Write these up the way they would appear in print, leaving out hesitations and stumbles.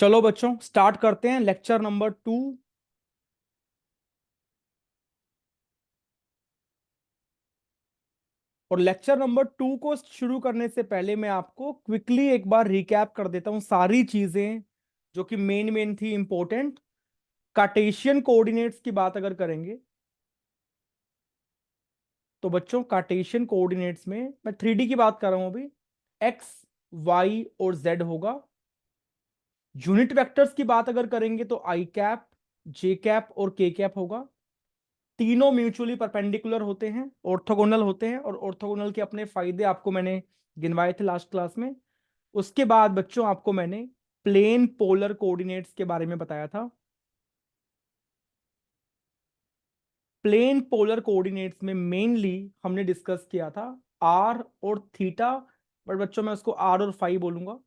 चलो बच्चों स्टार्ट करते हैं लेक्चर नंबर 2। और लेक्चर नंबर 2 को शुरू करने से पहले मैं आपको क्विकली एक बार रिकैप कर देता हूं सारी चीजें जो कि मेन थी इंपॉर्टेंट। कार्टेशियन कोऑर्डिनेट्स की बात अगर करेंगे तो बच्चों कार्टेशियन कोऑर्डिनेट्स में मैं 3D की बात कर रहा हूं अभी। एक्स, वाई और जेड होगा। यूनिट वेक्टर्स की बात अगर करेंगे तो आई कैप, जे कैप और के कैप होगा। तीनों म्यूचुअली परपेंडिकुलर होते हैं, ऑर्थोगोनल होते हैं, और ऑर्थोगोनल के अपने फायदे आपको मैंने गिनवाए थे लास्ट क्लास में। उसके बाद बच्चों आपको मैंने प्लेन पोलर कोऑर्डिनेट्स के बारे में बताया था। प्लेन पोलर कोऑर्डिनेट्स में मेनली हमने डिस्कस किया था आर और थीटा, बट बच्चों मैं उसको आर और फाई बोलूंगा।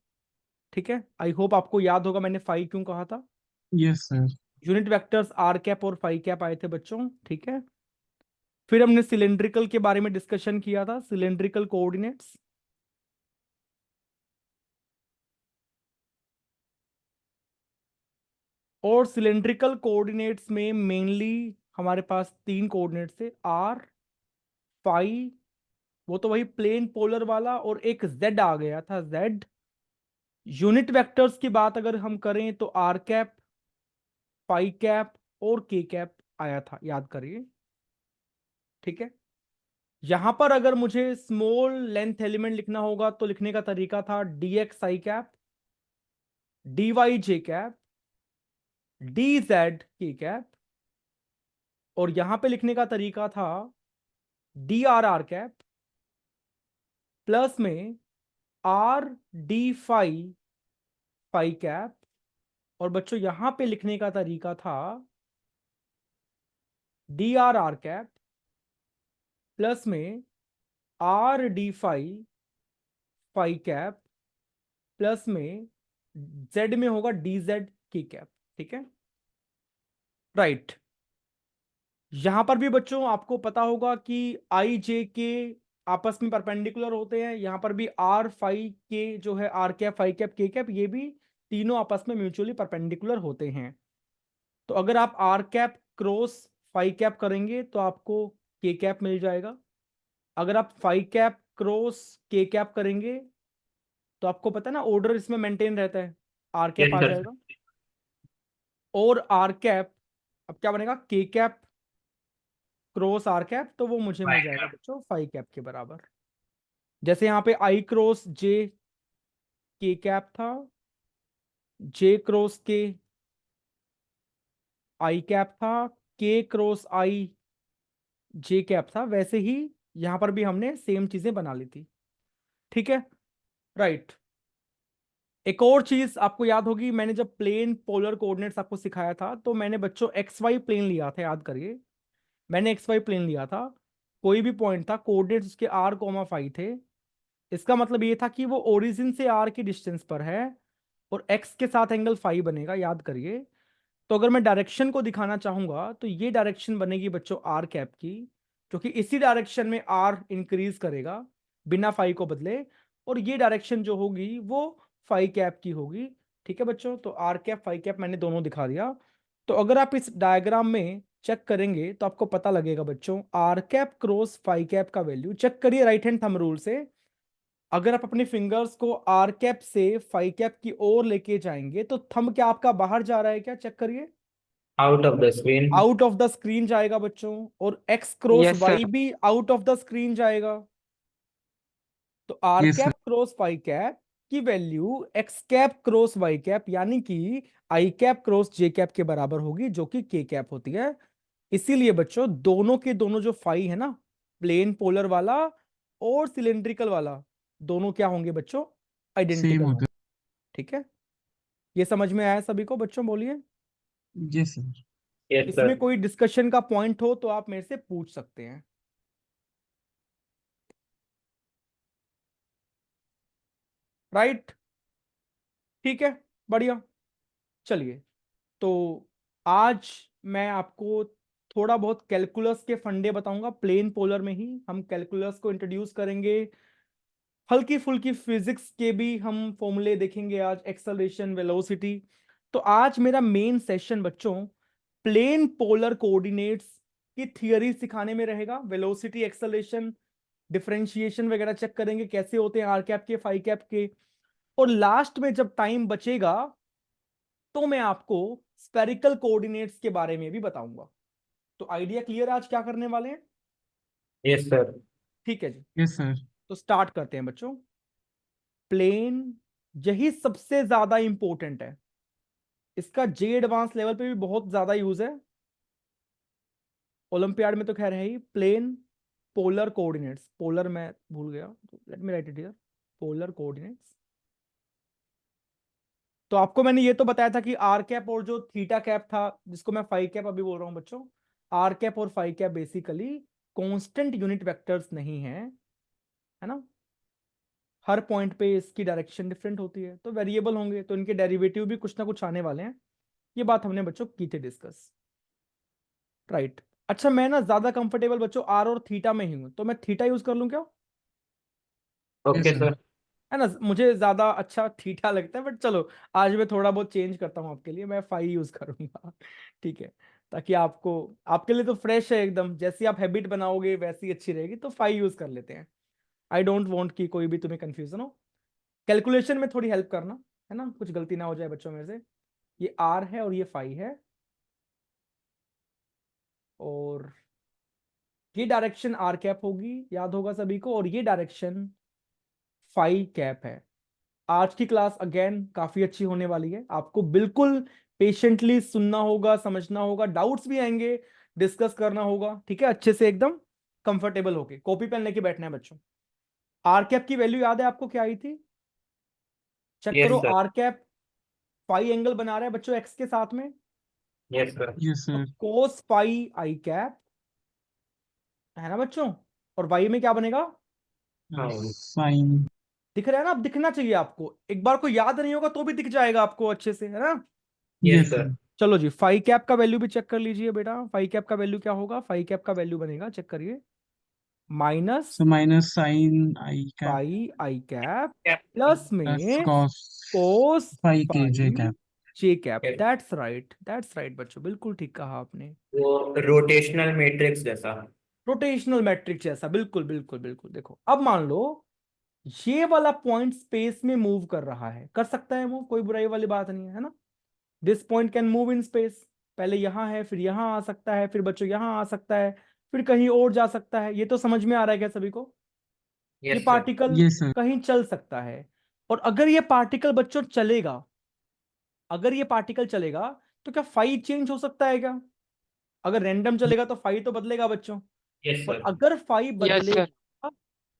ठीक है, आई होप आपको याद होगा मैंने फाई क्यों कहा था। Yes sir. Unit vectors r cap और फाई कैप आए थे बच्चों। ठीक है, फिर हमने सिलेंड्रिकल के बारे में डिस्कशन किया था, सिलेंड्रिकल कोऑर्डिनेट्स। और सिलेंड्रिकल कोऑर्डिनेट्स में मेनली हमारे पास तीन कोऑर्डिनेट्स थे, आर, फाई, वो तो वही प्लेन पोलर वाला, और एक जेड आ गया था, जेड। यूनिट वेक्टर्स की बात अगर हम करें तो आर कैप, फाई कैप और के कैप आया था, याद करिए। ठीक है, यहां पर अगर मुझे स्मॉल लेंथ एलिमेंट लिखना होगा तो लिखने का तरीका था D X I cap, D Y J cap, D Z K cap, और यहां पे लिखने का तरीका था D R R cap plus में R D phi phi cap. और बच्चों यहां पे लिखने का तरीका था D R R cap plus में R D phi phi cap plus में जेड में होगा डी जेड की कैप। ठीक है, राइट। यहां पर भी बच्चों आपको पता होगा कि आई जे के आपस में परपेंडिकुलर होते हैं। यहां पर भी आर फाई के जो है आर कैप फाई कैप के कैप, ये भी तीनों आपस में म्यूचुअली परपेंडिकुलर होते हैं। तो अगर आप r cap cross phi cap करेंगे तो आपको के कैप मिल जाएगा। अगर आप phi cap cross k cap करेंगे तो आपको पता है ना ऑर्डर इसमें मेंटेन रहता है, आर कैप यस आ सर। जाएगा। और आर कैप अब क्या बनेगा, के कैप क्रॉस आर कैप, तो वो मुझे मिल जाएगा बच्चों फाई कैप के बराबर। जैसे यहाँ पे आई क्रॉस जे के कैप था, जे क्रॉस के आई कैप था, के क्रॉस आई जे कैप था, वैसे ही यहां पर भी हमने सेम चीजें बना ली थी। ठीक है, राइट। एक और चीज आपको याद होगी, मैंने जब प्लेन पोलर कोऑर्डिनेट्स आपको सिखाया था तो मैंने बच्चों एक्स वाई प्लेन लिया था, याद करिए। मैंने एक्स वाई प्लेन लिया था, कोई भी पॉइंट था, कोऑर्डिनेट्स उसके आर कोमा फाई थे। इसका मतलब ये था कि वो ओरिजिन से आर की डिस्टेंस पर है और एक्स के साथ एंगल फाई बनेगा, याद करिए। तो अगर मैं डायरेक्शन को दिखाना चाहूंगा तो ये डायरेक्शन बनेगी बच्चों आर कैप की, क्योंकि इसी डायरेक्शन में आर इंक्रीज करेगा बिना फाई को बदले, और ये डायरेक्शन जो होगी वो फाई कैप की होगी। ठीक है बच्चों, तो आर कैप फाई कैप मैंने दोनों दिखा दिया। तो अगर आप इस डायग्राम में चेक करेंगे तो आपको पता लगेगा बच्चों r cap cross phi cap का वैल्यू चेक करिए राइट हैंड थंब रूल से। अगर आप अपने फिंगर्स को आर कैप से फाई कैप की ओर लेके जाएंगे तो थंब क्या आपका बाहर जा रहा है क्या, चेक करिए। Out of the screen. Out of the screen जाएगा बच्चों, और X cross yes Y sir. भी आउट ऑफ द स्क्रीन जाएगा। तो R yes sir. Cap cross phi cap की value X cap cross Y cap यानी कि I cap cross J cap के बराबर होगी, जो कि के कैप होती है। इसीलिए बच्चों दोनों के दोनों जो फाई है ना, प्लेन पोलर वाला और सिलेंड्रिकल वाला, दोनों क्या होंगे बच्चों, सेम आइडेंटिकल होता होंगे। ठीक है, ये समझ में आया सभी को बच्चों, बोलिए। है। Yes sir. यस इसमें सर। कोई डिस्कशन का पॉइंट हो तो आप मेरे से पूछ सकते हैं। राइट, ठीक है, बढ़िया। चलिए, तो आज मैं आपको थोड़ा बहुत कैलकुलस के फंडे बताऊंगा। प्लेन पोलर में ही हम कैलकुलस को इंट्रोड्यूस करेंगे। हल्की फुल्की फिजिक्स के भी हम फॉर्मूले देखेंगे आज, एक्सेलरेशन, वेलोसिटी। तो आज मेरा मेन सेशन बच्चों प्लेन पोलर कोऑर्डिनेट्स की थियरी सिखाने में रहेगा। वेलोसिटी, एक्सेलरेशन, डिफरेंशिएशन वगैरह चेक करेंगे कैसे होते हैं आर कैप के, फाई कैप के। और लास्ट में जब टाइम बचेगा तो मैं आपको स्पेरिकल कोऑर्डिनेट्स के बारे में भी बताऊंगा। तो आइडिया क्लियर आज क्या करने वाले हैं? Yes sir. ठीक है जी, यस सर। तो स्टार्ट करते हैं बच्चों। प्लेन, यही सबसे ज्यादा इंपॉर्टेंट है। इसका जे एडवांस लेवल पे भी बहुत ज्यादा यूज है, ओलंपियाड में तो खैर है ही। प्लेन पोलर कोऑर्डिनेट्स, पोलर मैं भूल गया, let me right it here, polar coordinates. तो आपको मैंने ये तो बताया था कि आर कैप और जो थीटा कैप था, जिसको मैं फाई कैप अभी बोल रहा हूं बच्चों, आर कैप और phi cap basically constant unit vectors नहीं है ना। हर पॉइंट पे इसकी डायरेक्शन डिफरेंट होती है, तो वेरिएबल होंगे, तो इनके डेरिवेटिव भी कुछ ना कुछ आने वाले हैं। ये बात हमने बच्चों की थी डिस्कस, राइट। अच्छा, मैं ना ज्यादा कंफर्टेबल बच्चों आर और थीटा में ही हूं, तो मैं थीटा यूज कर लूं क्या? Okay yes sir. सर। है ना, मुझे ज्यादा अच्छा थीटा लगता है, बट चलो आज मैं थोड़ा बहुत चेंज करता हूँ आपके लिए, मैं फाई यूज करूंगा ठीक है, ताकि आपको, आपके लिए तो फ्रेश है एकदम, जैसी आप हैबिट बनाओगे वैसी अच्छी रहेगी, तो फाई यूज कर लेते हैं। आई डोंट वांट कि कोई भी तुम्हें कंफ्यूजन हो। कैलकुलेशन में थोड़ी हेल्प करना, है ना, कुछ गलती ना हो जाए बच्चों में से। ये आर है और ये फाई है, और ये डायरेक्शन आर कैप होगी, याद होगा सभी को, और ये डायरेक्शन फाई कैप है। आज की क्लास अगेन काफी अच्छी होने वाली है, आपको बिल्कुल पेशेंटली सुनना होगा, समझना होगा, डाउट्स भी आएंगे, डिस्कस करना होगा, ठीक है, अच्छे से एकदम कंफर्टेबल होके कॉपी पेन लेके बैठना है बच्चों। आर कैप की वैल्यू याद है आपको क्या आई थी? चेक यस करो, sir. Are cap phi angle बना रहा है बच्चों एक्स के साथ में, यस सर। यस तो सर। कोस फाई आई कैप, है ना बच्चों, और वाई में क्या बनेगा? हाँ। साइन। दिख रहा है ना, अब दिखना चाहिए आपको, एक बार को याद नहीं होगा तो भी दिख जाएगा आपको अच्छे से, है ना। Yes yes sir. सर। चलो जी, फाई कैप का वैल्यू भी चेक कर लीजिए बेटा। फाई कैप का वैल्यू क्या होगा? फाई कैप का वैल्यू बनेगा, चेक करिए, minus so minus sine I cap phi I cap cap. Plus plus में कॉस कोस फाई के J phi cap. J cap. That's right बच्चों, बिल्कुल ठीक कहा आपने। वो रोटेशनल मैट्रिक्स जैसा। रोटेशनल मैट्रिक्स जैसा, बिल्कुल बिल्कुल बिल्कुल। देखो अब मान लो ये वाला पॉइंट स्पेस में मूव कर रहा है, कर सकता है मूव, कोई बुराई वाली बात नहीं है ना। This point can move in space, पहले यहां है, फिर यहां आ सकता है, फिर बच्चों यहां आ सकता है, फिर कहीं और जा सकता है। ये तो समझ में आ रहा है क्या सभी को? ये yes sir. Particle yes sir. कहीं चल सकता है, और अगर ये पार्टिकल बच्चों चलेगा, अगर ये पार्टिकल चलेगा तो क्या फाई चेंज हो सकता है क्या? अगर रैंडम चलेगा तो फाई तो बदलेगा बच्चों, यस और सर। अगर फाई यस सर। बदलेगा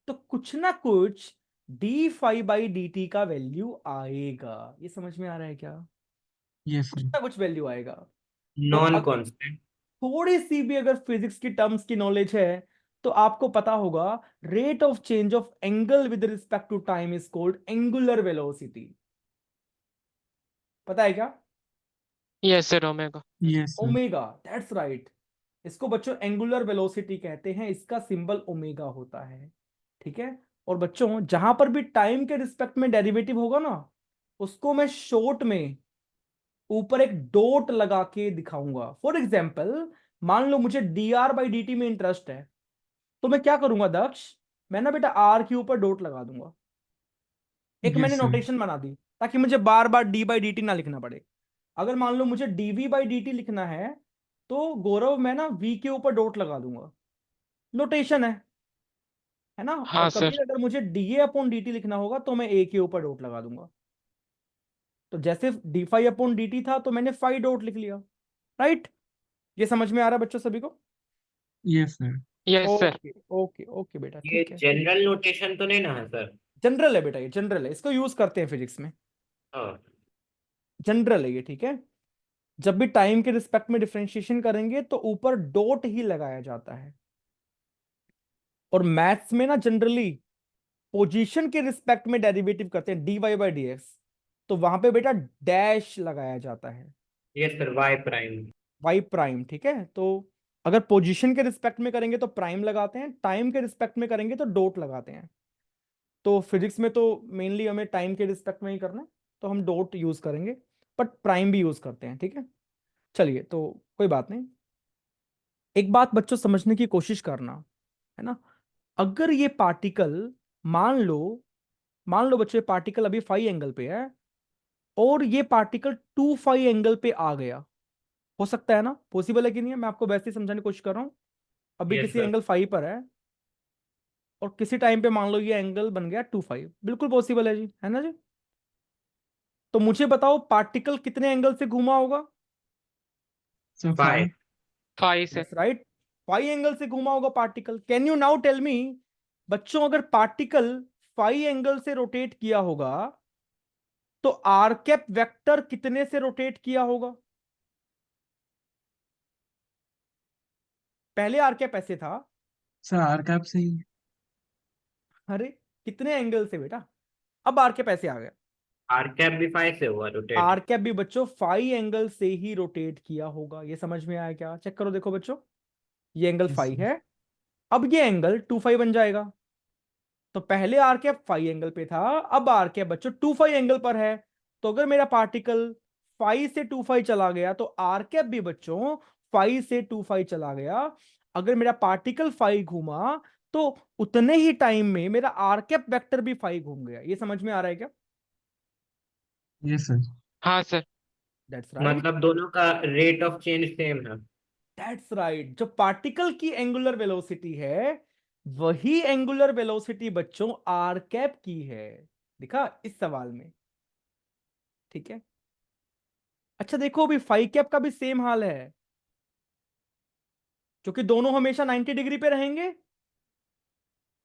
तो कुछ ना कुछ d phi by D T का वैल्यू आएगा। ये समझ में आ रहा है क्या? यस कुछ सर। ना कुछ वैल्यू आएगा। और नॉन कांस्टेंट। थोड़ी सी भी अगर फिजिक्स की टर्म्स की नॉलेज है तो आपको पता होगा, rate of change of angle with respect to time is called angular velocity. पता है क्या? Yes sir, omega. Yes sir. Omega, that's right. इसको बच्चों एंगुलर वेलोसिटी कहते हैं, इसका सिंबल ओमेगा होता है, ठीक है। और बच्चों जहां पर भी टाइम के रिस्पेक्ट में डेरिवेटिव होगा ना, उसको मैं शॉर्ट में ऊपर एक डॉट लगा के दिखाऊंगा। फॉर एग्जाम्पल, मान लो मुझे D R by D T में इंटरेस्ट है, तो मैं क्या करूंगा दक्ष, मैं ना बेटा आर के ऊपर डॉट लगा दूंगा। एक मैंने यस सर। नोटेशन बना दी ताकि मुझे बार बार डी बाई डी टी ना लिखना पड़े। अगर मान लो मुझे डीवी बाई डी टी लिखना है, तो गौरव मैं ना वी के ऊपर डॉट लगा दूंगा, नोटेशन है ना। और हाँ कभी सर। अगर मुझे डीए अपॉन डी टी लिखना होगा तो मैं ए के ऊपर डॉट लगा दूंगा। तो जैसे d phi upon D t था तो मैंने फाई डॉट लिख लिया, राइट। ये समझ में आ रहा है बच्चों सभी को? Yes sir. Yes sir. Okay okay okay बेटा, ये ठीक है। जनरल नोटेशन तो नहीं ना है सर? जनरल है बेटा, ये जनरल है, इसको यूज करते हैं फिजिक्स में, हाँ। जनरल है ये, ठीक है। जब भी टाइम के रिस्पेक्ट में डिफरेंशिएशन करेंगे तो ऊपर डॉट ही लगाया जाता है। और मैथ्स में ना जनरली पोजीशन के रिस्पेक्ट में डेरिवेटिव करते हैं, d y by d x, तो वहां पे बेटा डैश लगाया जाता है, yes sir, y prime. Y prime, ठीक है। तो अगर पोजीशन के रिस्पेक्ट में करेंगे तो प्राइम लगाते हैं, टाइम के रिस्पेक्ट में करेंगे तो डॉट लगाते हैं। तो फिजिक्स में तो मेनली हमें टाइम के रिस्पेक्ट में ही करना है, तो हम डॉट यूज करेंगे। बट प्राइम भी यूज करते हैं, ठीक है। चलिए, तो कोई बात नहीं। एक बात बच्चों समझने की कोशिश करना, है ना। अगर ये पार्टिकल, मान लो मान लो बच्चों, ये पार्टिकल अभी फाई एंगल पे है और ये पार्टिकल 2 फाई एंगल पे आ गया, हो सकता है ना, पॉसिबल है कि नहीं है? मैं आपको वैसे ही समझाने की कोशिश कर रहा हूं। अभी यस किसी सर। एंगल फाई पर है और किसी टाइम पे मान लो ये एंगल बन गया 2 फाई, बिल्कुल पॉसिबल है जी, है ना जी। तो मुझे बताओ पार्टिकल कितने एंगल से घूमा होगा? Sir five. 5 sir. That's right, phi angle से घूमा होगा particle. Can you now tell me बच्चों, अगर पार्टिकल फाई एंगल से रोटेट किया होगा तो आर कैप वेक्टर कितने से रोटेट किया होगा? पहले आर कैप ऐसे था, सर आर कैप से ही। अरे कितने एंगल से बेटा, अब आर कैप ऐसे आ गया। आर कैप भी 5 से हुआ रोटेट। आर कैप भी बच्चों फाई एंगल से ही रोटेट किया होगा, ये समझ में आया क्या? चेक करो, देखो बच्चों, ये एंगल यस फाई सर। है, अब ये एंगल 2 फाई बन जाएगा। तो पहले आर कैप फाई एंगल पे था, अब आर कैप बच्चों 2 फाई एंगल पर है। तो अगर मेरा पार्टिकल फाई से 2 फाई चला गया तो आर कैप भी बच्चों फाई से 2 फाई चला गया। अगर मेरा पार्टिकल फाई घूमा तो उतने ही टाइम में मेरा आर कैप वेक्टर भी फाई घूम गया। ये समझ में आ रहा है क्या? Yes sir. हाँ सर। दैट्स राइट, मतलब दोनों का रेट ऑफ चेंज सेम है। That's right. जो पार्टिकल की एंगुलर वेलोसिटी है वही एंगुलर वेलोसिटी बच्चों आर कैप की है, दिखा इस सवाल में, ठीक है। अच्छा देखो, अभी फाई कैप का भी सेम हाल है, क्योंकि दोनों हमेशा 90 डिग्री पे रहेंगे।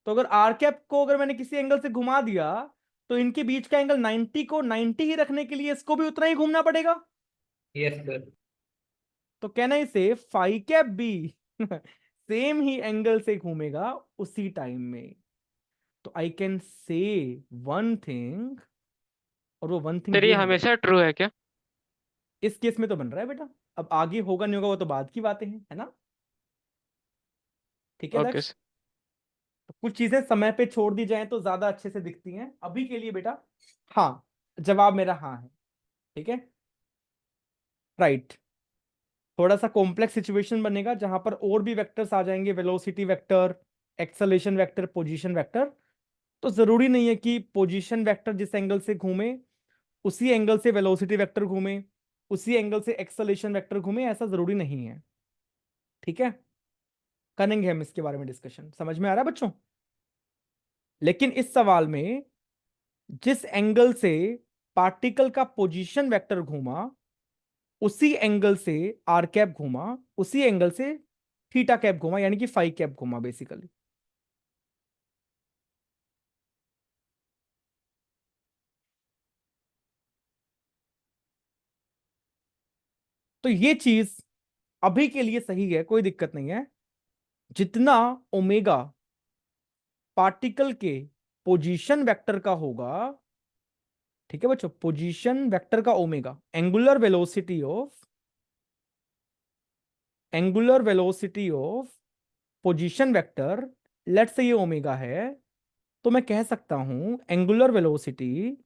तो अगर आर कैप को अगर मैंने किसी एंगल से घुमा दिया तो इनके बीच का एंगल 90 को 90 ही रखने के लिए इसको भी उतना ही घूमना पड़ेगा। Yes sir. तो कहना इसे फाई कैप भी सेम ही एंगल से घूमेगा उसी टाइम में। तो I can say one thing, और वो वन थिंग सर ये ये है हमेशा ट्रू है क्या? इस केस में तो बन रहा है बेटा, अब आगे होगा नहीं होगा वो तो बाद की बातें हैं, है ना। ठीक है ओके दक्ष, सर। तो कुछ चीजें समय पे छोड़ दी जाएं तो ज्यादा अच्छे से दिखती हैं। अभी के लिए बेटा हाँ, जवाब मेरा हाँ है, ठीक है, राइट। थोड़ा सा कॉम्प्लेक्स सिचुएशन बनेगा जहां पर और भी वेक्टर्स आ जाएंगे, velocity vector, acceleration vector, position vector. तो जरूरी नहीं है कि पोजीशन वेक्टर जिस एंगल से घूमे उसी एंगल से वेलोसिटी वेक्टर घूमे, उसी एंगल से एक्सेलेरेशन वेक्टर घूमे, ऐसा जरूरी नहीं है, ठीक है। करेंगे हम इसके बारे में डिस्कशन, समझ में आ रहा है बच्चों। लेकिन इस सवाल में जिस एंगल से पार्टिकल का पोजीशन वेक्टर घूमा उसी एंगल से आर कैप घूमा, उसी एंगल से थीटा कैप घूमा, यानी कि फाई कैप घूमा बेसिकली। तो ये चीज अभी के लिए सही है, कोई दिक्कत नहीं है। जितना ओमेगा पार्टिकल के पोजीशन वेक्टर का होगा, ठीक है बच्चों, पोजीशन वेक्टर का omega, angular velocity of position vector, let's say ये ओमेगा है, तो मैं कह सकता हूं angular velocity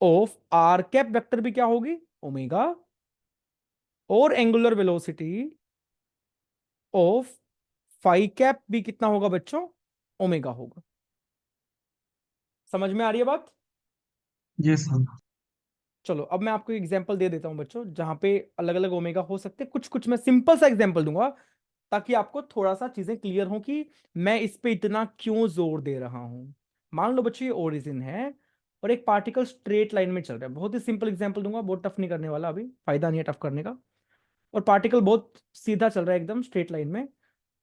of R cap vector भी क्या होगी, ओमेगा, और angular velocity of phi cap भी कितना होगा बच्चों, ओमेगा होगा। समझ में आ रही है बात? Yes sir. चलो अब मैं आपको एग्जांपल दे देता हूं बच्चों, जहां पे अलग अलग ओमेगा हो सकते हैं। कुछ कुछ मैं सिंपल सा एग्जांपल दूंगा ताकि आपको थोड़ा सा चीजें क्लियर हो कि मैं इस पे इतना क्यों जोर दे रहा हूं। मान लो बच्चों ये ओरिजिन है और एक पार्टिकल स्ट्रेट लाइन में चल रहा है। बहुत ही सिंपल एग्जांपल दूंगा, बहुत टफ नहीं करने वाला, अभी फायदा नहीं है टफ करने का। और पार्टिकल बहुत सीधा चल रहा है एकदम स्ट्रेट लाइन में।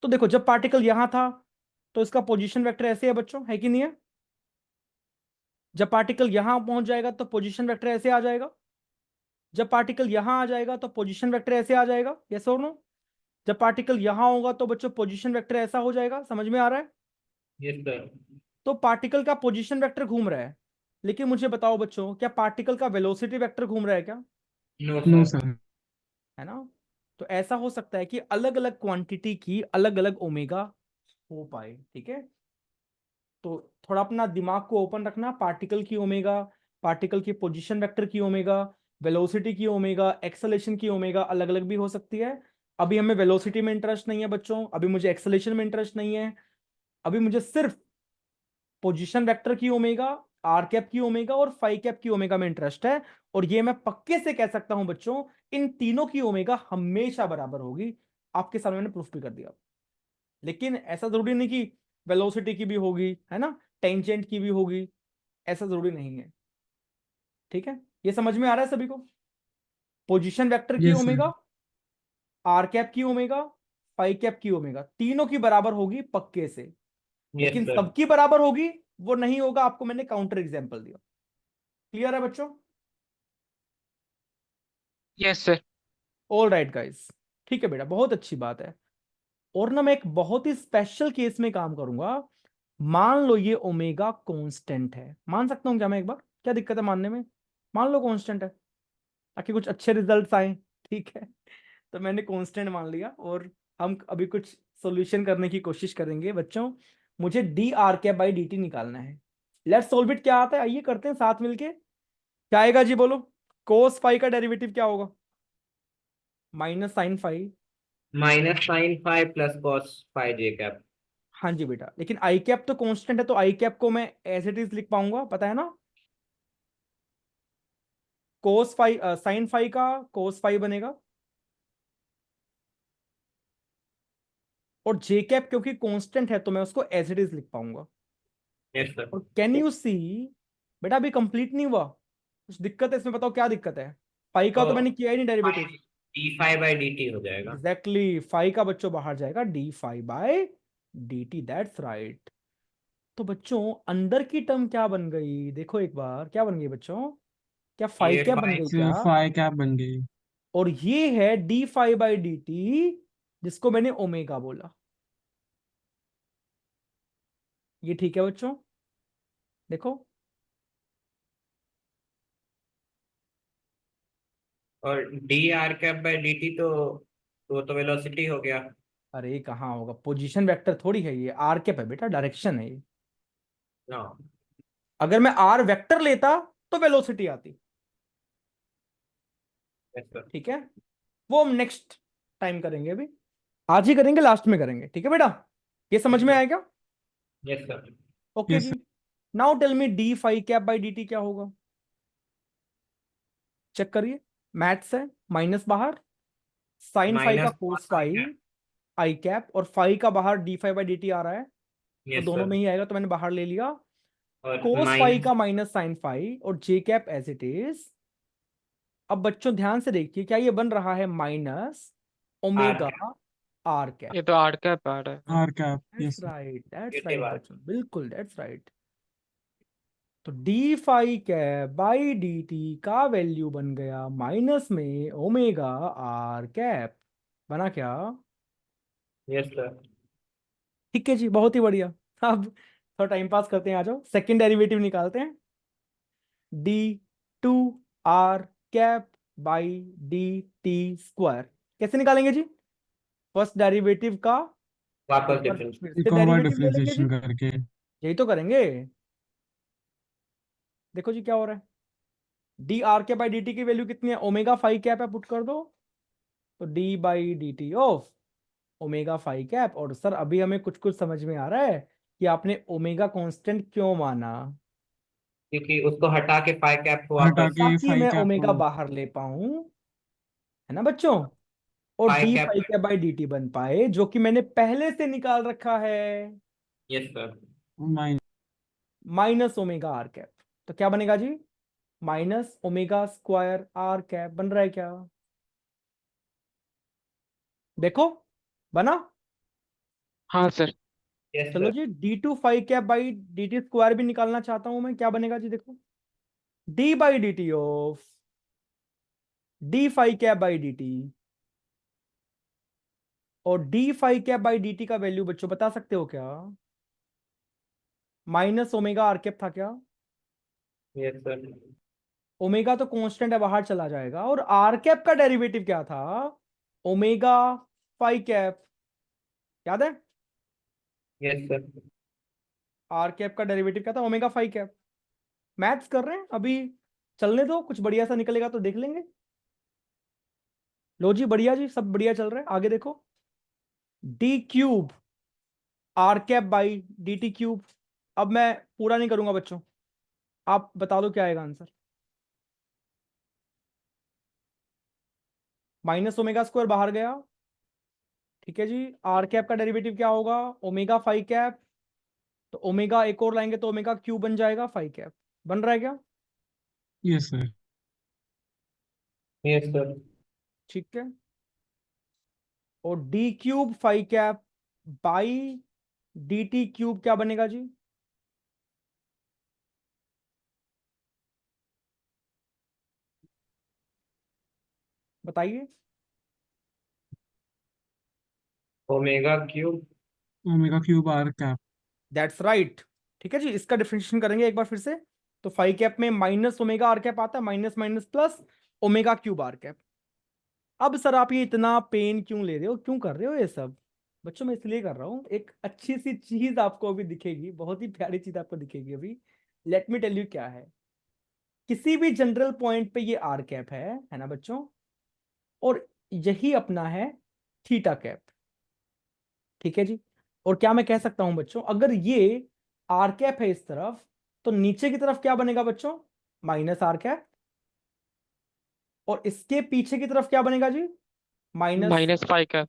तो देखो, जब पार्टिकल यहां था तो इसका पोजीशन वेक्टर ऐसे है बच्चों, है कि नहीं है? जब पार्टिकल यहां पहुंच जाएगा तो पोजीशन वेक्टर ऐसे आ जाएगा। जब पार्टिकल यहां आ जाएगा तो पोजीशन वेक्टर ऐसे आ जाएगा, यस और नो? जब पार्टिकल यहां होगा तो बच्चों पोजीशन वेक्टर ऐसा हो जाएगा, समझ में आ रहा है? Yes sir. तो पार्टिकल का पोजीशन वेक्टर घूम रहा है, लेकिन मुझे बताओ बच्चों, क्या पार्टिकल का वेलोसिटी वेक्टर घूम रहा है क्या? No no sir. सर। है ना। तो ऐसा हो सकता है कि अलग अलग क्वांटिटी की अलग अलग ओमेगा हो पाए, ठीक है। तो थोड़ा अपना दिमाग को ओपन रखना, पार्टिकल की ओमेगा, पार्टिकल की पोजीशन वेक्टर की ओमेगा, वेलोसिटी की ओमेगा, एक्सेलेरेशन की ओमेगा अलग अलग भी हो सकती है। अभी हमें वेलोसिटी में इंटरेस्ट नहीं है बच्चों, अभी मुझे एक्सेलेरेशन में इंटरेस्ट नहीं है, अभी मुझे सिर्फ पोजीशन वेक्टर की ओमेगा, आर कैप की ओमेगा और फाई कैप की ओमेगा में इंटरेस्ट है। और ये मैं पक्के से कह सकता हूं बच्चों, इन तीनों की ओमेगा हमेशा बराबर होगी। आपके सामने मैंने प्रूफ भी कर दिया। लेकिन ऐसा जरूरी नहीं कि वेलोसिटी की भी होगी, है ना, टेंजेंट की भी होगी, ऐसा जरूरी नहीं है। ठीक है, ये समझ में आ रहा है सभी को? पोजीशन वेक्टर की yes omega, sir. Are cap की ओमेगा, फाई कैप की ओमेगा, तीनों की बराबर होगी पक्के से। यस लेकिन सर। सबकी बराबर होगी वो नहीं होगा, आपको मैंने काउंटर एग्जांपल दिया। क्लियर है बच्चों? Yes sir. All right guys, ठीक है बेटा, बहुत अच्छी बात है। और ना मैं एक बहुत ही स्पेशल केस में काम करूंगा। मान लो ये ओमेगा कांस्टेंट है, मान सकता हूं क्या मैं एक बार? क्या दिक्कत है मानने में? मान लो कांस्टेंट है ताकि कुछ अच्छे रिजल्ट्स आए। ठीक है, तो मैंने कांस्टेंट मान लिया और हम अभी कुछ सॉल्यूशन करने की कोशिश करेंगे बच्चों। मुझे D R cap by D T निकालना है। Let's solve it. क्या आता है आइए करते हैं साथ मिलके। क्या आएगा जी बोलो? कोस फाई का डेरिवेटिव क्या होगा? Minus sine phi. -sin5 + cos5 j cap. हाँ जी बेटा, लेकिन आई कैप तो कांस्टेंट है, तो आई कैप को मैं एज इट इज लिख पाऊंगा, पता है ना? कोस फाई साइन फाई का कोस फाई बनेगा, और जे कैप क्योंकि कांस्टेंट है तो मैं उसको एज इट इज लिख पाऊंगा। Yes sir. और कैन यू सी, बेटा अभी कंप्लीट नहीं हुआ, कुछ दिक्कत है इसमें, बताओ क्या दिक्कत है? फाई का तो मैंने किया ही नहीं डेरिवेटिव। d5/dt हो जाएगा। एग्जैक्टली, फाई का बच्चों बाहर जाएगा, D phi by d t, that's right. तो बच्चों अंदर की टर्म क्या बन गई देखो एक बार, क्या बन गई बच्चों? क्या फाई ये कैप बन गई क्या? सर फाई कैप बन गई। और ये है d phi by D t, जिसको मैंने ओमेगा बोला। ये ठीक है बच्चों? देखो, और dr/dt तो वो तो वेलोसिटी हो गया। अरे कहाँ होगा, पोजीशन वेक्टर थोड़ी है ये, आर कैप है बेटा, डायरेक्शन है ये। नो। अगर मैं आर वेक्टर लेता तो वेलोसिटी आती। Yes sir. ठीक है, वो हम नेक्स्ट टाइम करेंगे, अभी आज ही करेंगे, लास्ट में करेंगे। ठीक है बेटा, ये समझ यस में सर। आएगा? Yes sir. ओके यस जी। Sir. Now tell me d phi cap by D t क्या होगा? चेक करिए, मैथ्स है, माइनस बाहर, साइन फाई का cos phi -cos5। I cap, और फाई का बाहर D phi by D T आ रहा है, तो यस दोनों सर। में ही आएगा, तो मैंने बाहर ले लिया। और कोस फाई माइनस का माइनस साइन फाई और जे कैप एज इट इज। अब बच्चों ध्यान से देखिए, क्या ये बन रहा है minus R omega R cap? ये तो आर कैप आ रहा है। Are cap. That's yes sir. Right, that's ये राइट बात। बच्चों, बिल्कुल दैट्स राइट। तो d phi cap by D T का वैल्यू बन गया माइनस में ओमेगा आर कैप। बना क्या? Yes sir. ठीक है जी, बहुत ही बढ़िया। अब थोड़ा टाइम पास करते हैं, आ जाओ सेकेंड डेरिवेटिव निकालते हैं। D two R cap by D T square कैसे निकालेंगे जी? फर्स्ट डेरिवेटिव का वापस एक बार डिफरेंस। फिर से एक और बार डेरिवेटिव ले लेंगे जी, डिफरेंशिएशन करके। यही तो करेंगे। देखो जी क्या हो रहा है, D R cap by D T की वैल्यू कितनी है? ओमेगा फाइव कैप है, पुट कर दो, तो D by D T of omega phi cap. और सर अभी हमें कुछ कुछ समझ में आ रहा है कि आपने ओमेगा कांस्टेंट क्यों माना, क्योंकि उसको हटा के फाई कैप को हटा वापस। के ताकि फाई मैं कैप ओमेगा को। बाहर ले पाऊं, है ना बच्चों? और phi d cap. Five cap by D t बन पाए, जो कि मैंने पहले से निकाल रखा है, yes sir. Minus minus omega R cap. तो क्या बनेगा जी? Minus omega square R cap बन रहा है क्या? देखो, बना। हाँ सर। यस चलो सर। जी, D two phi cap by D T square भी निकालना चाहता हूं मैं, क्या बनेगा जी? देखो, D by D T of D phi cap by D T, और D phi cap by D T का वैल्यू बच्चों बता सकते हो क्या? माइनस ओमेगा आर कैप था क्या? Yes sir. ओमेगा तो कांस्टेंट है, बाहर चला जाएगा। और आर कैप का डेरिवेटिव क्या था? ओमेगा फाइव कैप, याद है? Yes sir. आर कैप का डेरिवेटिव क्या था? Omega phi cap. मैथ्स कर रहे हैं अभी, चलने दो, कुछ बढ़िया सा निकलेगा तो देख लेंगे। लो जी, बढ़िया जी, सब बढ़िया चल रहा है। आगे देखो, d cube R cap by D t cube. अब मैं पूरा नहीं करूंगा बच्चों, आप बता दो क्या आएगा आंसर। माइनस ओमेगा स्क्वायर बाहर गया, ठीक है जी। आर कैप का डेरिवेटिव क्या होगा, ओमेगा फाइव कैप। तो ओमेगा एक और लाएंगे तो ओमेगा क्यूब बन जाएगा, फाइव कैप बन रहा है क्या? Yes sir. Yes sir. ठीक है। और d cube five cap by D t cube क्या बनेगा जी? बताइए। Omega cube. Omega cube R cap. That's right. ठीक है जी, इसका डिफरेंशिएशन करेंगे एक बार फिर से। तो फाइव कैप में माइनस ओमेगा आर कैप आता है, minus minus plus omega cube R cap. अब सर आप ये इतना पेन क्यों ले रहे हो, क्यों कर रहे हो ये सब? बच्चों मैं इसलिए कर रहा हूँ, एक अच्छी सी चीज आपको अभी दिखेगी, बहुत ही प्यारी चीज आपको दिखेगी अभी। लेट मी टेल यू क्या है। किसी भी जनरल पॉइंट पे ये आर कैप है ना बच्चों, और यही अपना है थीटा कैप। ठीक है जी। और क्या मैं कह सकता हूं बच्चों, अगर ये आर कैप है इस तरफ, तो नीचे की तरफ क्या बनेगा बच्चों, माइनस आर कैप। और इसके पीछे की तरफ क्या बनेगा जी, minus -5 cap.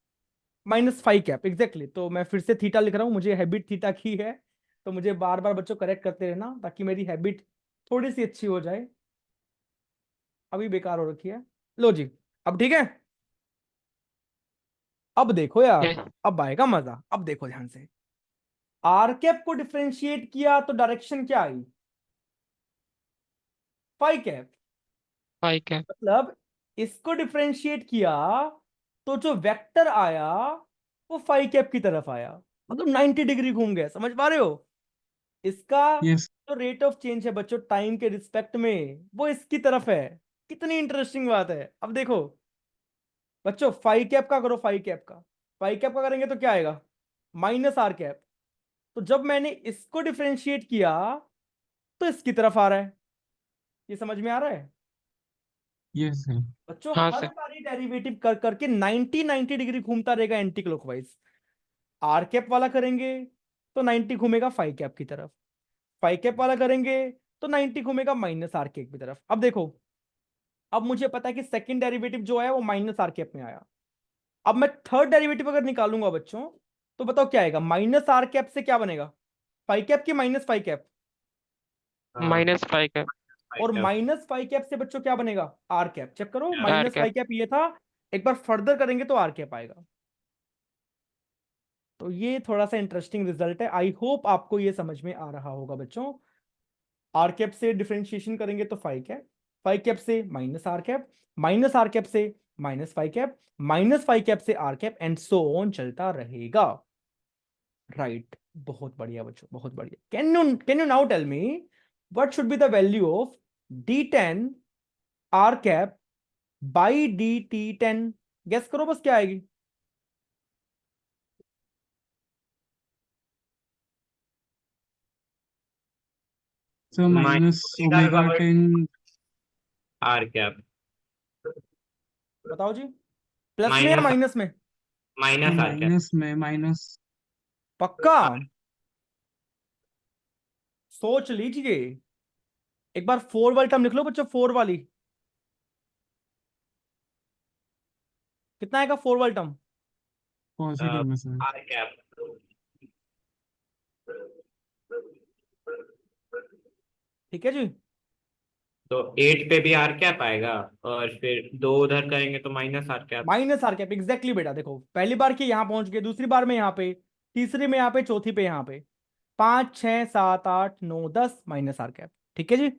Minus five cap. Exactly. तो मैं फिर से थीटा लिख रहा हूं, मुझे हैबिट थीटा की है, तो मुझे बार बार बच्चों करेक्ट करते रहना ताकि मेरी हैबिट थोड़ी सी अच्छी हो जाए, अभी बेकार हो रखी है। लो जी, अब ठीक है। अब देखो यार, यस अब आएगा मजा, अब देखो ध्यान से। आर कैप को डिफरेंशिएट किया तो डायरेक्शन क्या आई, फाइव कैप। 5 कैप। मतलब इसको डिफरेंशिएट किया तो जो वेक्टर आया वो फाइव कैप की तरफ आया, मतलब 90 डिग्री घूम गया। समझ पा रहे हो? इसका यस। जो रेट ऑफ चेंज है बच्चों टाइम के रिस्पेक्ट में, वो इसकी तरफ है। कितनी इंटरेस्टिंग बात है। अब देखो बच्चों, फाइव कैप का करो, फाइव कैप का, फाइव कैप का करेंगे तो क्या आएगा, माइनस आर कैप। तो जब मैंने इसको डिफरेंशिएट किया तो इसकी तरफ आ रहा है। ये समझ में आ रहा है यस सर। बच्चों? हाँ हर सर। बारी डेरिवेटिव कर करके 90 डिग्री घूमता रहेगा एंटी क्लॉकवाइज। आर कैप वाला करेंगे तो 90 घूमेगा फाइव कैप की तरफ, फाइव कैप वाला करेंगे तो 90 घूमेगा माइनस आर कैप की तरफ। अब देखो, अब मुझे पता है कि सेकंड डेरिवेटिव जो आया वो माइनस आर कैप में आया। अब मैं थर्ड डेरिवेटिव अगर निकालूंगा बच्चों, तो बताओ क्या आएगा, माइनस आर कैप से क्या बनेगा, फाइव कैप की माइनस फाइव कैप। हाँ, -5 कैप। फाइव और कैप। माइनस फाइव कैप से बच्चों क्या बनेगा, आर कैप। चेक करो, R minus cap. Five cap ये था, एक बार फर्दर करेंगे तो आर कैप आएगा। तो ये थोड़ा सा इंटरेस्टिंग रिजल्ट है, आई होप आपको ये समझ में आ रहा होगा बच्चों। आर कैप से डिफरेंशिएशन करेंगे तो फाइव कैप से minus R cap, minus R cap से minus five cap, minus five cap से R cap, and so on चलता रहेगा। राइट, बहुत बढ़िया बच्चों, बहुत बढ़िया। Can you now tell me what should be the value of D10 R cap by DT10? Guess करो बस क्या आएगी। Sir minus omega omega power 10। R cap. बताओ जी, प्लस में या माइनस माइनस में? Minus R cap. माइनस में माइनस। पक्का? सोच लीजिए एक बार, फोर वाली टर्म लिख लो बच्चों, फोर वाली। कितना आएगा फोर वाली टर्म? कौन सी टर्म है सर? Are cap. ठीक है जी। तो 8 पे भी आर कैप आएगा, और फिर दो उधर करेंगे तो minus R cap. Minus R cap, exactly बेटा। देखो पहली बार की यहां पहुंच गए, दूसरी बार में यहां पे, तीसरी में यहां पे, चौथी पे यहां पे, 5 6 7 8 9 10 माइनस आर कैप। ठीक है जी।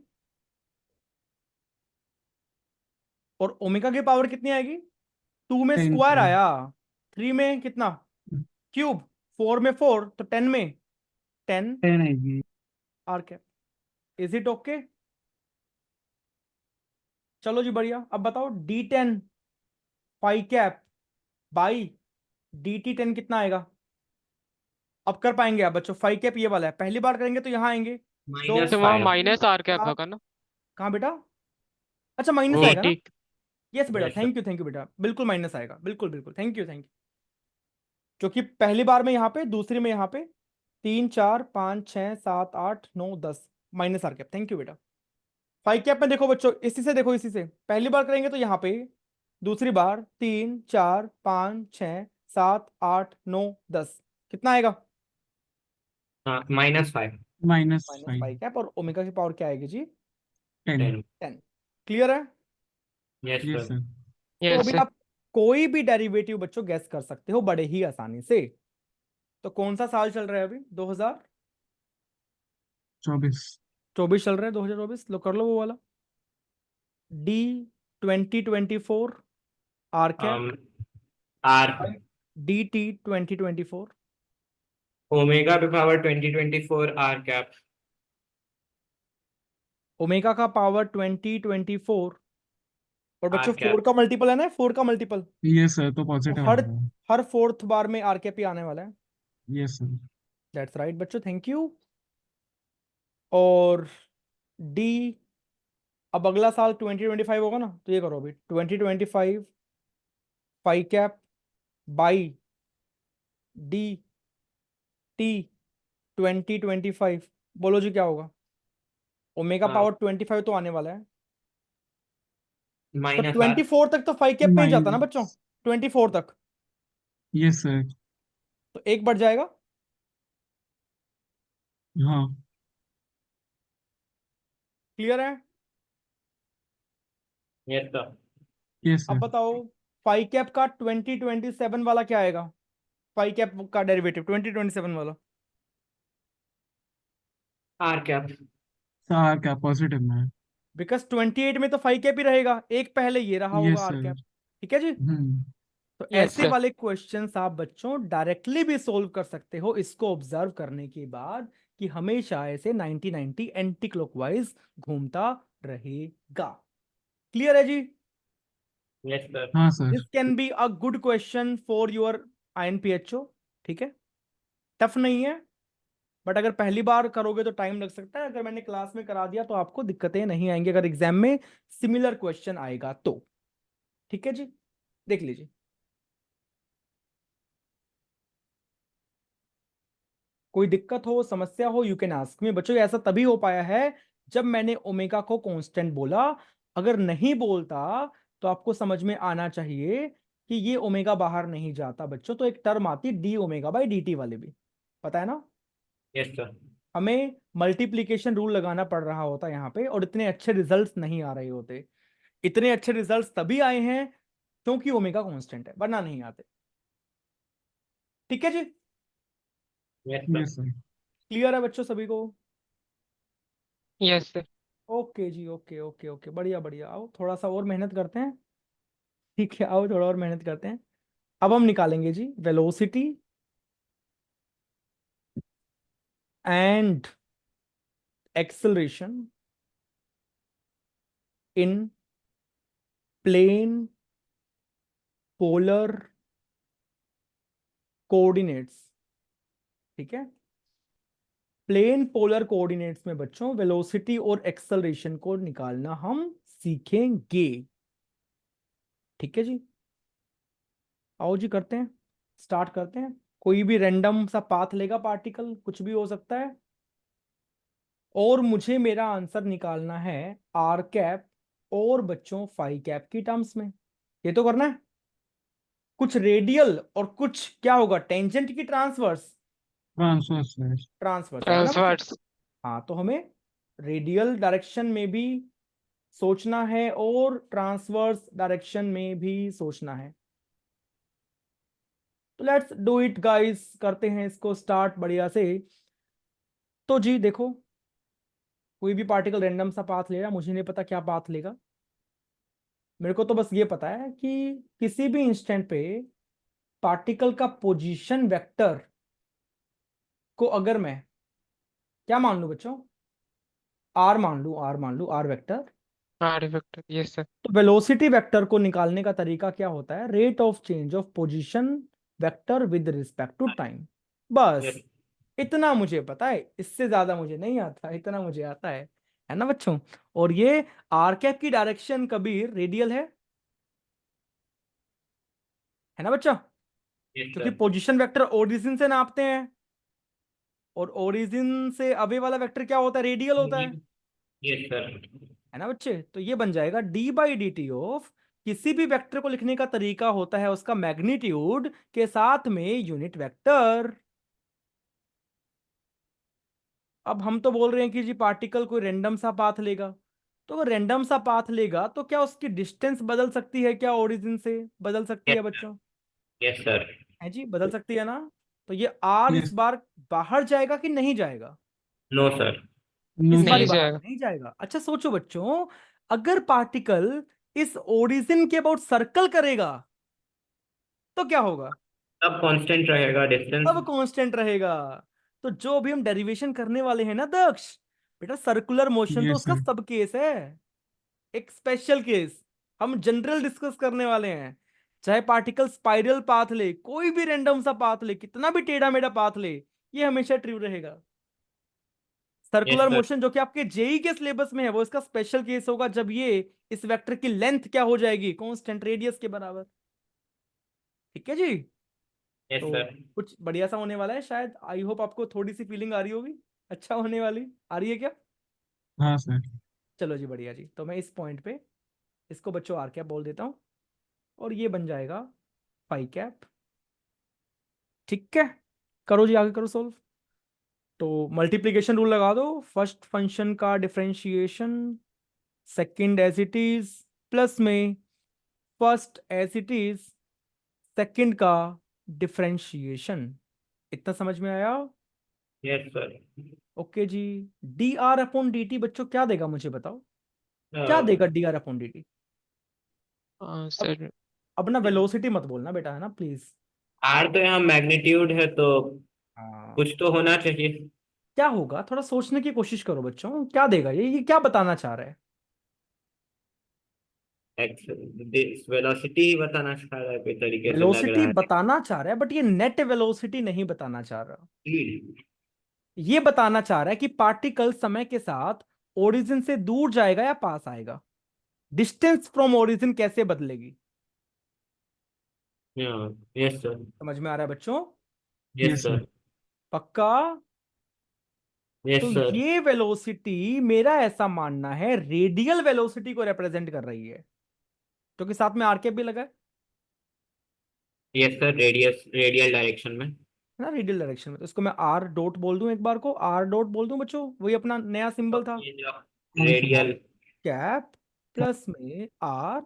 और ओमेगा की पावर कितनी आएगी, 2 में 10 स्क्वायर सर। आया, 3 में कितना, क्यूब, 4 में 4, तो 10 में 10 10 आएगी। R cap. Is it okay? चलो जी बढ़िया। अब बताओ D10 five cap by DT10 कितना आएगा? अब कर पाएंगे आप बच्चों? फाइव कैप ये वाला है, पहली बार करेंगे तो यहां आएंगे, दो माइनस तो वहाँ फाइव। तीन -R कैप चार, होगा ना। कहाँ बेटा, अच्छा माइनस आएगा ना? ठीक। यस बेटा, Yes, sir. थैंक यू बेटा, बिल्कुल माइनस आएगा, बिल्कुल बिल्कुल, थैंक यू। क्योंकि पहली बार में यहाँ पे, दूसरी में यहाँ पे 3 4 5 6 7 8 9 10 minus R cap. Thank you बेटा। 5 कैप में देखो बच्चों, इसी से देखो, इसी से पहली बार करेंगे तो यहाँ पे, दूसरी बार 3 4 5 6 7 8 9 10, कितना आएगा? हाँ, -5 माइनस माइनस 5 5 कैप। और ओमेगा की पावर क्या आएगी जी? 10। 10। 10। क्लियर है? Yes yes sir. सर। तो यस अभी सर। आप कोई भी डेरिवेटिव बच्चों गैस कर सकते हो बड़े ही आसानी से। तो कौन सा साल चल रहा है अभी? 24। 2024 चल रहा है, 2024। लो कर लो वो वाला D 2024 R cap, R DT 2024, omega पे पावर 2024 आर कैप। ओमेगा का पावर 2024, और आर बच्चों कैप। 4 का मल्टीपल है ना, 4 का मल्टीपल। यस सर, तो तो पॉजिटिव हर आएगा। हर फोर्थ बार में आर कैप ही आने वाला है। Yes sir. दैट्स राइट बच्चों, थैंक यू। और डी, अब अगला साल 2025 होगा ना, तो ये करो अभी 2025 five cap by D T 2025। बोलो जी क्या होगा? ओमेगा पावर 25 तो आने वाला है, तो -R। 24 तक तो फाइव कैप पे ही जाता ना बच्चों, माइनस। 24 तक यस सर। तो एक बढ़ जाएगा। हाँ। क्लियर है? Yes sir. यस अब सर। बताओ फाइव कैप का 2027 वाला क्या आएगा? फाइव कैप का डेरिवेटिव 2027 वाला। R cap. सर क्या पॉजिटिव में है? बिकॉज 28 में तो फाइव कैप ही रहेगा, एक पहले ये रहा होगा यस आर सर। कैप। ठीक है जी। हम्म। तो यस ऐसे सर। वाले क्वेश्चंस आप बच्चों डायरेक्टली भी सोल्व कर सकते हो इसको ऑब्जर्व करने के बाद, कि हमेशा ऐसे 90 एंटी क्लॉकवाइज घूमता रहेगा। क्लियर है जी? Yes sir. हाँ sir. This can be a good question for your INPHO। ठीक है, टफ नहीं है, बट अगर पहली बार करोगे तो टाइम लग सकता है। अगर मैंने क्लास में करा दिया तो आपको दिक्कतें नहीं आएंगी, अगर एग्जाम में सिमिलर क्वेश्चन आएगा तो। ठीक है जी, देख लीजिए। कोई दिक्कत हो, समस्या हो, यू कैन आस्क मी बच्चों। ऐसा तभी हो पाया है जब मैंने ओमेगा को कांस्टेंट बोला। अगर नहीं बोलता तो आपको समझ में आना चाहिए कि ये ओमेगा बाहर नहीं जाता बच्चों, तो एक टर्म आती D omega by D T वाले भी, पता है ना? Yes sir. हमें मल्टीप्लीकेशन रूल लगाना पड़ रहा होता यहाँ पे, और इतने अच्छे रिजल्ट्स नहीं आ रहे होते। इतने अच्छे रिजल्ट्स तभी आए हैं क्योंकि ओमेगा कांस्टेंट है, वरना नहीं आते। ठीक है जी, yes sir. Yes sir. Clear है बच्चों सभी को? Yes sir. ओके जी, ओके ओके ओके, बढ़िया बढ़िया। आओ थोड़ा सा और मेहनत करते हैं। ठीक है, आओ थोड़ा और मेहनत करते हैं। अब हम निकालेंगे जी velocity and acceleration in plane polar coordinates. ठीक है, प्लेन पोलर कोऑर्डिनेट्स में बच्चों वेलोसिटी और एक्सेलरेशन को निकालना हम सीखेंगे। ठीक है जी, आओ जी करते हैं, स्टार्ट करते हैं। कोई भी रैंडम सा पाथ लेगा पार्टिकल, कुछ भी हो सकता है, और मुझे मेरा आंसर निकालना है आर कैप और बच्चों फाइव कैप की टर्म्स में। ये तो करना है, कुछ रेडियल और कुछ क्या होगा, टेंजेंट की ट्रांसवर्स? Transfer sir. ट्रांसवर्स है ना बच्चों? ट्रांसवर्स। हाँ, तो हमें रेडियल डायरेक्शन में भी सोचना है और ट्रांसवर्स डायरेक्शन में भी सोचना है। तो लेट्स डू इट गाइस, करते हैं इसको स्टार्ट बढ़िया से। तो जी देखो, कोई भी पार्टिकल रैंडम सा पाथ ले रहा, मुझे नहीं पता क्या पाथ लेगा। मेरे को तो बस ये पता है कि किसी भी इंस्टेंट पे पार्टिकल का पोजीशन वेक्टर को अगर मैं क्या मान लूं बच्चों, आर मान लूं, R vector, R vector. Yes sir. तो वेलोसिटी वेक्टर को निकालने का तरीका क्या होता है? Rate of change of position vector with respect to time. बस यस। इतना मुझे पता है, इससे ज्यादा मुझे नहीं आता, इतना मुझे आता है। है ना बच्चों। और ये आर कैप की डायरेक्शन कबीर रेडियल है ना बच्चा, यस क्योंकि सर। पोजीशन वेक्टर ओरिजिन से नापते हैं, और ओरिजिन से अवे वाला वेक्टर क्या होता है, रेडियल होता यस सर। है ना बच्चे। तो ये बन जाएगा D by D T of, किसी भी वेक्टर को लिखने का तरीका होता है उसका मैग्नीट्यूड के साथ में यूनिट वेक्टर। अब हम तो बोल रहे हैं कि जी पार्टिकल कोई रैंडम सा पाथ लेगा, तो वो रैंडम सा पाथ लेगा तो क्या उसकी डिस्टेंस बदल सकती है, क्या ओरिजिन से बदल सकती है बच्चों, यस सर। है जी, बदल सकती है ना। तो ये आर इस यस। बार बाहर जाएगा कि नहीं जाएगा, नो सर। नो इस बार ही नहीं सर। बाहर जाएगा। नहीं जाएगा। अच्छा सोचो बच्चों, अगर पार्टिकल इस ओरिजिन के अबाउट सर्कल करेगा तो क्या होगा, सब कांस्टेंट रहेगा डिस्टेंस। अब कांस्टेंट रहेगा। तो जो भी हम डेरिवेशन करने वाले हैं ना दक्ष, बेटा सर्कुलर मोशन तो यस उसका सर। सब केस है, एक स्पेशल केस हम जनरल डिस्कस करने वाले हैं। चाहे पार्टिकल स्पाइरल पाथ ले, कोई भी रैंडम सा पाथ ले, कितना भी टेढ़ा मेढ़ा पाथ ले, ये हमेशा ट्रू रहेगा। Yes circular sir. मोशन जो कि आपके जेई के सिलेबस में है, वो इसका स्पेशल केस होगा जब ये इस वेक्टर की लेंथ क्या हो जाएगी, कांस्टेंट रेडियस के बराबर। ठीक है जी। यस तो सर। कुछ बढ़िया सा होने वाला है शायद, आई होप आपको थोड़ी सी फीलिंग आ रही होगी, अच्छा होने वाली आ रही है क्या। हाँ सर। चलो जी बढ़िया जी, तो मैं इस पॉइंट पे इसको बच्चों आर कैप बोल देता हूँ, और ये बन जाएगा फाई कैप। ठीक है, करो जी आगे करो सोल्व। तो मल्टीप्लिकेशन रूल लगा दो, फर्स्ट फंक्शन का differentiation second as it is, plus में first as it is second का डिफरेंशिएशन। इतना समझ में आया। Yes sir. ओके जी। D R upon D T बच्चों क्या देगा मुझे बताओ, क्या देगा D R upon D T. अब सर अब ना वेलोसिटी मत बोलना बेटा, है ना प्लीज। आर तो यहाँ मैग्नीट्यूड है तो हाँ, कुछ तो होना चाहिए। क्या होगा, थोड़ा सोचने की कोशिश करो बच्चों, क्या देगा ये क्या बताना चाह रहा है। एक्स वेलोसिटी ही बताना चाह रहा है कोई तरीके से लग वेलोसिटी रहा है। बताना चाह रहा है, बट ये नेट वेलोसिटी नहीं बताना चाह रहा। स्पीड। ये बताना चाह रहा है कि पार्टिकल समय के साथ ओरिजिन से दूर जाएगा या पास आएगा, डिस्टेंस फ्रॉम ओरिजिन कैसे बदलेगी। Yes sir. समझ में आ रहा है बच्चों, यस यस सर। सर। पक्का। यस तो सर। ये वेलोसिटी मेरा ऐसा मानना है रेडियल वेलोसिटी को रिप्रेजेंट कर रही है, क्योंकि साथ में आरके भी लगा yes sir. Radius radial direction में। है ना, रेडियल डायरेक्शन में। तो इसको मैं आर डॉट बोल दूं, एक बार को आर डॉट बोल दूं बच्चों, वही अपना नया सिंबल था, हाँ सर। रेडियल। कैप प्लस में आर।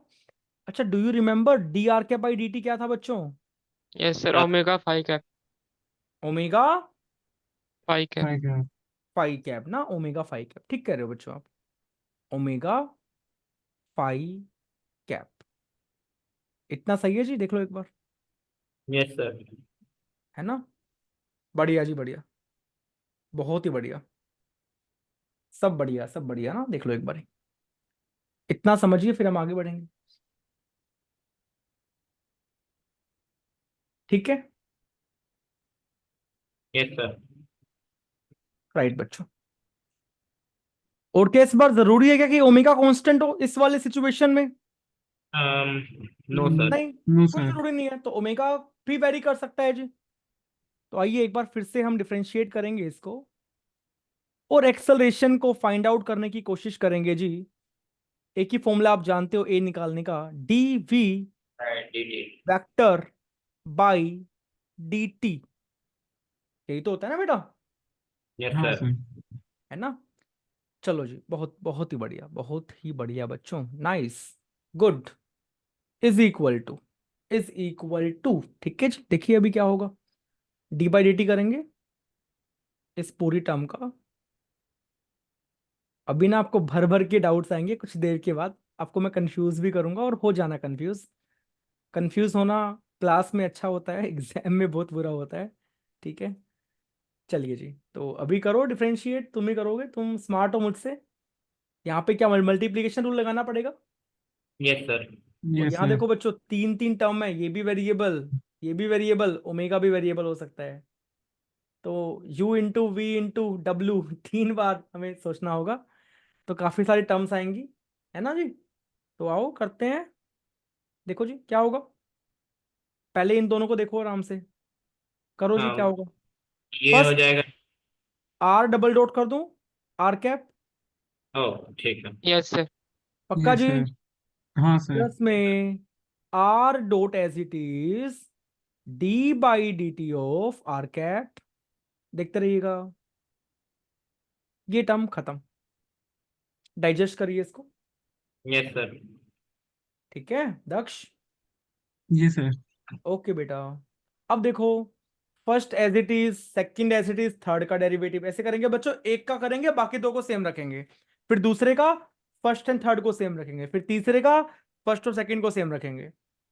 अच्छा do you remember d R cap by D t क्या था बच्चों, yes sir, omega phi cap. Omega phi cap. Five है। फाई कैप ना, ओमेगा फाई कैप, ठीक कह रहे हो बच्चों आप, ओमेगा फाई कैप। इतना सही है जी, देख लो एक बार, यस सर। है ना। बढ़िया जी बढ़िया, बहुत ही बढ़िया, सब बढ़िया सब बढ़िया ना, देख लो एक बार, इतना समझिए फिर हम आगे बढ़ेंगे। ठीक है, यस सर। राइट बच्चों। और क्या इस बार जरूरी है क्या कि ओमेगा कांस्टेंट हो इस वाले सिचुएशन में, नो सर। नहीं नो कोई सर। जरूरी नहीं है, तो ओमेगा भी वेरी कर सकता है जी। तो आइए एक बार फिर से हम डिफरेंशिएट करेंगे इसको, और एक्सेलरेशन को फाइंड आउट करने की कोशिश करेंगे जी। एक ही फॉर्मूला आप जानते हो ए निकालने का, d v d. Vector by D t, यही तो होता है ना बेटा, यस हाँ सर। सर। है ना। चलो जी, बहुत बहुत ही बढ़िया, बहुत ही बढ़िया बच्चों, nice, good, is equal to, is equal to, ठीक है जी। देखिए अभी क्या होगा, डी बाई डी टी करेंगे इस पूरी टर्म का। अभी ना आपको भर भर के डाउट्स आएंगे, कुछ देर के बाद आपको मैं कंफ्यूज भी करूंगा, और हो जाना कंफ्यूज, कंफ्यूज होना क्लास में अच्छा होता है, एग्जाम में बहुत बुरा होता है। ठीक है, चलिए जी, तो अभी करो डिफरेंशिएट, तुम ही करोगे, तुम स्मार्ट हो मुझसे। यहाँ पे क्या मल्टीप्लीकेशन रूल लगाना पड़ेगा, यस सर। और यस यहाँ सर। देखो बच्चों तीन तीन टर्म है, ये भी वेरिएबल, ये भी वेरिएबल, ओमेगा भी वेरिएबल हो सकता है। तो u into v into W 3 बार हमें सोचना होगा, तो काफी सारी टर्म्स आएंगी, है ना जी। तो आओ करते हैं, देखो जी क्या होगा। पहले इन दोनों को देखो आराम से, करो जी क्या हाँ, होगा। ये हो फर्स्ट जाएगा। आर डबल डॉट कर दूं, आर कैप, ओ, ठीक है। Yes sir. पक्का यस जी। सर। हाँ सर। प्लस में R dot as it is d by D T of R cap, देखते रहिएगा। ये टर्म खत्म, डाइजेस्ट करिए इसको। Yes sir. ठीक है दक्ष, जी सर। ओके बेटा। अब देखो, first as it is, second as it is, third का डेरिवेटिव ऐसे करेंगे बच्चों, एक का करेंगे बाकी दो को सेम रखेंगे, फिर दूसरे का फर्स्ट एंड थर्ड को सेम रखेंगे, फिर तीसरे का फर्स्ट और सेकंड को सेम रखेंगे।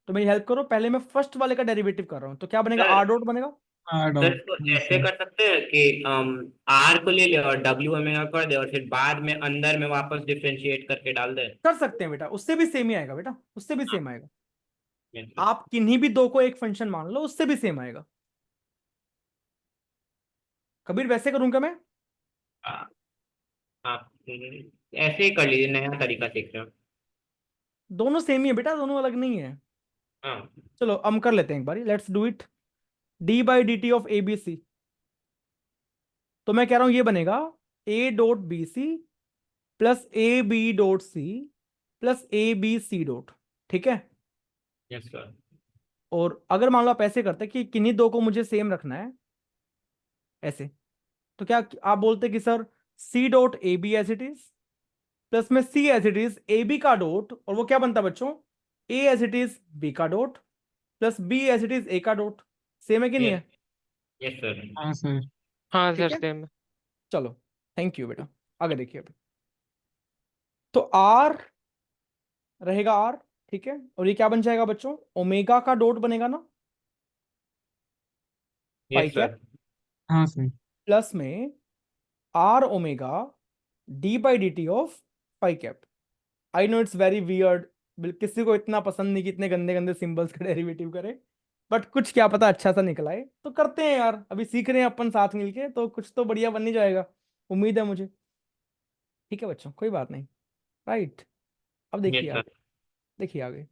तो मेरी हेल्प करो, पहले मैं फर्स्ट वाले का डेरिवेटिव कर रहा हूं, तो क्या बनेगा, सर आर डॉट बनेगा। हाँ सर, डॉट। इसको यस ऐसे सर। कर सकते हैं कि आर को ले ले और डब्ल्यू ओमेगा कर दे और फिर बाद में अंदर में वापस डिफरेंशिएट करके डाल दे। कर सकते हैं बेटा, उससे भी सेम ही आएगा बेटा, उससे भी हाँ, सेम आएगा। yes, sir। आप किन्हीं भी दो को एक फंक्शन मान लो, उससे भी सेम आएगा। कबीर वैसे करूं क्या मैं। हाँ, आप ऐसे ही कर लीजिए, नया तरीका सीख रहे हो। दोनों सेम ही है बेटा, दोनों अलग नहीं है। हाँ, चलो हम कर लेते हैं एक बार, let's do it. D by D T of A B C, तो मैं कह रहा हूं ये बनेगा A dot B C plus A B dot C plus A B C dot, ठीक है। Yes sir. और अगर मान लो आप ऐसे करते कि किन्हीं दो को मुझे सेम रखना है ऐसे, तो क्या आप बोलते कि sir C dot A B as it is plus में C as it is A B का डॉट, और वो क्या बनता बच्चों, A as it is B का dot plus B as it is A का डॉट। सेम है कि नहीं यस। है। Yes sir. हाँ सर। हाँ ठीक सर है, सेम है। चलो थैंक यू बेटा। आगे देखिए अब, तो आर रहेगा आर, ठीक है, और ये क्या बन जाएगा बच्चों, ओमेगा का डॉट बनेगा ना, पाई यस कैप, सर। हाँ सर। प्लस में R omega d by D T of pi cap. I know it's very weird, किसी को इतना पसंद नहीं कि इतने गंदे गंदे सिंबल्स का डेरिवेटिव करे, बट कुछ क्या पता अच्छा सा निकला है, तो करते हैं यार, अभी सीख रहे हैं अपन साथ मिलके, तो कुछ तो बढ़िया बन ही जाएगा, उम्मीद है मुझे। ठीक है बच्चों, कोई बात नहीं, राइट। अब देखिए यस सर। आगे, देखिए आगे,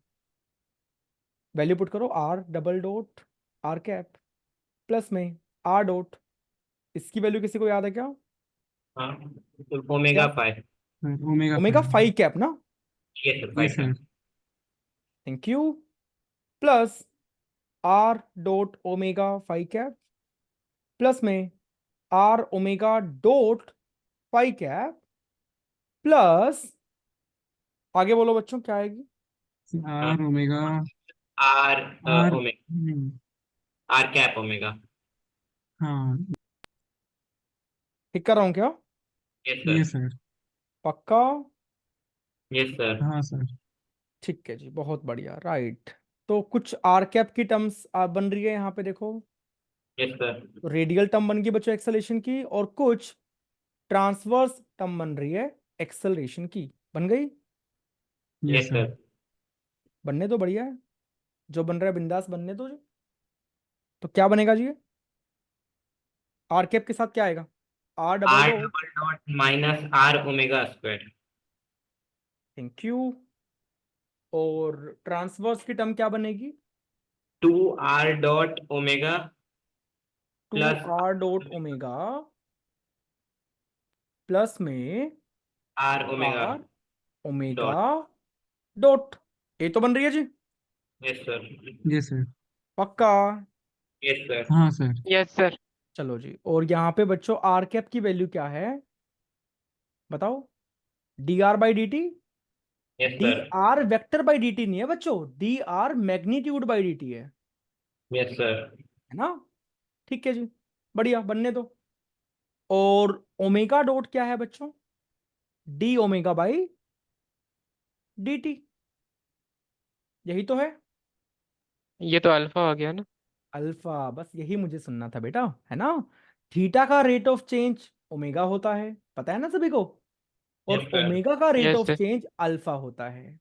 वैल्यू पुट करो, R double dot R cap plus में आर डॉट, इसकी वैल्यू किसी को याद है क्या, हाँ, तो ओमेगा क्या, 5। Sir omega omega 5। Phi cap ना, यस सर, यस 5 है। Sir. Thank you, plus R dot omega phi cap plus में R omega dot phi cap plus, आगे बोलो बच्चों क्या आएगी, R omega. R R. Omega, R cap omega. हाँ। ठीक कर रहा हूं क्या, यस यस सर। सर। पक्का। Yes sir. हाँ सर। ठीक है जी, बहुत बढ़िया, राइट। तो कुछ आर कैप की टर्म्स बन रही है यहाँ पे देखो, यस सर। तो रेडियल टर्म बन गई बच्चों एक्सेलेरेशन की, और कुछ ट्रांसवर्स टर्म बन रही है एक्सेलरेशन की, बन गई। Yes yes sir. सर। बनने तो बढ़िया है, जो बन रहा है बिंदास बनने दो जी। तो क्या बनेगा जी, आर कैप के साथ क्या आएगा, R double R dot, double dot minus R omega square. Thank you, और ट्रांसवर्स की टर्म क्या बनेगी, 2 R dot omega two plus R dot omega plus में R omega R omega dot. Dot, ये तो बन रही है जी, यस सर। Yes sir. पक्का। Yes sir. हाँ सर। Yes sir. चलो जी, और यहाँ पे बच्चों आर कैप की वैल्यू क्या है, बताओ, d R by D t, yes d sir. R vector by D t नहीं है बच्चों, d R magnitude by D t yes sir. है ना। ठीक है जी, बढ़िया, बनने दो। और ओमेगा डॉट क्या है बच्चों, D omega by D t, यही तो है, ये तो अल्फा हो गया ना। अल्फा, बस यही मुझे सुनना था बेटा, है ना। थीटा का रेट ऑफ चेंज ओमेगा होता है, पता है ना सभी को, यस और सर। ओमेगा का rate yes of sir. Change alpha होता है।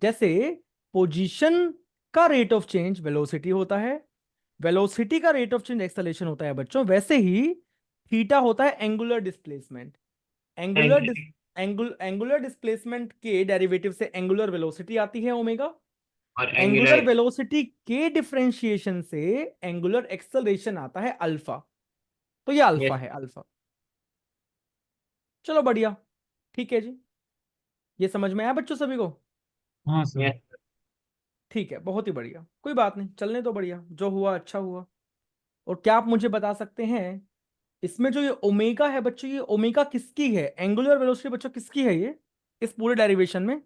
जैसे पोजीशन का रेट ऑफ चेंज वेलोसिटी होता है, वेलोसिटी का रेट ऑफ चेंज एक्सेलरेशन होता है बच्चों, वैसे ही थीटा होता है angular displacement, angular scientific. Angular displacement के डेरिवेटिव से एंगुलर वेलोसिटी आती है ओमेगा, और एंगुलर एंगुलर वेलोसिटी के डिफरेंशिएशन से एंगुलर एक्सेलरेशन आता है अल्फा, तो ये अल्फा है अल्फा। चलो बढ़िया, ठीक है जी, ये समझ में आया बच्चों सभी को? हाँ सर। यस ठीक है, बहुत ही बढ़िया, कोई बात नहीं, चलने तो बढ़िया, जो हुआ अच्छा हुआ। और क्या आप मुझे बता सकते हैं इसमें जो ये ओमेगा है बच्चों, ये ओमेगा किसकी है, एंगुलर वेलोसिटी बच्चों किसकी है ये इस पूरे डेरिवेशन में?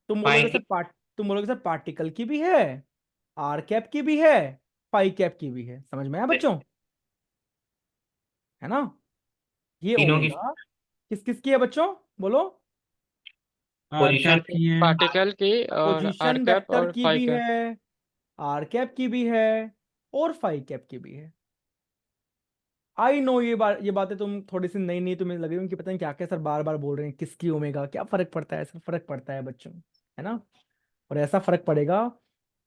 तुम बोलोगे की। सर तुम बोलोगे सर पार्टिकल की भी है, आर कैप की भी है, फाई कैप की भी है, समझ में आया बच्चों? है ना? ये तीनों की ओमेगा किस किस की है बच्चों, बोलो? आर पोजीशन कैप की है। पार्टिकल की और आर पोजीशन कैप वेक्टर और की फाई भी कैप। है, आर कैप की भी है, और फाई कैप की भी है। आई नो ये बातें तुम थोड़ी सी नई नई तुम्हें लग रही होंगी कि पता नहीं क्या क्या सर बार बार बोल रहे हैं, किसकी ओमेगा, क्या फर्क पड़ता है सर? फर्क पड़ता है बच्चों, है ना? और ऐसा फर्क पड़ेगा,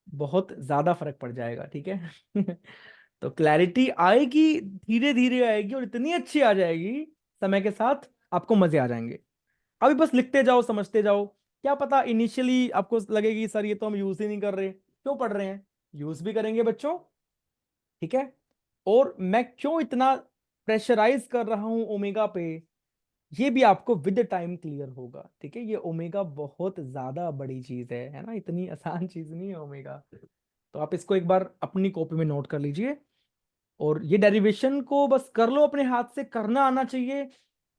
बहुत ज्यादा फर्क पड़ जाएगा, ठीक है? तो क्लैरिटी आएगी, धीरे धीरे आएगी, और इतनी अच्छी आ जाएगी समय के साथ, आपको मजे आ जाएंगे। अभी बस लिखते जाओ, समझते जाओ। क्या पता इनिशियली आपको लगेगी सर ये तो हम यूज ही नहीं कर रहे, क्यों पढ़ रहे हैं? यूज भी करेंगे बच्चों, ठीक है? और मैं क्यों इतना प्रेशराइज कर रहा हूं ओमेगा पे, ये भी आपको विद टाइम क्लियर होगा, ठीक है? ये ओमेगा बहुत ज्यादा बड़ी चीज है ना, इतनी आसान चीज नहीं है ओमेगा। तो आप इसको एक बार अपनी कॉपी में नोट कर लीजिए, और ये डेरिवेशन को बस कर लो, अपने हाथ से करना आना चाहिए।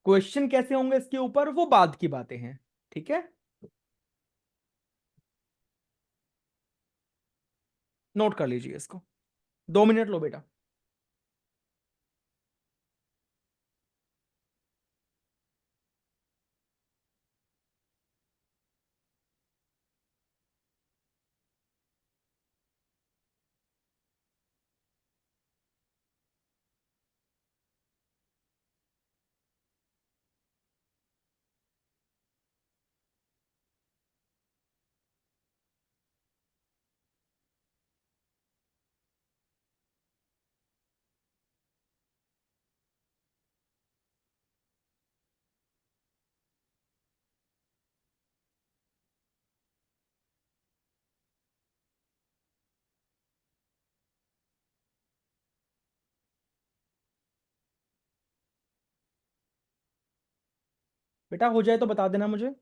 क्वेश्चन कैसे होंगे इसके ऊपर वो बाद की बातें हैं, ठीक है? नोट कर लीजिए इसको, 2 मिनट लो बेटा। बेटा हो जाए तो बता देना मुझे।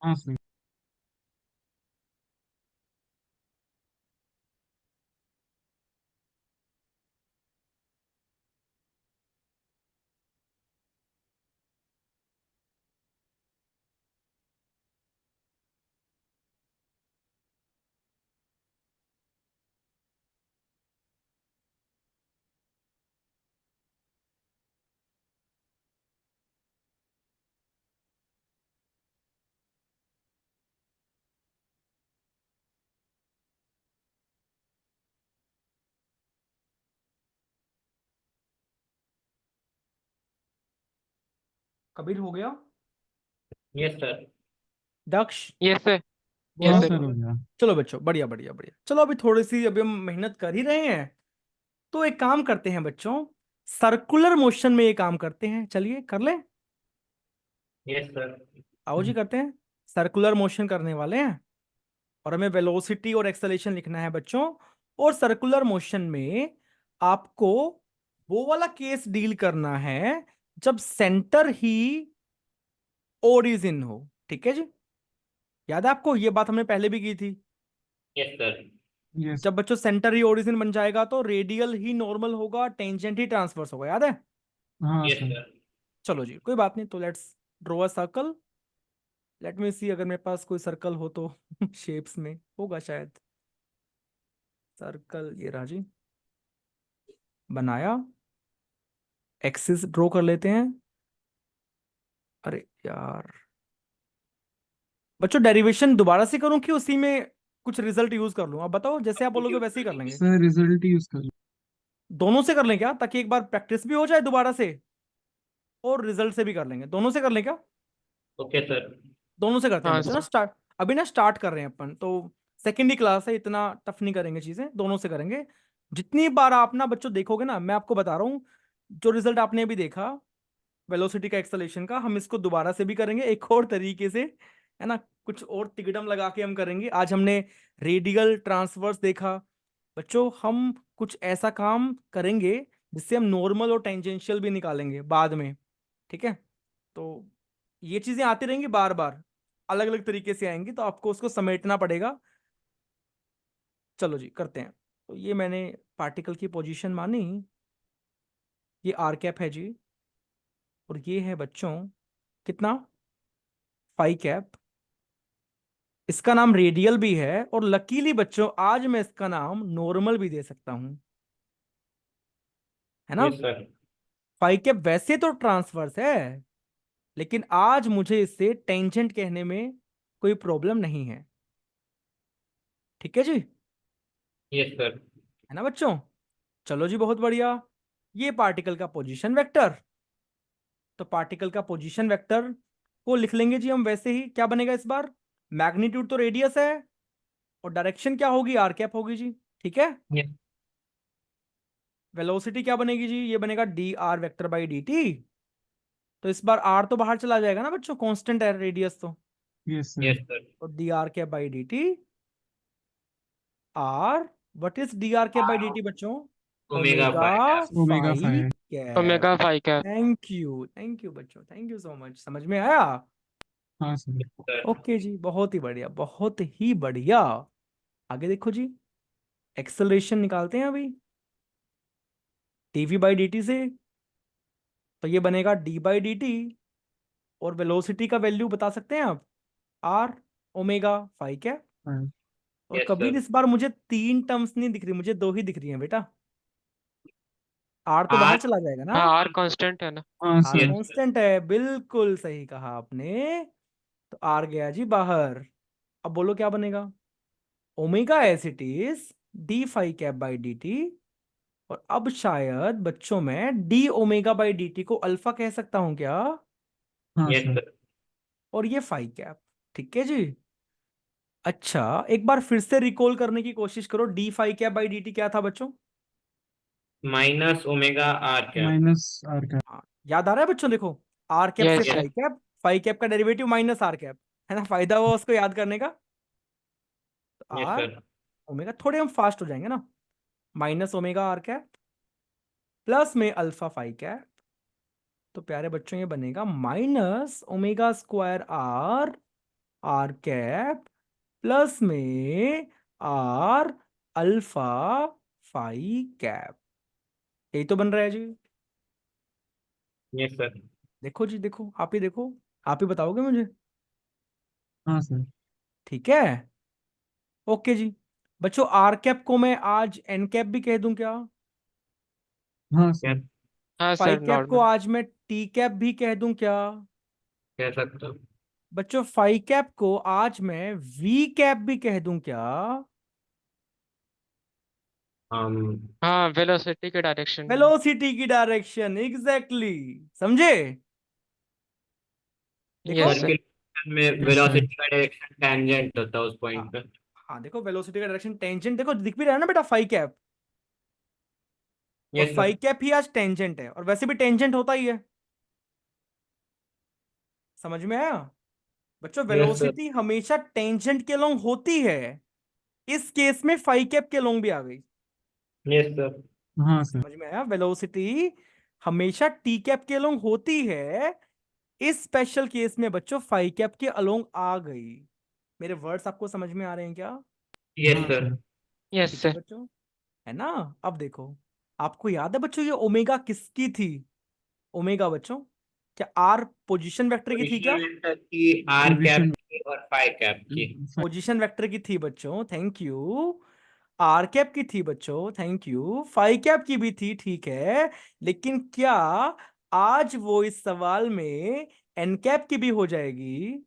हाँ सर। कबीर हो गया? Yes sir. Daksh? Yes sir. बोलो हाँ यस आप सर। सर, हो बोलो। गया। चलो बच्चों, बढ़िया बढ़िया बढ़िया, चलो अभी थोड़ी सी, अभी हम मेहनत कर ही रहे हैं, तो एक काम करते हैं बच्चों, सर्कुलर मोशन में ये काम करते हैं, चलिए कर ले। Yes sir. आओ जी करते हैं, सर्कुलर मोशन करने वाले हैं, और हमें वेलोसिटी और एक्सेलरेशन लिखना है बच्चों। और सर्कुलर मोशन में आपको वो वाला केस डील करना है जब सेंटर ही ओरिजिन हो, ठीक है जी? याद है आपको, ये बात हमने पहले भी की थी। Yes sir. यस। जब बच्चों सेंटर ही ओरिजिन बन जाएगा तो रेडियल ही नॉर्मल होगा, टेंजेंट ही ट्रांसवर्स होगा, याद है? हाँ यस सर। सर। चलो जी, कोई बात नहीं, तो let's draw a circle. Let me see, अगर मेरे पास कोई सर्कल हो तो शेप्स में होगा शायद। सर्कल ये रहा जी, बनाया, एक्सिस ड्रॉ कर लेते हैं। अरे यार बच्चों, डेरिवेशन दोबारा से करूं कि उसी में कुछ रिजल्ट यूज कर लूं? आप बताओ, जैसे आप बोलोगे वैसे ही कर लेंगे। सर रिजल्ट यूज कर लो। दोनों से कर लें क्या, ताकि एक बार प्रैक्टिस भी हो जाए दोबारा से, और रिजल्ट से भी कर लेंगे, दोनों से कर लें क्या? Okay sir. दोनों से करते हैं हाँ बच्चों ना, सर। स्टार्ट, अभी ना स्टार्ट कर रहे हैं अपन तो, सेकेंड ही क्लास है, इतना टफ नहीं करेंगे चीजें, दोनों से करेंगे। जितनी बार आप ना बच्चों देखोगे ना, मैं आपको बता रहा हूँ, जो रिजल्ट आपने अभी देखा वेलोसिटी का एक्सेलरेशन का, हम इसको दोबारा से भी करेंगे एक और तरीके से, है ना, कुछ और तिकड़म लगा के हम करेंगे। आज हमने रेडियल ट्रांसवर्स देखा बच्चों, हम कुछ ऐसा काम करेंगे जिससे हम नॉर्मल और टेंजेंशियल भी निकालेंगे बाद में, ठीक है। तो ये चीजें आती रहेंगी बार बार, अलग अलग तरीके से आएंगी, तो आपको उसको समेटना पड़ेगा। चलो जी करते हैं। तो ये मैंने पार्टिकल की पोजीशन मानी, ये आर कैप है जी, और ये है बच्चों कितना, फाई कैप। इसका नाम रेडियल भी है, और लकीली बच्चों आज मैं इसका नाम नॉर्मल भी दे सकता हूं, है ना। Yes sir. फाई कैप वैसे तो ट्रांसवर्स है, लेकिन आज मुझे इससे टेंजेंट कहने में कोई प्रॉब्लम नहीं है, ठीक है जी, यस सर। है ना बच्चों। चलो जी बहुत बढ़िया। ये पार्टिकल का पोजीशन वेक्टर, तो पार्टिकल का पोजीशन वेक्टर को लिख लेंगे जी हम वैसे ही। क्या बनेगा इस बार, मैग्नीट्यूड तो रेडियस है, और डायरेक्शन क्या होगी, आर कैप होगी जी, ठीक है। यस वेलोसिटी क्या बनेगी जी, ये बनेगा D R vector by D T. तो इस बार आर तो बाहर चला जाएगा ना बच्चों, कांस्टेंट है रेडियस तो, यस सर। Yes sir. और D R cap by D T R, what is D R cap by D T बच्चों, omega omega phi. Omega phi phi. Cap. Omega phi cap. Thank you बच्चों, thank you so much, समझ में आया। हाँ sir. Sir. Okay जी, बहुत ही बढ़िया, बहुत ही बढ़िया। आगे देखो जी, एक्सेलरेशन निकालते हैं अभी डीवी बाई डी टी से। तो ये बनेगा डी बाई डी टी, और वेलोसिटी का वैल्यू बता सकते हैं आप, R omega phi cap. Five. और यस कबीर सर। इस बार मुझे तीन टर्म्स नहीं दिख रही, मुझे दो ही दिख रही हैं बेटा। आर तो बाहर आर। चला जाएगा ना, हाँ, आर कांस्टेंट है ना। हाँ R sir. Yes sir. Constant है, बिल्कुल सही कहा आपने। तो आर गया जी बाहर। अब बोलो क्या बनेगा, omega as it is d phi cap by D T. और अब शायद बच्चों में d omega by D t को अल्फा कह सकता हूं क्या, हाँ यस सर। सर। और ये फाई कैप, ठीक है जी। अच्छा एक बार फिर से रिकॉल करने की कोशिश करो, d phi cap by D t क्या था बच्चों। Minus omega R cap. Minus R का। हाँ, याद आ रहा है बच्चों, देखो आर कैप से yes sir. Yes. Phi cap का डेरिवेटिव माइनस आर कैप, है ना, फायदा हुआ उसको याद करने का। तो यस आर सर। ओमेगा, थोड़े हम फास्ट हो जाएंगे ना, minus omega R cap plus में अल्फा फाई कैप। तो प्यारे बच्चों ये बनेगा minus omega square R R cap plus में आर अल्फा फाई कैप, यही तो बन रहा है जी। Yes sir. देखो जी, देखो आप ही देखो, आप ही बताओगे मुझे, हाँ सर। ठीक है। ओके जी बच्चों, आर कैप को मैं आज एन कैप भी कह दूं क्या, हाँ सर। यस हाँ फाई सर, कैप को नॉर्मल। आज मैं टी कैप भी कह दूं क्या, कह सकते हो। बच्चों फाई कैप को आज मैं वी कैप भी कह दूं क्या। हम। हाँ, वेलोसिटी के डायरेक्शन में। वेलोसिटी की डायरेक्शन, एग्जैक्टली, समझे। देखो, यस सर। सर्कुलेशन में यस सर। वेलोसिटी का डायरेक्शन टेंजेंट होता है उस हाँ पॉइंट पे। हाँ, देखो वेलोसिटी का डायरेक्शन टेंजेंट, देखो दिख भी रहा है ना बेटा फाई कैप, और यस फाई सर। कैप ही आज टेंजेंट है, और वैसे भी टेंजेंट होता ही है, समझ में आया बच्चों। Yes sir. वेलोसिटी हमेशा टेंजेंट के लोंग होती है, इस केस में फाई कैप के लोंग भी आ गई, यस सर। हाँ सर। समझ में आया। वेलोसिटी हमेशा टी कैप के लोंग होती है, इस स्पेशल केस में बच्चों फाई कैप के अलोंग आ गई। मेरे वर्ड्स आपको समझ में आ रहे हैं क्या, यस हाँ सर। सर। यस ठीक है सर। बच्चों, है ना। अब देखो, आपको याद है बच्चों ये ओमेगा किसकी थी, ओमेगा बच्चों, क्या आर पोजीशन वेक्टर की थी पोजीशन क्या, वेक्टर की, आर कैप पोजीशन। की और फाई कैप की। पोजीशन वेक्टर की थी बच्चों, थैंक यू। आर कैप की थी बच्चों, थैंक यू। फाई कैप की भी थी, ठीक है। लेकिन क्या आज वो इस सवाल में एन कैप की भी हो जाएगी,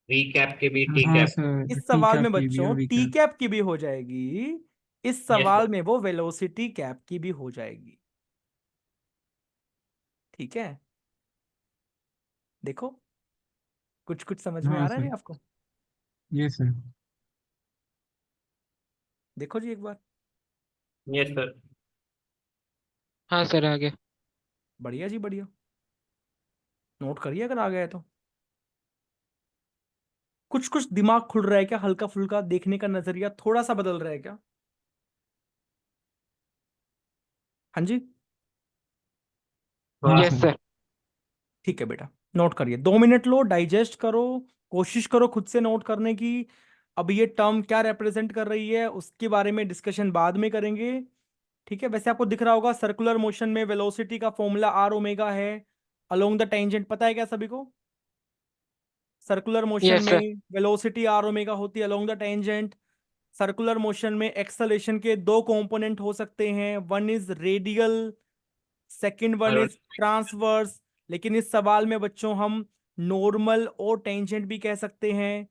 वी कैप की भी, टी हाँ कैप। सर, इस टी सवाल कैप में की भी बच्चों और वी टी कैप। कैप की भी हो जाएगी, इस यस सवाल सर। में वो वेलोसिटी कैप की भी हो जाएगी, ठीक है। देखो कुछ कुछ समझ में हाँ आ रहा है सर। नहीं आपको, ये सर। देखो जी एक बार। Yes sir. हाँ सर, आगे। बढ़िया जी बढ़िया, नोट करिए अगर आ गया है तो। कुछ कुछ दिमाग खुल रहा है क्या, हल्का फुल्का देखने का नजरिया थोड़ा सा बदल रहा है क्या? हाँ जी, हाँ यस सर। सर। ठीक है बेटा, नोट करिए, 2 मिनट लो, डाइजेस्ट करो, कोशिश करो खुद से नोट करने की। अब ये टर्म क्या रिप्रेजेंट कर रही है उसके बारे में डिस्कशन बाद में करेंगे। ठीक है, वैसे आपको दिख रहा होगा सर्कुलर मोशन में वेलोसिटी का फॉर्मूला आर ओमेगा है अलोंग द टेंजेंट, पता है क्या सभी को? Circular motion yes sir. में वेलोसिटी आर ओमेगा होती है along the tangent. Circular motion में एक्सेलरेशन के दो कंपोनेंट हो सकते हैं, one is radial, second one और इज ट्रांसवर्स। लेकिन इस सवाल में बच्चों हम नॉर्मल और टेंजेंट भी कह सकते हैं,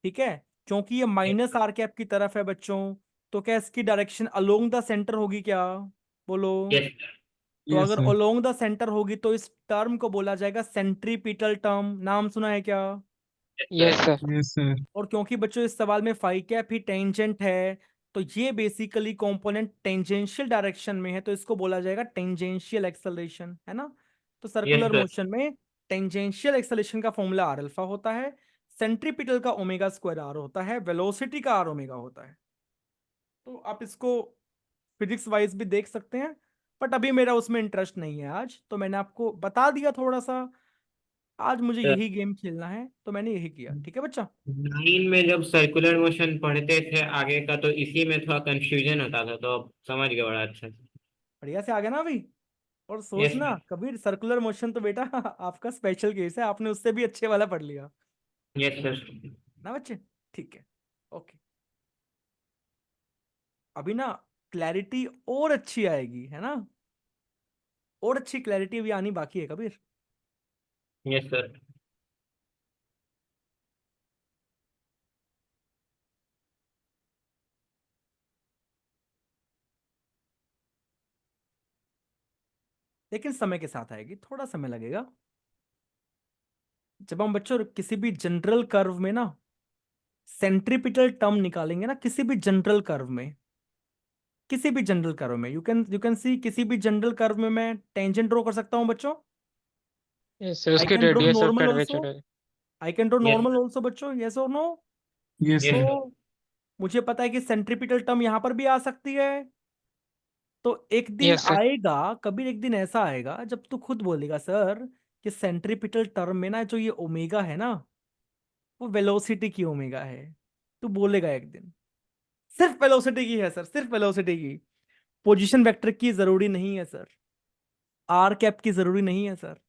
ठीक है, क्योंकि ये माइनस आर कैप की तरफ है बच्चों। तो क्या इसकी डायरेक्शन अलोंग द सेंटर होगी क्या? बोलो। यस तो यस अगर सर। अलोंग द सेंटर होगी तो इस टर्म को बोला जाएगा सेंट्रीपिटल टर्म, नाम सुना है क्या? Yes sir. Sir. Yes sir. और क्योंकि बच्चों इस सवाल में फाई कैप ही टेंजेंट है, तो ये बेसिकली कंपोनेंट टेंजेंशियल डायरेक्शन में है, तो इसको बोला जाएगा टेंजेंशियल एक्सेलरेशन, है ना? तो यस सर्कुलर सर। मोशन में टेंजेंशियल एक्सेलरेशन का फॉर्मूला आर अल्फा होता है, सेंट्रीपिटल का ओमेगा स्क्वायर आर होता है, वेलोसिटी का आर ओमेगा होता है। तो आप इसको फिजिक्स वाइज भी देख सकते हैं, बट अभी मेरा उसमें इंटरेस्ट नहीं है आज, तो मैंने आपको बता दिया थोड़ा सा। आज मुझे यही गेम खेलना है तो मैंने यही किया, ठीक है बच्चा? 9 में जब सर्कुलर मोशन पढ़ते थे आगे का, तो इसी में थोड़ा कंफ्यूजन होता था, तो अब समझ गया बड़ा अच्छा से। बढ़िया से आ गया ना अभी? और यस सोचना कबीर, सर्कुलर मोशन तो बेटा आपका स्पेशल केस है, आपने उससे भी अच्छे वाला पढ़ लिया यस सर। ना बच्चे। ठीक है, ओके। अभी ना क्लैरिटी और अच्छी आएगी, है ना? और अच्छी क्लैरिटी अभी आनी बाकी है कबीर। Yes sir. लेकिन समय के साथ आएगी, थोड़ा समय लगेगा। जब हम बच्चों किसी भी जनरल कर्व में ना सेंट्रीपिटल टर्म निकालेंगे ना, किसी भी जनरल कर्व में, किसी भी जनरल कर्व में, यू कैन सी, किसी भी जनरल कर्व में मैं टेंजेंट ड्रॉ कर सकता हूं बच्चों। यस सर, आई उसके कैन ड्रॉ रेडियस और नॉर्मल ऑल्सो, कर्वेचर है। I can draw yes normal also बच्चों, यस और नो? Yes yes sir. तो सर। मुझे पता है कि सेंट्रीपिटल टर्म यहां पर भी आ सकती है। तो एक दिन यस सर। आएगा, कभी एक दिन ऐसा आएगा जब तू खुद बोलेगा सर कि सेंट्रीपिटल टर्म में ना जो ये ओमेगा है ना, वो वेलोसिटी की ओमेगा है। तू बोलेगा एक दिन सिर्फ वेलोसिटी की है सर, सिर्फ वेलोसिटी की, पोजीशन वेक्टर की जरूरी नहीं है सर, आर कैप की जरूरी नहीं है सर,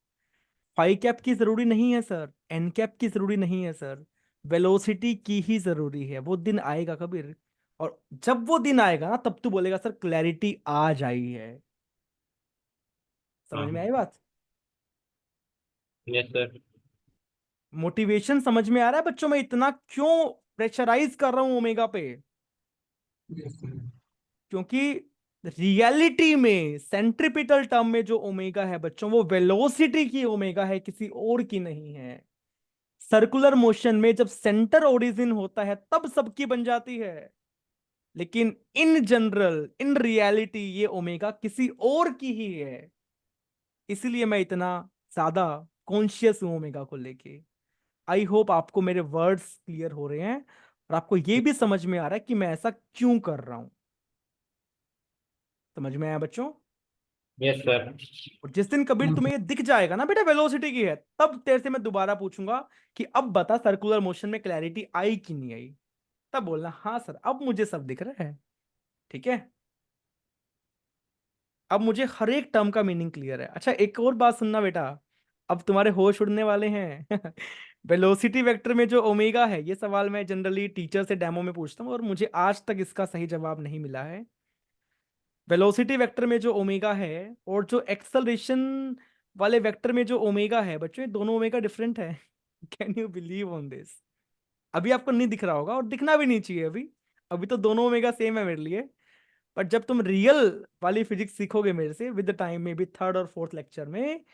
फाई कैप की जरूरी नहीं है सर, एन कैप की जरूरी नहीं है सर, वेलोसिटी की ही जरूरी है। वो दिन आएगा कबीर, और जब वो दिन आएगा ना तब तू बोलेगा सर क्लैरिटी आ जाई है। समझ में आई हाँ। बात? Yes sir. मोटिवेशन समझ में आ रहा है बच्चों? में इतना क्यों प्रेशराइज कर रहा हूं ओमेगा पे? Yes sir. क्योंकि रियलिटी में सेंट्रीपिटल टर्म में जो ओमेगा है बच्चों, वो वेलोसिटी की ओमेगा है, किसी और की नहीं है। सर्कुलर मोशन में जब सेंटर ओरिजिन होता है तब सबकी बन जाती है, लेकिन इन जनरल, इन रियलिटी, ये ओमेगा किसी और की ही है। इसलिए मैं इतना ज्यादा कॉन्शियस हूं ओमेगा को लेके। आई होप आपको मेरे वर्ड्स क्लियर हो रहे हैं और आपको ये भी समझ में आ रहा है कि मैं ऐसा क्यों कर रहा हूं। समझ में आया बच्चों? Yes sir. और जिस दिन कबीर हाँ तुम्हें सर। ये दिख जाएगा ना बेटा वेलोसिटी की है, तब तेरे से मैं दोबारा पूछूंगा कि अब बता सर्कुलर मोशन में क्लैरिटी आई कि नहीं आई। तब बोलना हाँ सर अब मुझे सब दिख रहा है, ठीक है? अब मुझे हर एक टर्म का मीनिंग क्लियर है। अच्छा एक और बात सुनना बेटा, अब तुम्हारे होश उड़ने वाले हैं वेलोसिटी वेक्टर में जो ओमेगा है, ये सवाल मैं जनरली टीचर से डेमो में पूछता हूँ और मुझे आज तक इसका सही जवाब नहीं मिला है। वेलोसिटी वेक्टर में जो ओमेगा है और जो एक्सेलरेशन वाले वेक्टर में जो ओमेगा है बच्चों, ये दोनों ओमेगा डिफरेंट है can you believe on this? अभी आपको नहीं दिख रहा होगा और दिखना भी नहीं चाहिए अभी, अभी तो दोनों ओमेगा सेम है मेरे लिए। बट जब तुम रियल वाली फिजिक्स सीखोगे मेरे से विद द टाइम, में भी थर्ड और फोर्थ लेक्चर में,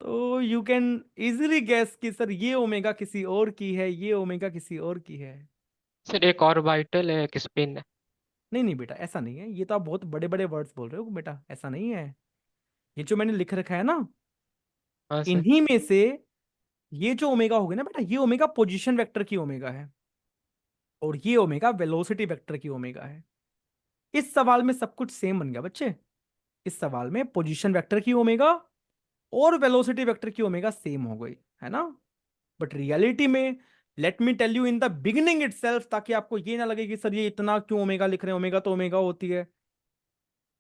तो यू कैन इजीली गैस कि सर ये ओमेगा किसी और की है, ये ओमेगा किसी और की है। सर एक ऑर्बिटल है, एक स्पिन है। नहीं नहीं बेटा ऐसा नहीं है, ये तो आप बहुत बड़े बड़े वर्ड्स बोल रहे हो बेटा, ऐसा नहीं है। ये जो मैंने लिख रखा है ना, हाँ सर। इन्हीं में से ये जो ओमेगा हो गया ना बेटा, ये ओमेगा पोजीशन वेक्टर की ओमेगा है, और ये ओमेगा वेलोसिटी वेक्टर की ओमेगा है। इस सवाल में सब कुछ सेम बन गया बच्चे। इस सवाल में पोजीशन वेक्टर की ओमेगा और वेलोसिटी वेक्टर की ओमेगा सेम हो गई, है ना। बट रियलिटी में, let me tell you in the beginning itself, ताकि आपको ये ना लगे कि सर ये इतना क्यों ओमेगा लिख रहे हैं, ओमेगा तो ओमेगा होती है।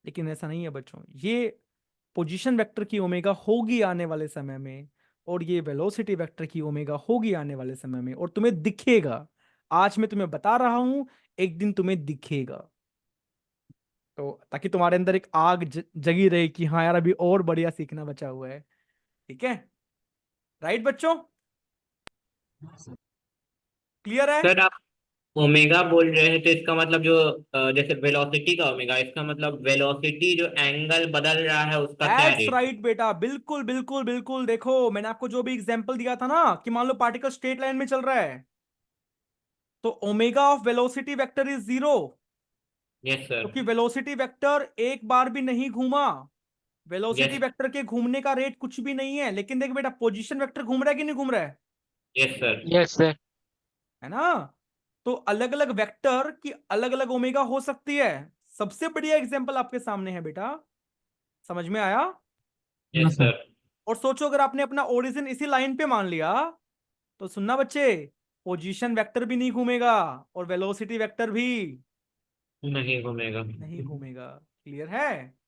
लेकिन ऐसा नहीं है बच्चों, ये पोजीशन वेक्टर की ओमेगा होगी आने वाले समय में, और ये वेलोसिटी वेक्टर की ओमेगा होगी आने वाले समय में, और तुम्हें दिखेगा। आज मैं तुम्हें बता रहा हूं, एक दिन तुम्हें दिखेगा। तो ताकि तुम्हारे अंदर एक आग जगी रहे कि हाँ यार अभी और बढ़िया सीखना बचा हुआ है। ठीक है, राइट बच्चों, क्लियर है। सर आप ओमेगा बोल रहे हैं तो इसका मतलब जो जैसे वेलोसिटी का ओमेगा, इसका मतलब वेलोसिटी जो एंगल बदल रहा है उसका क्या दैट्स रेट? राइट बेटा, बिल्कुल बिल्कुल बिल्कुल। देखो मैंने आपको जो भी एग्जांपल दिया था ना, कि मान लो पार्टिकल स्ट्रेट लाइन में चल रहा है, तो omega of velocity vector is zero, yes sir. क्योंकि वेलोसिटी वेक्टर एक बार भी नहीं घूमा। Velocity yes. वेक्टर के घूमने का रेट कुछ भी नहीं है। लेकिन देख बेटा, पोजीशन वेक्टर घूम रहा है कि नहीं घूम रहा यस सर। Yes sir. है ना। तो अलग अलग वेक्टर की अलग अलग ओमेगा हो सकती है। सबसे बढ़िया एग्जांपल आपके सामने है बेटा, समझ में आया। हाँ यस सर। सर। और सोचो अगर आपने अपना ओरिजिन इसी लाइन पे मान लिया, तो सुनना बच्चे, पोजीशन वेक्टर भी नहीं घूमेगा और वेलोसिटी वेक्टर भी नहीं घूमेगा। नहीं घूमेगा। क्लियर है।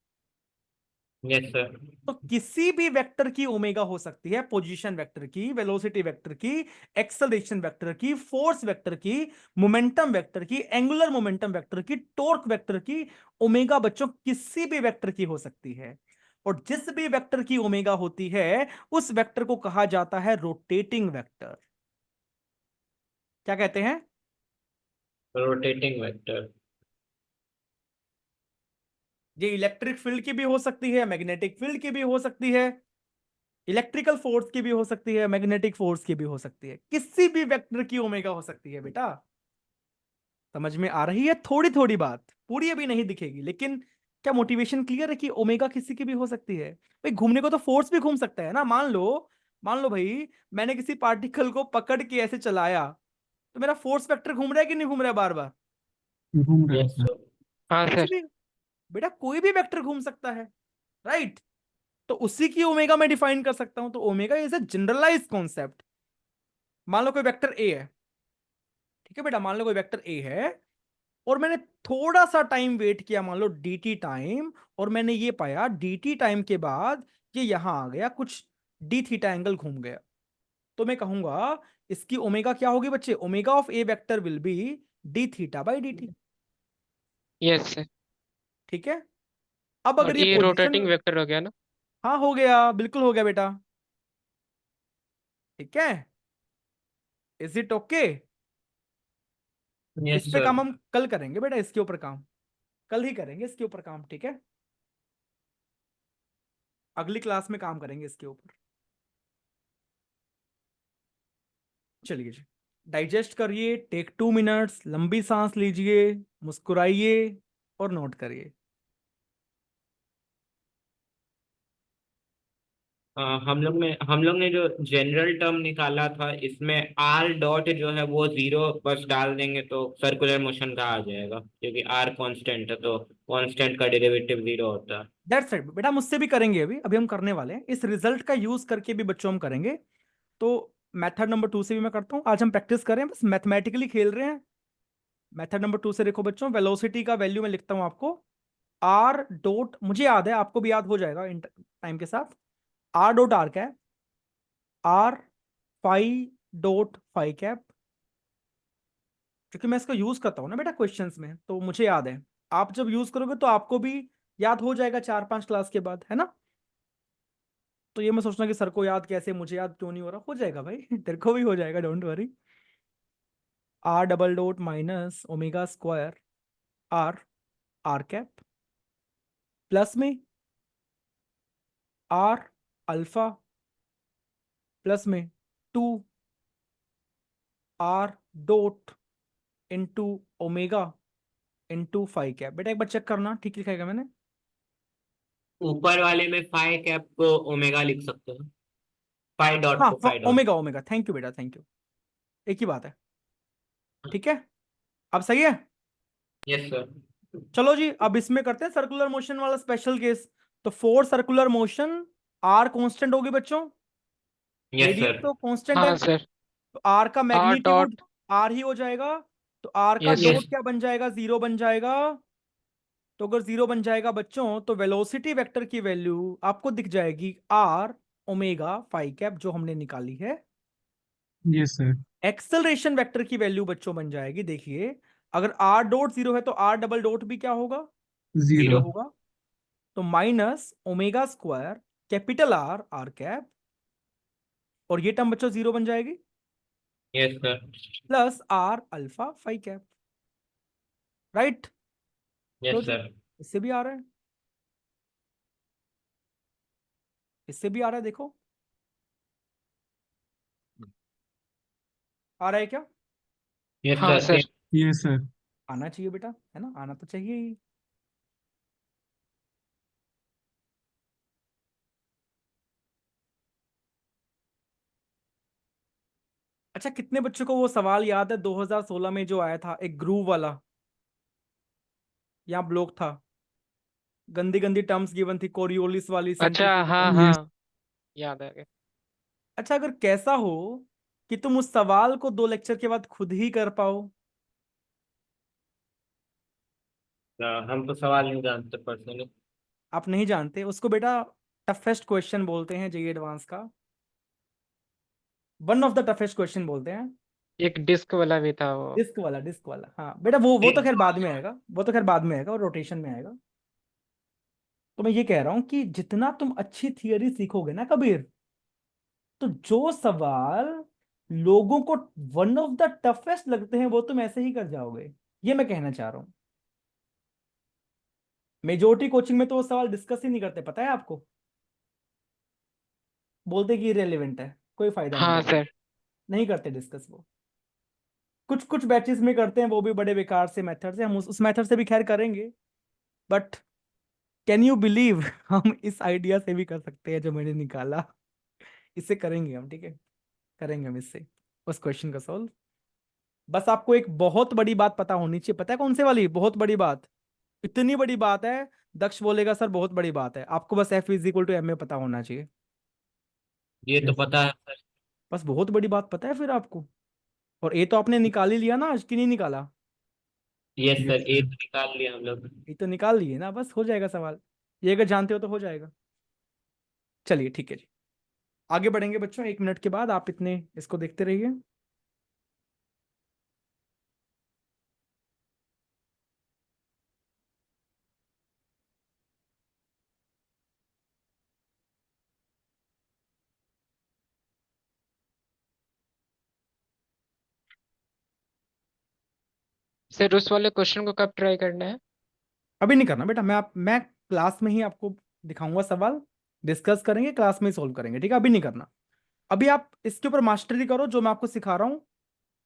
Yes sir. तो किसी भी वेक्टर की ओमेगा हो सकती है, पोजीशन वेक्टर की, वेलोसिटी वेक्टर की, एक्सेलरेशन वेक्टर की, फोर्स वेक्टर की, मोमेंटम वेक्टर की, एंगुलर मोमेंटम वेक्टर की, टॉर्क वेक्टर की। ओमेगा बच्चों किसी भी वेक्टर की हो सकती है। और जिस भी वेक्टर की ओमेगा होती है, उस वेक्टर को कहा जाता है रोटेटिंग वेक्टर। क्या कहते हैं? Rotating vector. ये इलेक्ट्रिक फील्ड की भी हो सकती है, मैग्नेटिक फील्ड की भी हो सकती है, इलेक्ट्रिकल फोर्स की भी हो सकती है, मैग्नेटिक फोर्स की भी हो सकती है। किसी भी वेक्टर की ओमेगा हो सकती है बेटा। समझ में आ रही है थोड़ी थोड़ी बात, पूरी अभी नहीं दिखेगी, लेकिन क्या मोटिवेशन क्लियर है कि ओमेगा किसी की भी हो सकती है। भाई घूमने को तो फोर्स भी घूम सकता है ना। मान लो भाई, मैंने किसी पार्टिकल को पकड़ के ऐसे चलाया, तो मेरा फोर्स वेक्टर घूम रहा है कि नहीं घूम रहा है बार बार? घूम रहा है यस सर। सर। हाँ कुछ सर। भी, बेटा कोई भी वेक्टर घूम सकता है, राइट। तो उसी की ओमेगा में डिफाइन कर सकता हूं। तो omega is a generalise concept. मान लो कोई वेक्टर ए है, ठीक है बेटा, मान लो कोई वेक्टर ए है, और मैंने थोड़ा सा टाइम वेट किया, मान लो dt टाइम, और मैंने ये पाया dt टाइम के बाद ये यहां आ गया, कुछ d थीटा एंगल घूम गया। तो मैं कहूंगा इसकी ओमेगा क्या होगी बच्चे? Omega of A vector will be d theta by dt। Yes sir. ठीक है। अब अगर और ये ये पोजीशन, रोटेटिंग वेक्टर हो गया ना? हाँ हो गया, बिल्कुल हो गया बेटा। ठीक है, इज इट ओके? इस यस पे सर। काम हम कल करेंगे बेटा, इसके ऊपर काम कल ही करेंगे, इसके ऊपर काम, ठीक है। अगली क्लास में काम करेंगे इसके ऊपर। चलिए जी, डाइजेस्ट करिए, टेक 2 मिनट्स, लंबी सांस लीजिए, मुस्कुराइए और नोट करिए। हम लोग ने जो जनरल टर्म निकाला था, इसमें आर डॉट जो है वो जीरो बस डाल देंगे तो सर्कुलर मोशन का आ जाएगा, क्योंकि आर कांस्टेंट है तो कांस्टेंट का डेरिवेटिव जीरो होता है। दैट्स इट बेटा, मुझसे भी करेंगे, अभी अभी हम करने वाले हैं, इस रिजल्ट का यूज करके भी बच्चों हम करेंगे। तो मेथड नंबर 2 से भी मैं करता हूँ, आज हम प्रैक्टिस करें, बस मैथमेटिकली खेल रहे हैं। मेथड नंबर 2 से देखो बच्चों, वेलोसिटी का वैल्यू मैं लिखता हूँ आपको, आर डॉट, मुझे याद है आपको भी याद हो जाएगा इन टाइम के साथ। R dot R cap, R phi phi cap, क्योंकि मैं इसका यूज करता हूँ ना बेटा क्वेश्चंस में, तो मुझे याद है। आप जब यूज करोगे तो आपको भी याद हो जाएगा 4-5 क्लास के बाद, है ना। तो ये मैं सोचना कि सर को याद कैसे, मुझे याद क्यों नहीं हो रहा, हो जाएगा भाई तेरे को भी हो जाएगा, don't worry. R double dot minus omega square R, R cap, plus में आर अल्फा, प्लस में 2 R dot into omega into five cap. बेटा एक बार चेक करना ठीक लिखा है क्या मैंने? ऊपर वाले में फाई कैप को ओमेगा लिख सकते हैं, फाई डॉट हाँ को phi dot. Omega omega, thank you बेटा, थैंक यू, एक ही बात है। ठीक है, अब सही है। Yes sir. चलो जी, अब इसमें करते हैं सर्कुलर मोशन वाला स्पेशल केस। तो for circular motion R constant होगी बच्चों, यस रेडियस सर। तो कांस्टेंट है, हाँ सर। तो आर का आर मैग्नीट्यूड डॉट। आर ही हो जाएगा। तो आर का यस। डॉट क्या बन जाएगा, जीरो बन जाएगा। तो अगर जीरो बन जाएगा बच्चों, तो वेलोसिटी वेक्टर की वैल्यू आपको दिख जाएगी आर ओमेगा फाई कैप जो हमने निकाली है। Yes sir. एक्सेलरेशन वेक्टर की वैल्यू बच्चों बन जाएगी, देखिए अगर आर डॉट जीरो है तो आर डबल डॉट भी क्या होगा, जीरो जीरो। होगा। तो minus omega square capital R R cap, और ये टर्म बच्चों जीरो बन जाएगी, yes sir. Plus R alpha phi cap, right. लो यस जी, सर। इससे भी आ रहा है, इससे भी आ रहा है, देखो आ रहा है क्या, यस हाँ सर। सर। Yes sir. आना चाहिए बेटा, है ना, आना तो चाहिए ही। अच्छा, कितने बच्चों को वो सवाल याद है 2016 में जो आया था, एक ग्रूव वाला, यहाँ ब्लॉक था, गंदी गंदी टर्म्स गिवन थी, कोरियोलिस वाली, अच्छा, सेंट्रीफ्यूगल हाँ वाली। यस। हाँ, याद आ गया। अच्छा, अगर कैसा हो कि तुम उस सवाल को 2 लेक्चर के बाद खुद ही कर पाओ। हम तो सवाल नहीं जानते पर्सनली। आप नहीं जानते उसको बेटा, टफेस्ट क्वेश्चन बोलते हैं जेईई एडवांस का, one of the toughest question बोलते हैं। एक डिस्क वाला भी था वो। डिस्क वाला, डिस्क वाला, हाँ बेटा, वो तो खैर बाद में आएगा, वो तो खैर बाद में आएगा और रोटेशन में आएगा। तो मैं ये कह रहा हूं कि जितना तुम अच्छी थियरी सीखोगे ना कबीर, तो जो सवाल लोगों को वन ऑफ द टफेस्ट लगते हैं वो तुम ऐसे ही कर जाओगे, ये मैं कहना चाह रहा हूं। मेजोरिटी कोचिंग में तो वो सवाल डिस्कस ही नहीं करते, पता है आपको, बोलते कि इरेलीवेंट है, कोई फायदा नहीं हाँ है, सर। नहीं करते डिस्कस वो। कुछ कुछ बैचेस में करते हैं, वो भी बड़े बेकार से मेथड से, हम उस मेथड से भी खैर करेंगे, बट कैन यू बिलीव हम इस आइडिया से भी कर सकते हैं जो मैंने निकाला, इससे करेंगे हम, ठीक है, करेंगे हम इससे उस क्वेश्चन का सॉल्व। बस आपको एक बहुत बड़ी बात पता होनी चाहिए, पता है कौन से वाली बहुत बड़ी बात, इतनी बड़ी बात है, दक्ष बोलेगा सर बहुत बड़ी बात है, आपको बस F is equal to m में पता होना चाहिए। ये तो यस सर। पता है सर। बस बहुत बड़ी बात पता है फिर आपको, और ये तो आपने निकाल ही लिया ना आज, की नहीं निकाला, यस यस सर, ये सर। तो निकाल लिया हम लोग। ये तो निकाल लिए ना, बस हो जाएगा सवाल, ये अगर जानते हो तो हो जाएगा। चलिए ठीक है जी, आगे बढ़ेंगे बच्चों, 1 मिनट के बाद, आप इतने इसको देखते रहिए। सर उस वाले क्वेश्चन को कब ट्राई करना है? अभी नहीं करना बेटा, मैं क्लास में ही आपको दिखाऊंगा सवाल, डिस्कस करेंगे क्लास में ही सॉल्व करेंगे, ठीक है, अभी नहीं करना। अभी आप इसके ऊपर मास्टरी करो जो मैं आपको सिखा रहा हूँ,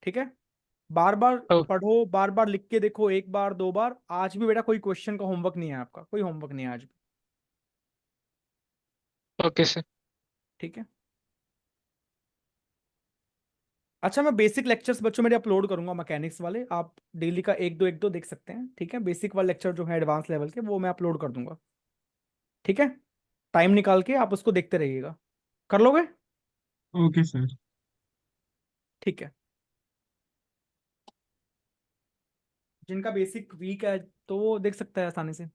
ठीक है, बार बार ओ, पढ़ो, बार बार लिख के देखो, 1 बार 2 बार। आज भी बेटा कोई क्वेश्चन का होमवर्क नहीं है आपका, कोई होमवर्क नहीं है आज भी, ओके सर। ठीक है। अच्छा, मैं बेसिक लेक्चर्स बच्चों मेरे अपलोड करूंगा मैकेनिक्स वाले, आप डेली का एक दो देख सकते हैं, ठीक है, बेसिक वाले लेक्चर जो है एडवांस लेवल के वो मैं अपलोड कर दूंगा, ठीक है, टाइम निकाल के आप उसको देखते रहिएगा, कर लोगे, ओके सर। ठीक है। जिनका बेसिक वीक है तो वो देख सकता है आसानी से।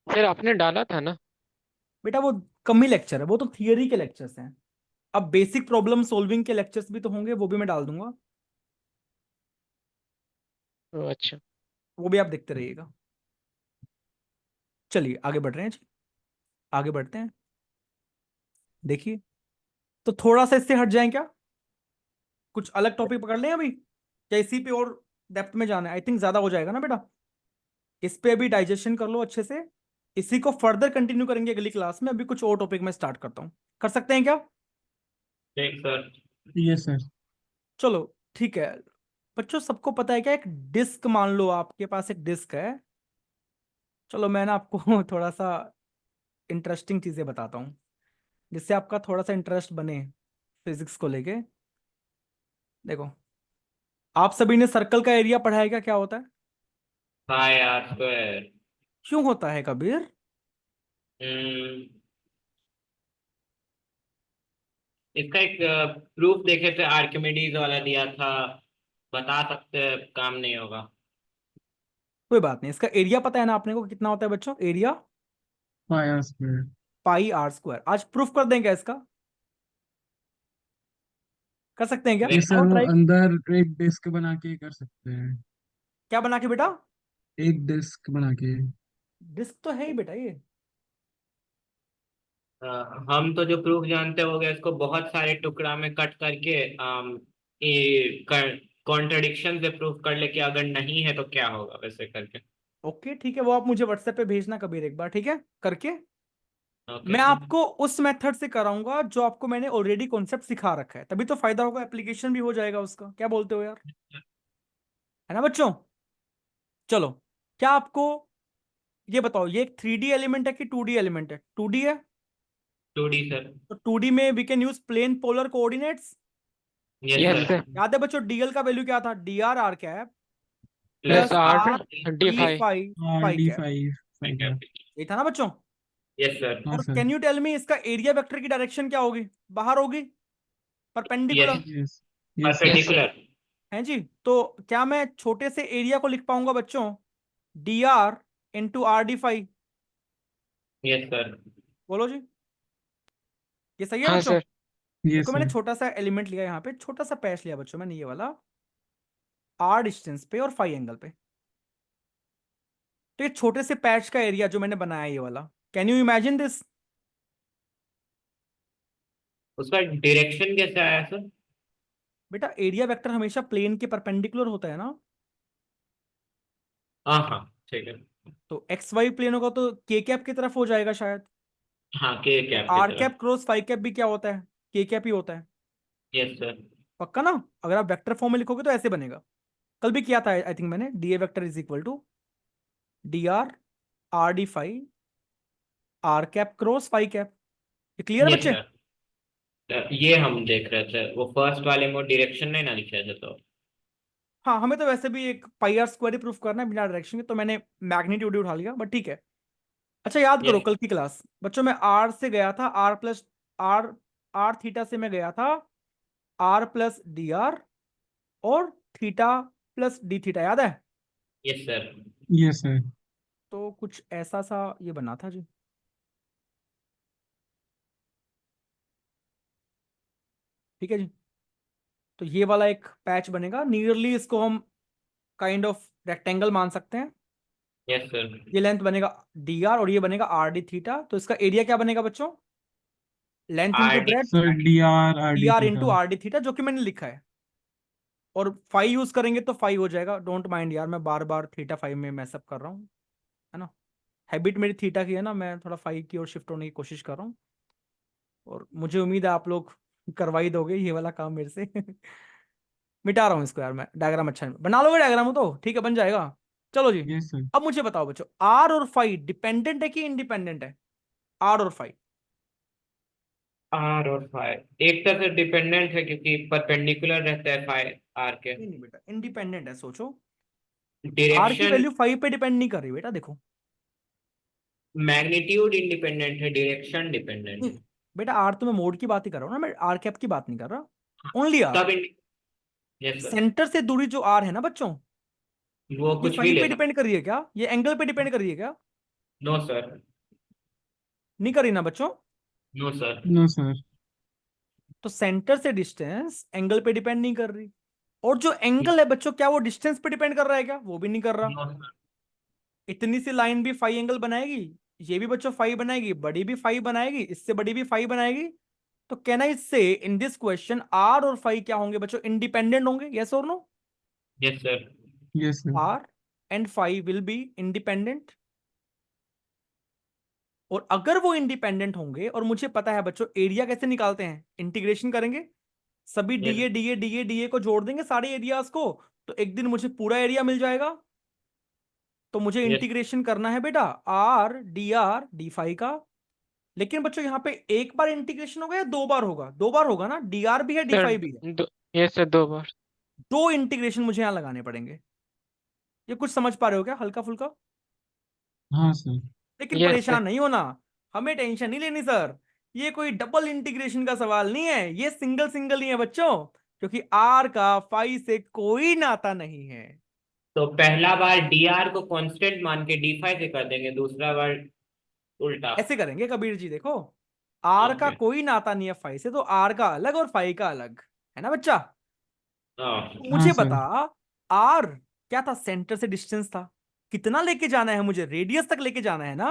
सर आपने डाला था ना? बेटा वो कम ही लेक्चर है, वो तो थियरी के लेक्चर्स हैं, अब बेसिक प्रॉब्लम सॉल्विंग के लेक्चर्स भी तो होंगे, वो भी मैं डाल दूंगा, ओ अच्छा। वो भी आप देखते रहिएगा। चलिए आगे बढ़ रहे हैं जी, आगे बढ़ते हैं, देखिए, तो थोड़ा सा इससे हट जाएं क्या, कुछ अलग टॉपिक पकड़ लें अभी, क्या इसी पे और डेप्थ में जाना है, आई थिंक ज्यादा हो जाएगा ना बेटा, इस पे अभी डाइजेशन कर लो अच्छे से, इसी को फर्दर कंटिन्यू करेंगे अगली क्लास में, अभी कुछ और टॉपिक में स्टार्ट करता हूँ, कर सकते हैं क्या, ठीक सर। Yes sir. चलो ठीक है। बच्चों सबको पता है क्या, एक डिस्क, मान लो आपके पास एक डिस्क है। चलो मैं ना आपको थोड़ा सा इंटरेस्टिंग चीजें बताता हूँ, जिससे आपका थोड़ा सा इंटरेस्ट बने फिजिक्स को लेके। देखो, आप सभी ने सर्कल का एरिया पढ़ा है क्या, क्या होता है? पाई आर स्क्वायर। क्यों होता है कबीर? इसका एक प्रूफ देखे थे, आर्किमिडीज वाला दिया था, बता सकते हैं, काम नहीं होगा। कोई बात नहीं, इसका एरिया पता है ना आपने को कितना होता है बच्चों, area? Pi R square. Pi R square. आज प्रूफ कर दें क्या इसका? कर सकते हैं क्या, ये और सर वो ट्राई? अंदर एक डिस्क बना के कर सकते हैं। क्या बना के बेटा? एक डिस्क बना के। डिस्क तो है ही बेटा ये। अ, हम तो जो प्रूफ जानते हो गए, इसको बहुत सारे टुकड़ा में कट करके ये कॉन्ट्रडिक्शन से प्रूफ कर ले कि अगर नहीं है तो क्या होगा, वैसे करके। ओके ठीक है, वो आप मुझे व्हाट्सएप पे भेजना कबीर एक बार, ठीक है, करके। ओके मैं सर। आपको उस मेथड से कराऊंगा जो आपको मैंने ऑलरेडी कॉन्सेप्ट सिखा रखा है, तभी तो फायदा होगा, एप्लीकेशन भी हो जाएगा उसका। क्या बोलते हो यार, है ना बच्चों? चलो, क्या आपको ये बताओ, ये एक 3D एलिमेंट है कि 2D एलिमेंट है? 2D है। 2D sir. तो 2D में we can use plane polar coordinates. Yes yes sir. Sir. याद है बच्चों, डीएल का वैल्यू क्या था, DR R cap plus plus plus R R d d five. Five R five d cap. Five five. ये था ना बच्चों? Yes sir. हाँ और sir. Can you tell me इसका एरिया वेक्टर की डायरेक्शन क्या होगी? बाहर होगी, yes. Perpendicular. Yes yes sir. Yes sir. Perpendicular. है जी। तो क्या मैं छोटे से एरिया को लिख पाऊंगा बच्चों, DR × RD5? Yes sir. बोलो जी, ये सही है हाँ बच्चों? सर। यस देखो मैंने सर। छोटा सा एलिमेंट लिया, यहाँ पे छोटा सा पैच लिया बच्चों मैंने, ये वाला, R डिस्टेंस पे और फाई एंगल पे। तो ये छोटे से पैच का एरिया जो मैंने बनाया ये वाला, कैन यू इमेजिन दिस? उसका डायरेक्शन कैसे आया सर? बेटा एरिया वेक्टर हमेशा प्लेन के परपेंडिकुलर होता है ना। हाँ हाँ, ठीक है। तो एक्स वाई प्लेन होगा तो के कैप की तरफ हो जाएगा शायद। हाँ, के तो कैप की आर तरफ। कैप क्रॉस फाई कैप भी क्या होता है, के कैप ही होता है। Yes sir. पक्का ना? अगर आप वेक्टर फॉर्म में लिखोगे तो ऐसे बनेगा। कल भी किया था आई थिंक मैंने, d a vector is equal to DR × RD5 R cap cross phi cap. ये क्लियर है यस बच्चे? सर, ये हम देख रहे थे, वो फर्स्ट वाले में डायरेक्शन नहीं ना लिख रहे थे तो। हाँ, हमें तो वैसे भी एक पाई आर स्क्वायर ही प्रूफ करना है बिना डायरेक्शन के, तो मैंने मैग्नीट्यूड उठा लिया, बट ठीक है। अच्छा याद करो यस। कल की क्लास बच्चों, मैं आर से गया था, आर आर थीटा से मैं गया था R + DR और थीटा + D थीटा, याद है? Yes sir. Yes sir. तो कुछ ऐसा सा ये बना था जी, ठीक है जी। तो ये वाला एक पैच बनेगा नियरली, इसको हम काइंड ऑफ रेक्टेंगल मान सकते हैं। Yes sir. ये लेंथ बनेगा DR और ये बनेगा RD थीटा। तो इसका एरिया क्या बनेगा बच्चों, length into R D. Breadth, sir R D DR theta. Into RD theta, जो कि मैंने लिखा है। और फाई यूज करेंगे तो फाई हो जाएगा, डोंट माइंड यार, मैं बार बार थीटा फाई में मैसअप कर रहा हूँ, है ना। हैबिट मेरी थीटा की है ना, मैं थोड़ा फाई की ओर शिफ्ट होने की कोशिश कर रहा हूँ। और मुझे उम्मीद है आप लोग करवा ही दोगे ये वाला काम मेरे से। मिटा रहा हूँ इसको यार मैं, डायग्राम अच्छा है, बना लोगे डायग्राम हो तो ठीक है, बन जाएगा। चलो जी, यस सर। अब मुझे बताओ बच्चों, आर और फाई डिपेंडेंट है कि इंडिपेंडेंट है? आर और फाई? आर और फाइव एक तरह से डिपेंडेंट है, क्योंकि परपेंडिकुलर रहता है फाइव आर के। नहीं नहीं बेटा, इंडिपेंडेंट है, सोचो। आर की डायरेक्शन। वैल्यू फाई पे डिपेंड नहीं कर रही बेटा, देखो। मैग्नीट्यूड इंडिपेंडेंट है, डायरेक्शन नहीं, डिपेंडेंट है। बेटा आर तो मैं मोड की बात ही कर रहा हूँ ना, मैं आर कैप की बात नहीं कर रहा, ओनली आर। तब यस सर। सेंटर से दूरी जो आर है ना बच्चों, वो ये कुछ भी फाई ले पे सकते। डिपेंड कर रही है क्या, ये एंगल पे डिपेंड कर रही है क्या? No sir. नहीं कर रही ना बच्चों? No sir. No sir. तो सेंटर से डिस्टेंस एंगल पे डिपेंड नहीं कर रही। और जो एंगल है बच्चों, क्या वो डिस्टेंस पे डिपेंड कर रहा है क्या? वो भी नहीं कर रहा। No sir. इतनी सी लाइन भी फाई एंगल बनाएगी, ये भी बच्चों फाई बनाएगी, बड़ी भी फाई बनाएगी, इससे बड़ी भी फाई बनाएगी। तो can I say in this question R और फाई क्या होंगे बच्चों, इंडिपेंडेंट होंगे, यस और no? Yes sir. Yes sir. R and phi will be independent. और अगर वो इंडिपेंडेंट होंगे, और मुझे पता है बच्चों एरिया कैसे निकालते हैं, इंटीग्रेशन करेंगे, सभी yes. DA DA DA DA को जोड़ देंगे सारे एरियाज को, तो एक दिन मुझे पूरा एरिया मिल जाएगा। तो मुझे Yes. इंटीग्रेशन करना है बेटा आर डी फाई का। लेकिन बच्चों यहाँ पे एक बार इंटीग्रेशन होगा या दो बार होगा? दो बार होगा ना, डी आर भी है डी सर फाई भी है। यस सर, 2 बार। दो इंटीग्रेशन मुझे यहाँ लगाने पड़ेंगे। ये कुछ समझ पा रहे हो क्या, हल्का फुल्का? हाँ सर। लेकिन यस सर। परेशान नहीं होना, हमें टेंशन नहीं लेनी सर। ये कोई डबल इंटीग्रेशन का सवाल नहीं है, ये सिंगल सिंगल ही है बच्चों, क्योंकि आर का फाई से कोई नाता नहीं है। तो पहला बार dr को कांस्टेंट मान के d5 से कर देंगे, दूसरा बार उल्टा। ऐसे करेंगे कबीर जी, देखो आर का ओके। कोई नाता नहीं है फाई से, तो आर का अलग और फाई का अलग, है ना बच्चा? हाँ। तो हाँ मुझे सर। बता, आर क्या था? सेंटर से डिस्टेंस था। कितना लेके जाना है मुझे? रेडियस तक लेके जाना है ना,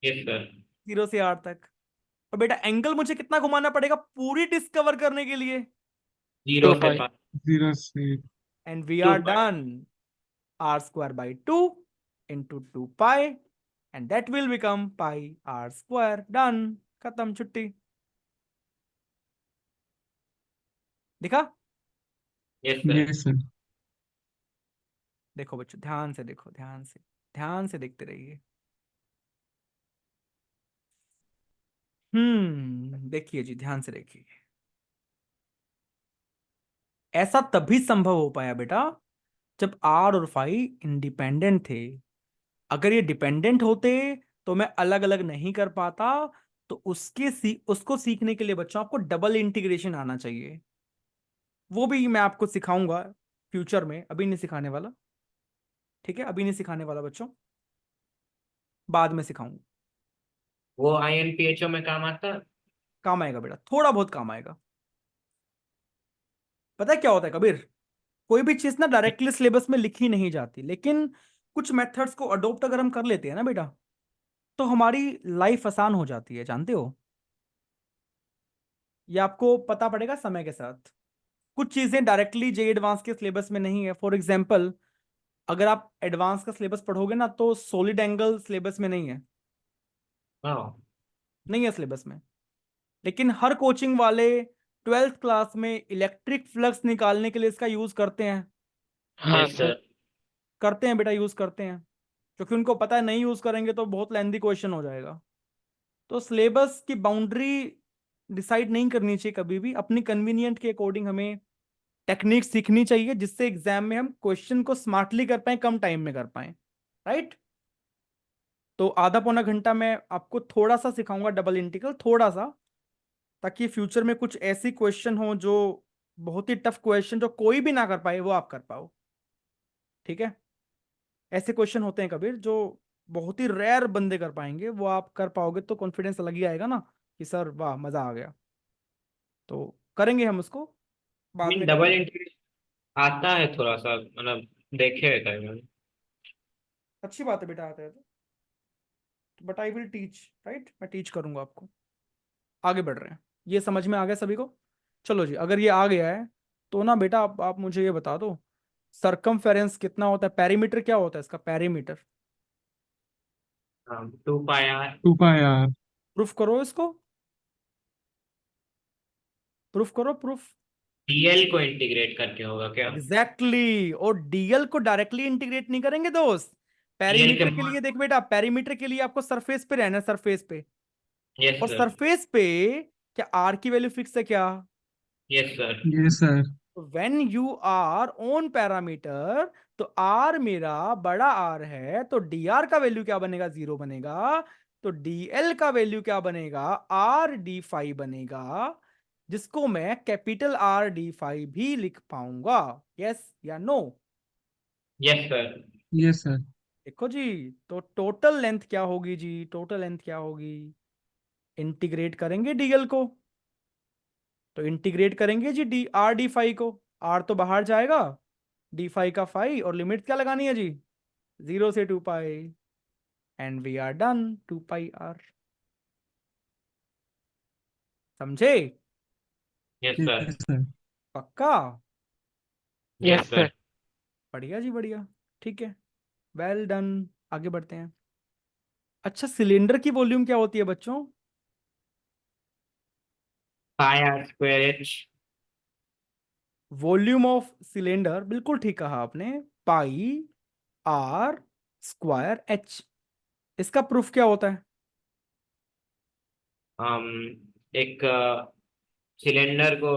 यस सर। 0 से आर तक। और बेटा एंगल मुझे कितना घुमाना पड़ेगा पूरी डिस्कवर करने के लिए? 0 2 से पाई। 5। 0 से and we 2 R pi. Done. R square by 2 into 2 pi, and that will become pi R square. Done, खत्म, छुट्टी। दिखा? Yes sir. Yes sir. देखो बच्चों, ध्यान से देखो, ध्यान से, ध्यान से देखते रहिए। देखिए जी, ध्यान से देखिए। ऐसा तभी संभव हो पाया बेटा जब आर और फाई इंडिपेंडेंट थे। अगर ये डिपेंडेंट होते तो मैं अलग अलग नहीं कर पाता। तो उसको सीखने के लिए बच्चों आपको डबल इंटीग्रेशन आना चाहिए। वो भी मैं आपको सिखाऊंगा फ्यूचर में, अभी नहीं सिखाने वाला। ठीक है, अभी नहीं सिखाने वाला बच्चों, बाद में सिखाऊंगा। वो INPHO में काम आता है। काम आएगा बेटा, थोड़ा बहुत काम आएगा। पता है क्या होता है कबीर, कोई भी चीज ना डायरेक्टली सिलेबस में लिखी नहीं जाती, लेकिन कुछ मेथड्स को अडोप्ट अगर हम कर लेते हैं ना बेटा, तो हमारी लाइफ आसान हो जाती है, जानते हो? ये आपको पता पड़ेगा समय के साथ। कुछ चीजें डायरेक्टली जे एडवांस के सिलेबस में नहीं है। फॉर एग्जाम्पल, अगर आप एडवांस का सिलेबस पढ़ोगे ना, तो सॉलिड एंगल सिलेबस में नहीं है, हाँ। नहीं है सिलेबस में। लेकिन हर कोचिंग वाले 12th क्लास में इलेक्ट्रिक फ्लक्स निकालने के लिए इसका यूज करते हैं। हाँ यस सर। सर। करते हैं बेटा, यूज करते हैं, क्योंकि उनको पता है नहीं यूज करेंगे तो बहुत लेंदी क्वेश्चन हो जाएगा। तो सिलेबस की बाउंड्री डिसाइड नहीं करनी चाहिए कभी भी, अपनी कन्वीनियंट के अकॉर्डिंग हमें टेक्निक सीखनी चाहिए, जिससे एग्जाम में हम क्वेश्चन को स्मार्टली कर पाए, कम टाइम में कर पाए। राइट? तो आधा पौना घंटा मैं आपको थोड़ा सा सिखाऊंगा डबल इंटीग्रल, थोड़ा सा, ताकि फ्यूचर में कुछ ऐसी क्वेश्चन हो जो बहुत ही टफ क्वेश्चन जो कोई भी ना कर पाए, वो आप कर पाओ। ठीक है? ऐसे क्वेश्चन होते हैं कबीर जो बहुत ही रेयर बंदे कर पाएंगे, वो आप कर पाओगे तो कॉन्फिडेंस अलग ही आएगा ना, कि सर वाह मजा आ गया। तो करेंगे हम उसको, बाद में डबल करेंगे। इंटीग्रेशन आता है थोड़ा सा, मतलब देखे रहता है मैंने। अच्छी बात है बेटा, आता है तो, but I will teach. Right, मैं टीच करूंगा आपको। आगे बढ़ रहे हैं, ये समझ में आ गया सभी को? चलो जी, अगर ये आ गया है तो ना बेटा आप मुझे ये बता दो, सरकमफेरेंस कितना होता है, पेरीमीटर क्या होता है इसका, पेरीमीटर? हाँ, 2 पाई r। 2 पाई r। प्रूफ करो इसको, प्रूफ करो, प्रूफ। dl को इंटीग्रेट करके होगा क्या? Exactly exactly। और डीएल को डायरेक्टली इंटीग्रेट नहीं करेंगे दोस्त। dl के पेरीमीटर के लिए देख बेटा, पेरीमीटर के लिए आपको सरफेस पे रहना है, सरफेस पे। यस और सर। सरफेस पे क्या आर की वैल्यू फिक्स है क्या? Yes sir. Yes sir. When you are on parameter, तो आर मेरा बड़ा आर है, तो डी आर का वैल्यू क्या बनेगा? 0 बनेगा। तो डीएल का वैल्यू क्या बनेगा? आर डी फाइव बनेगा, जिसको मैं कैपिटल आर डी फाइव भी लिख पाऊंगा। यस या no? Yes sir. Yes sir. देखो जी, तो टोटल लेंथ क्या होगी जी, टोटल लेंथ क्या होगी? इंटीग्रेट करेंगे डीएल को, तो इंटीग्रेट करेंगे जी डी आर डी फाई को। आर तो बाहर जाएगा, डी फाई का फाई, और लिमिट क्या लगानी है जी? 0 से 2 pi, and we are done, 2 pi R. समझे? Yes sir. Yes sir. पक्का? Yes yes sir. सर। बढ़िया जी, बढ़िया। ठीक है, वेल डन। आगे बढ़ते हैं। अच्छा, सिलेंडर की वॉल्यूम क्या होती है बच्चों? पाई r square h। Volume of cylinder, बिल्कुल ठीक कहा आपने, पाई आर स्क्वायर एच। इसका प्रूफ क्या होता है? हम एक सिलेंडर को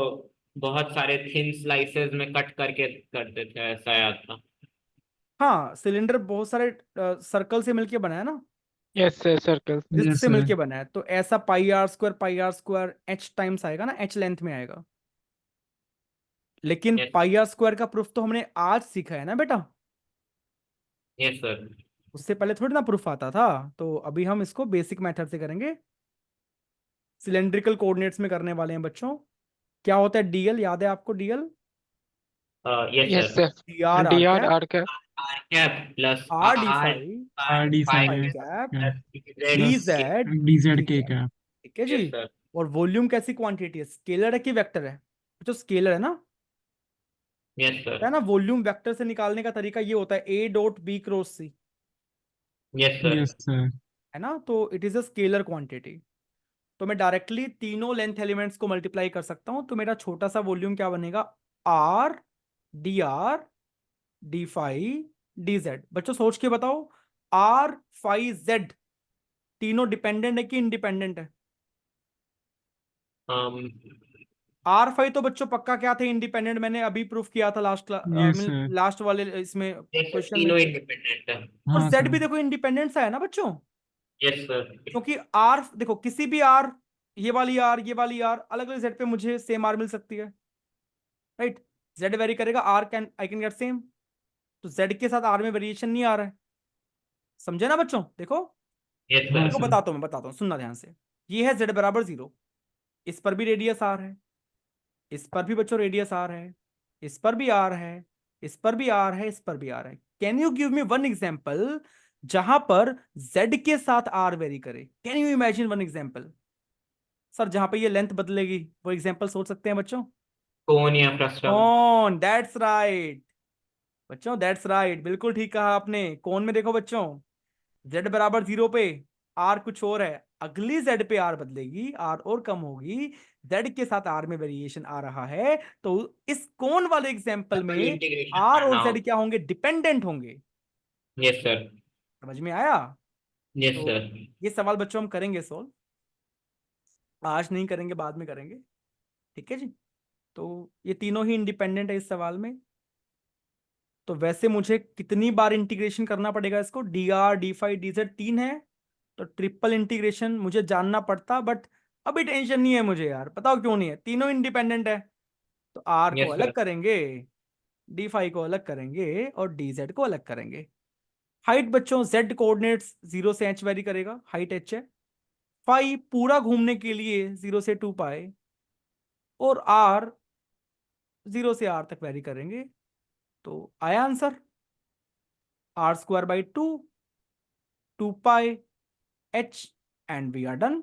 बहुत सारे थिन स्लाइसेस में कट करके करते थे, ऐसा याद था। हाँ, सिलेंडर बहुत सारे सर्कल से मिलके बना है ना, yes sir, circle. Disc yes से सर। मिलके बना है, तो ऐसा pi R square H times आएगा ना, एच लेंथ में आएगा। लेकिन यस, पाई आर स्क्वायर का प्रूफ तो हमने आज सीखा है ना बेटा, यस सर। उससे पहले थोड़ी ना प्रूफ आता था। तो अभी हम इसको बेसिक मेथड से करेंगे, सिलेंड्रिकल कोऑर्डिनेट्स में करने वाले हैं बच्चों। क्या होता है डीएल, याद है आपको DL? Yes yes sir. Sir. D R R D R cap, R cap. R cap plus R D R phi, R D five phi phi cap, D plus Z D Z K K cap. Cap. ठीक है जी। Yes sir. और volume कैसी quantity है, scalar है कि vector है? तो स्केलर है ना। यस पता है सर। ना, वॉल्यूम वेक्टर से निकालने का तरीका ये होता है A dot B cross C, yes sir. Yes sir. है ना। तो it is a scalar quantity. तो मैं डायरेक्टली तीनों लेंथ एलिमेंट्स को मल्टीप्लाई कर सकता हूं, तो मेरा छोटा सा वॉल्यूम क्या बनेगा, R D phi D Z. बच्चों सोच के बताओ, आर फाई जेड तीनों डिपेंडेंट है कि इंडिपेंडेंट है? um, आर फाई तो बच्चों पक्का क्या थे, इंडिपेंडेंट। मैंने अभी प्रूफ किया था लास्ट यस सर। लास्ट वाले इसमें यस सर, क्वेश्चन में। तीनों इंडिपेंडेंट है। और हाँ जेड सर। भी देखो इंडिपेंडेंट सा है ना बच्चों, यस सर। क्योंकि आर देखो किसी भी आर, ये वाली आर अलग अलग जेड पे मुझे सेम आर मिल सकती है, राइट। जेड वेरी करेगा, R can I can get same. तो जेड के साथ आर में वेरिएशन नहीं आ रहा है, समझे ना बच्चों? देखो यस हाँ देखो सर। सर। बताता हूँ, मैं बताता हूँ, सुनना ध्यान से। ये है जेड बराबर 0, इस पर भी रेडियस आर है, इस पर भी बच्चों रेडियस आर है, इस पर भी आर है, इस पर भी आर है, इस पर भी आर है। Can you give me one example जहां पर जेड के साथ आर वेरी करे? Can you imagine one example? Sir जहां पे ये लेंथ बदलेगी, वो एग्जाम्पल सोच सकते हैं बच्चों? कौन या फ्रस्टम? कौन, दैट्स राइट बच्चों, दैट्स राइट, बिल्कुल ठीक कहा आपने। कौन में देखो बच्चों, जेड बराबर 0 पे आर कुछ और है, अगली जेड पे आर बदलेगी, आर और कम होगी, जेड के साथ आर में वेरिएशन आ रहा है। तो इस कौन वाले एग्जाम्पल डबल में इंटीग्रेशन आर और करना जेड होगा। क्या होंगे, डिपेंडेंट होंगे। Yes sir. समझ में आया? यस तो सर। ये सवाल बच्चों हम करेंगे सोल्व, आज नहीं करेंगे, बाद में करेंगे, ठीक है जी। तो ये तीनों ही इंडिपेंडेंट है इस सवाल में। तो वैसे मुझे कितनी बार इंटीग्रेशन करना पड़ेगा इसको, D R D phi D Z 3 है, तो ट्रिपल इंटीग्रेशन मुझे जानना पड़ता, बट अभी टेंशन नहीं है मुझे यार। बताओ क्यों नहीं है, तीनों इंडिपेंडेंट है। तो आर को यस अलग सर। करेंगे, डी फाई को अलग करेंगे, और डी जेड को अलग करेंगे। हाइट बच्चों, जेड कोऑर्डिनेट्स 0 से एच वेरी करेगा, हाइट एच है। फाई पूरा घूमने के लिए 0 से 2 पाए, और आर 0 से आर तक वेरी करेंगे। तो आया answer, R square by 2 pi H, and we are done.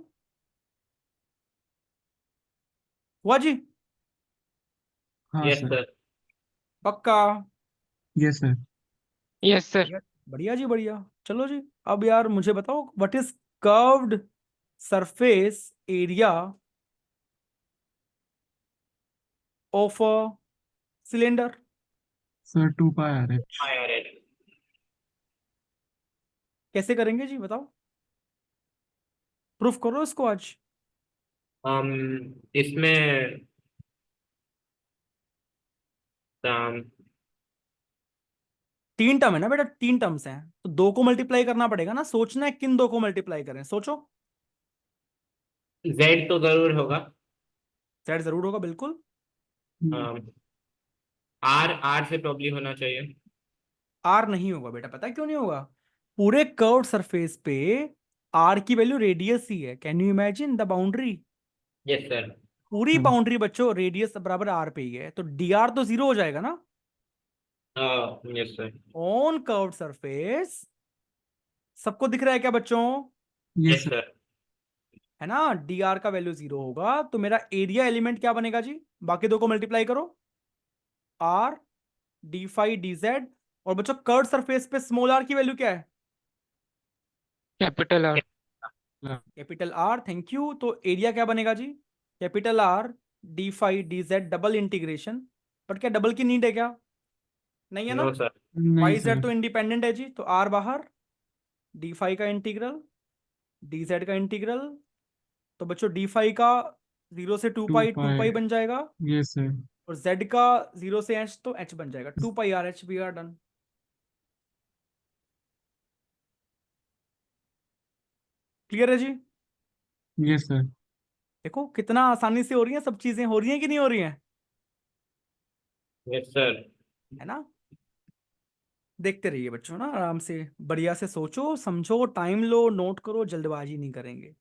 हुआ जी? हाँ यस सर। सर। पक्का? Yes sir. Yes sir. बढ़िया, बढ़िया जी बढ़िया। चलो जी, अब यार मुझे बताओ, what is curved surface area of a cylinder? Sir 2 pi R H. हाँ यार है। कैसे करेंगे जी, बताओ, प्रूफ करो इसको आज। हम इसमें um, 3 टर्म है ना बेटा, 3 टर्म्स हैं, तो 2 को मल्टीप्लाई करना पड़ेगा ना। सोचना है किन 2 को मल्टीप्लाई करें, सोचो। जेड तो जरूर होगा। जेड जरूर होगा, बिल्कुल। आर आर से प्रॉब्ली होना चाहिए। आर नहीं होगा बेटा, पता है क्यों नहीं होगा? पूरे कर्व्ड सरफेस पे आर की वैल्यू रेडियस ही है। Can you imagine the boundary? Yes sir. पूरी बाउंड्री बच्चों रेडियस बराबर आर पे ही है, तो डी आर तो 0 हो जाएगा ना yes sir. On curved surface. सबको दिख रहा है क्या बच्चों? Yes yes sir. सर। है ना, डी आर का वैल्यू 0 होगा, तो मेरा एरिया एलिमेंट क्या बनेगा जी? बाकी 2 को मल्टीप्लाई करो, R D phi D Z. और बच्चों कर्व्ड सरफेस पे स्मॉल आर की वैल्यू क्या है? Capital R. Capital R, thank you. तो एरिया क्या बनेगा जी? Capital R D phi D Z double integration but क्या डबल की नीड है क्या? नहीं है ना? No sir. नहीं वाई जेड सर। तो इंडिपेंडेंट है जी, तो आर बाहर, डी फाई का इंटीग्रल, डी जेड का इंटीग्रल, तो बच्चों डी फाई का 0 से 2 टू पाई 2 पाई। पाई बन जाएगा, यस सर। और z का 0 से h तो h बन जाएगा, 2 pi R H, we are done. Clear है जी? Yes sir. देखो कितना आसानी से हो रही है, सब चीजें हो रही हैं कि नहीं हो रही हैं? Yes sir. है ना? देखते रहिए बच्चों ना, आराम से बढ़िया से सोचो समझो, टाइम लो, नोट करो, जल्दबाजी नहीं करेंगे।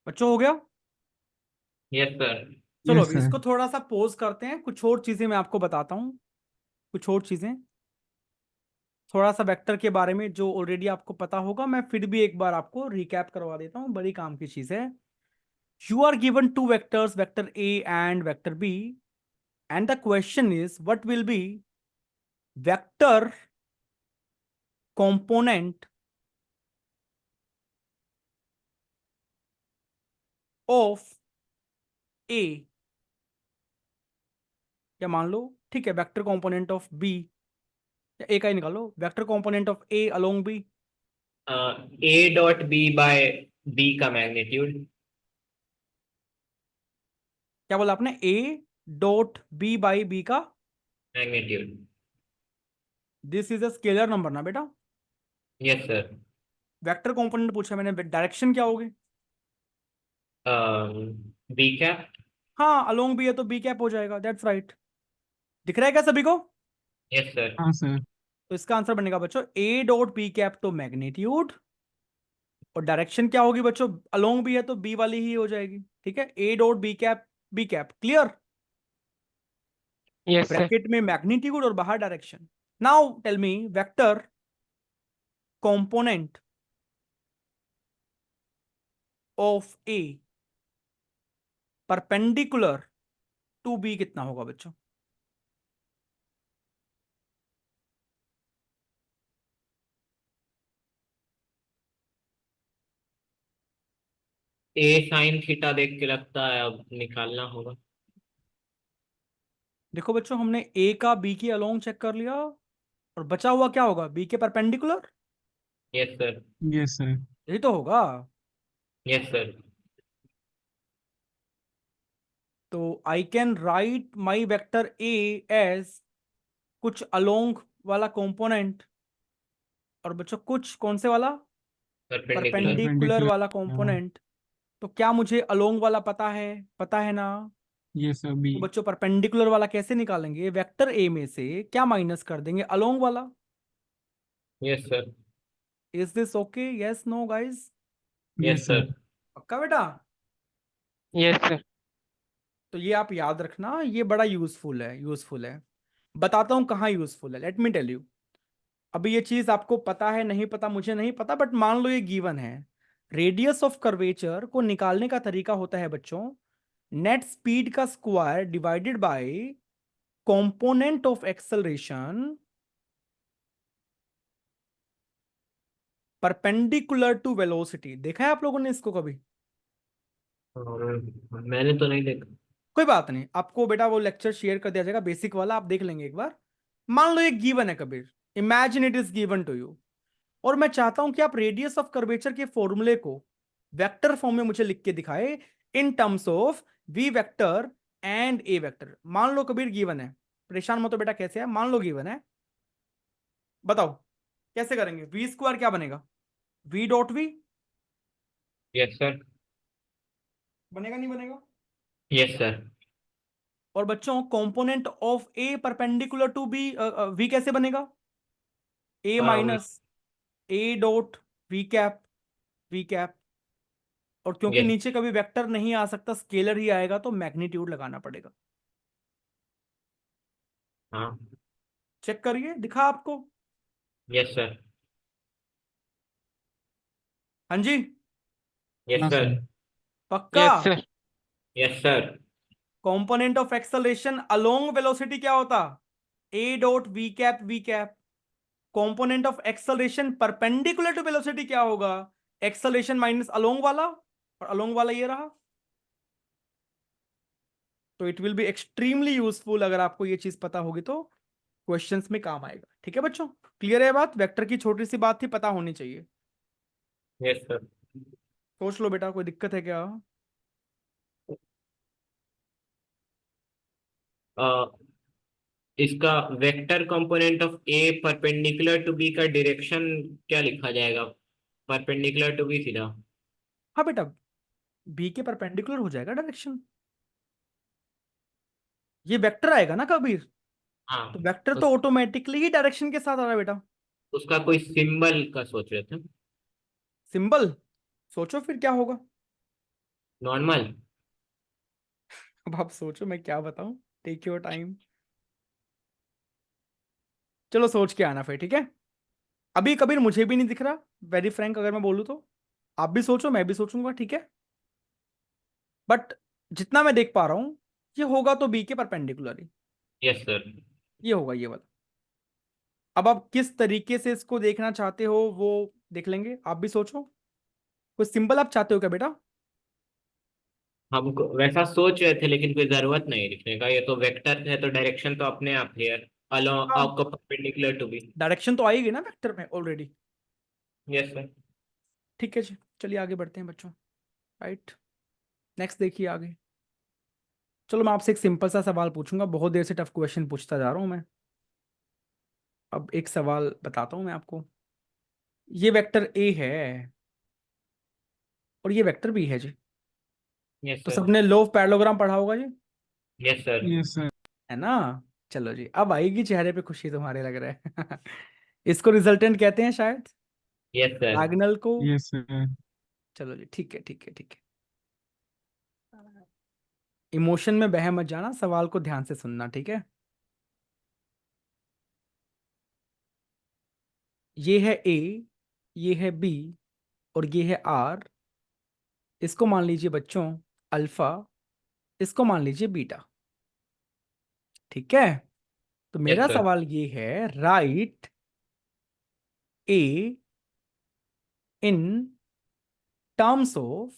बच्चों हो गया? Yes sir. चलो यस अभी सर। इसको थोड़ा सा पोज करते हैं, कुछ और चीजें मैं आपको बताता हूँ, कुछ और चीजें, थोड़ा सा वेक्टर के बारे में जो ऑलरेडी आपको पता होगा, मैं फिर भी एक बार आपको रिकैप करवा देता हूँ, बड़ी काम की चीज है। You are given two vectors, vector A and vector B, and the question is what will be vector component of A, या मान लो ठीक है वेक्टर कंपोनेंट ऑफ बी, या ए का ही निकालो, vector component of A along B. A dot B by B का magnitude. क्या बोला आपने? A dot B by B का magnitude. This is a scalar number ना बेटा? Yes sir. वेक्टर कंपोनेंट पूछा मैंने, डायरेक्शन क्या होगी? बी क्या? हाँ अलोंग बी है तो बी कैप हो जाएगा, दैट्स राइट। दिख रहा है क्या सभी को? Yes sir. हाँ सर। तो इसका आंसर बनेगा बच्चों ए डॉट बी कैप तो मैग्नीट्यूड, और डायरेक्शन क्या होगी बच्चों? अलोंग बी है तो बी वाली ही हो जाएगी, ठीक है, A dot B cap, B cap. Clear? Yes, sir. Bracket में मैग्नीट्यूड और बाहर direction. Now tell me vector component of A perpendicular to B कितना होगा बच्चों? ए साइन थीटा देख के लगता है अब निकालना होगा। देखो बच्चों हमने ए का बी के अलोंग चेक कर लिया, और बचा हुआ क्या होगा? बी के perpendicular, yes sir. Yes sir. यही तो होगा। Yes sir. तो I can write my vector A as कुछ अलोंग वाला कंपोनेंट, और बच्चों कुछ कौन से वाला? परपेंडिकुलर। परपेंडिकुलर वाला हाँ। कंपोनेंट। तो क्या मुझे अलोंग वाला पता है? पता है ना? Yes sir. बी। तो बच्चों परपेंडिकुलर वाला कैसे निकालेंगे? वेक्टर ए में से क्या माइनस कर देंगे? अलोंग वाला। Yes sir. Is this okay? Yes no guys? Yes yes sir. Sir. पक्का बेटा? Yes, sir. तो ये आप याद रखना, ये बड़ा यूजफुल है, यूजफुल है। बताता हूं कहाँ यूजफुल है, लेट मी टेल यू। अभी ये चीज आपको पता है नहीं पता मुझे नहीं पता, बट मान लो ये गिवन है। रेडियस ऑफ कर्वेचर को निकालने का तरीका होता है बच्चों, नेट स्पीड का square divided by component of acceleration perpendicular to velocity. देखा है आप लोगों ने इसको कभी? और मैंने तो नहीं देखा। कोई बात नहीं, आपको बेटा वो लेक्चर शेयर कर दिया जाएगा, बेसिक वाला, आप देख लेंगे एक बार। मान लो ये गिवन है Kabir, imagine it is given to you, और मैं चाहता हूं कि आप रेडियस ऑफ कर्वेचर के फॉर्मूले को वेक्टर फॉर्म में मुझे लिख के दिखाए in terms of V vector and A vector. मान लो कबीर गिवन है, परेशान मत हो बेटा, कैसे है? मान लो गिवन है, बताओ कैसे करेंगे? वी स्क्वायर क्या बनेगा? V dot V yes sir. बनेगा नहीं बनेगा? Yes sir. और बच्चों component of A perpendicular to B, V कैसे बनेगा? A minus A dot V cap, V cap. और क्योंकि यस। नीचे कभी वेक्टर नहीं आ सकता, स्केलर ही आएगा, तो मैग्नीट्यूड लगाना पड़ेगा। हाँ। चेक करिए, दिखा आपको? Yes sir. हाँ जी, यस हाँ सर। सर। पक्का? Yes sir. Yes sir. Component of acceleration along velocity क्या होता? A dot V cap, V cap. Component of acceleration perpendicular to velocity क्या होगा? एक्सेलरेशन माइनस अलोंग वाला, और अलोंग वाला ये रहा। तो it will be extremely useful, अगर आपको ये चीज पता होगी तो क्वेश्चंस में काम आएगा। ठीक है बच्चों, क्लियर है बात? वेक्टर की छोटी सी बात थी, पता होनी चाहिए। Yes sir. सोच लो बेटा, कोई दिक्कत है क्या? इसका vector component of A perpendicular to B का डायरेक्शन क्या लिखा जाएगा? परपेंडिकुलर टू बी सीधा। हाँ बेटा, बी के परपेंडिकुलर हो जाएगा डायरेक्शन। ये वेक्टर आएगा ना कबीर, हाँ। तो वेक्टर तो उस, ऑटोमेटिकली ही डायरेक्शन के साथ आ रहा है बेटा। उसका कोई सिंबल का सोच रहे थे। सिंबल? सोचो फिर क्या होगा। नॉर्मल। अब आप सोचो, मैं क्या बताऊं, टेक योर टाइम। चलो सोच के आना फिर, ठीक है? अभी कबीर मुझे भी नहीं दिख रहा, वेरी फ्रैंक अगर मैं बोलूं तो। आप भी सोचो, मैं भी सोचूंगा, ठीक है? बट जितना मैं देख पा रहा हूं, ये होगा तो बी के परपेंडिकुलर ही, यस सर। ये होगा ये वाला। अब आप किस तरीके से इसको देखना चाहते हो वो देख लेंगे, आप भी सोचो। कोई सिंबल आप चाहते हो क्या बेटा? हम वैसा सोच रहे थे लेकिन कोई जरूरत नहीं लिखने का, ये तो वेक्टर है तो डायरेक्शन तो अपने आप ही है। अलोंग हाँ, आपका परपेंडिकुलर टू बी। डायरेक्शन तो आएगी ना वेक्टर में ऑलरेडी। Yes sir. ठीक है जी, चलिए आगे बढ़ते हैं बच्चों। राइट, नेक्स्ट देखिए आगे। चलो मैं आपसे एक सिंपल सा सवाल पूछूंगा, बहुत देर से टफ क्वेश्चन पूछता जा रहा हूं मैं। अब एक सवाल बताता हूं मैं आपको। ये वेक्टर ए है, और ये वेक्टर बी है जी। यस तो सर। सबने लो ऑफ पैरेललोग्राम पढ़ा होगा जी, यस सर। Yes sir. है ना? चलो जी, अब आएगी चेहरे पे खुशी तुम्हारे, लग रहा है। इसको रिजल्टेंट कहते हैं शायद, यस सर। डायगोनल को। Yes sir. चलो जी, ठीक है ठीक है ठीक है। इमोशन में बह मत जाना, सवाल को ध्यान से सुनना, ठीक है? ये है ए, ये है बी, और ये है आर। इसको मान लीजिए बच्चों अल्फा, इसको मान लीजिए बीटा। ठीक है? तो यस मेरा सर। सवाल ये है, right A in terms of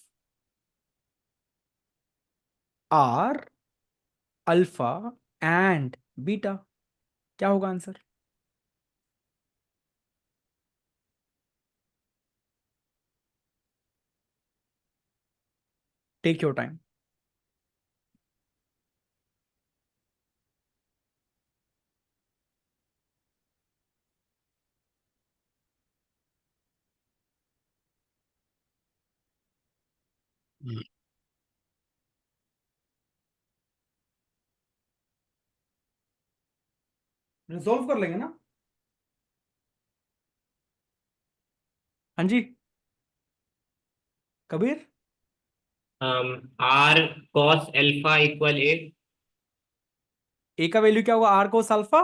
R, alpha and beta. क्या होगा answer? Take your time. Resolve कर लेंगे ना? हाँ जी Kabir. R cos alpha equal A. A का वैल्यू क्या होगा? R cos alpha.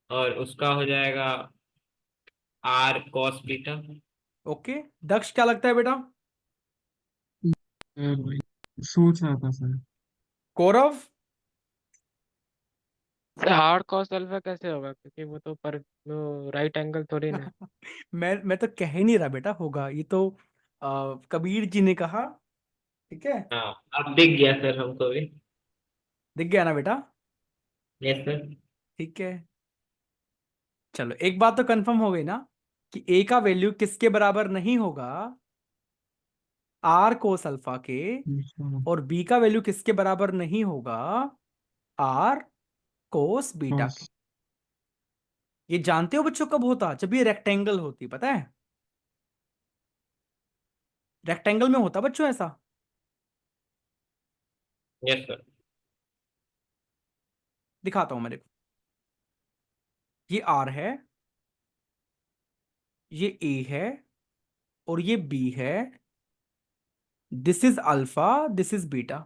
और उसका हो जाएगा R cos beta. Okay, Daksh क्या लगता है बेटा? भाई सोच रहा था सर। Kaurav? Sir hard cos alpha कैसे होगा, क्योंकि वो तो पर वो राइट एंगल थोड़ी ना है। मैं तो कह ही नहीं रहा बेटा होगा, ये तो कबीर जी ने कहा। ठीक है, हाँ, अब दिख गया सर हमको भी। दिख गया ना बेटा? Yes sir. ठीक है, चलो एक बात तो कंफर्म हो गई ना, कि ए का वैल्यू किसके बराबर नहीं होगा? आर कोस अल्फा के। अच्छा, और बी का वैल्यू किसके बराबर नहीं होगा? आर कोस बीटा बस। के। ये जानते हो बच्चों कब होता? जब ये रेक्टेंगल होती, पता है? रेक्टेंगल में होता बच्चों ऐसा? Yes sir. दिखाता हूं मैं, देखो ये आर है, ये ए है, और ये बी है। This is alpha, this is beta.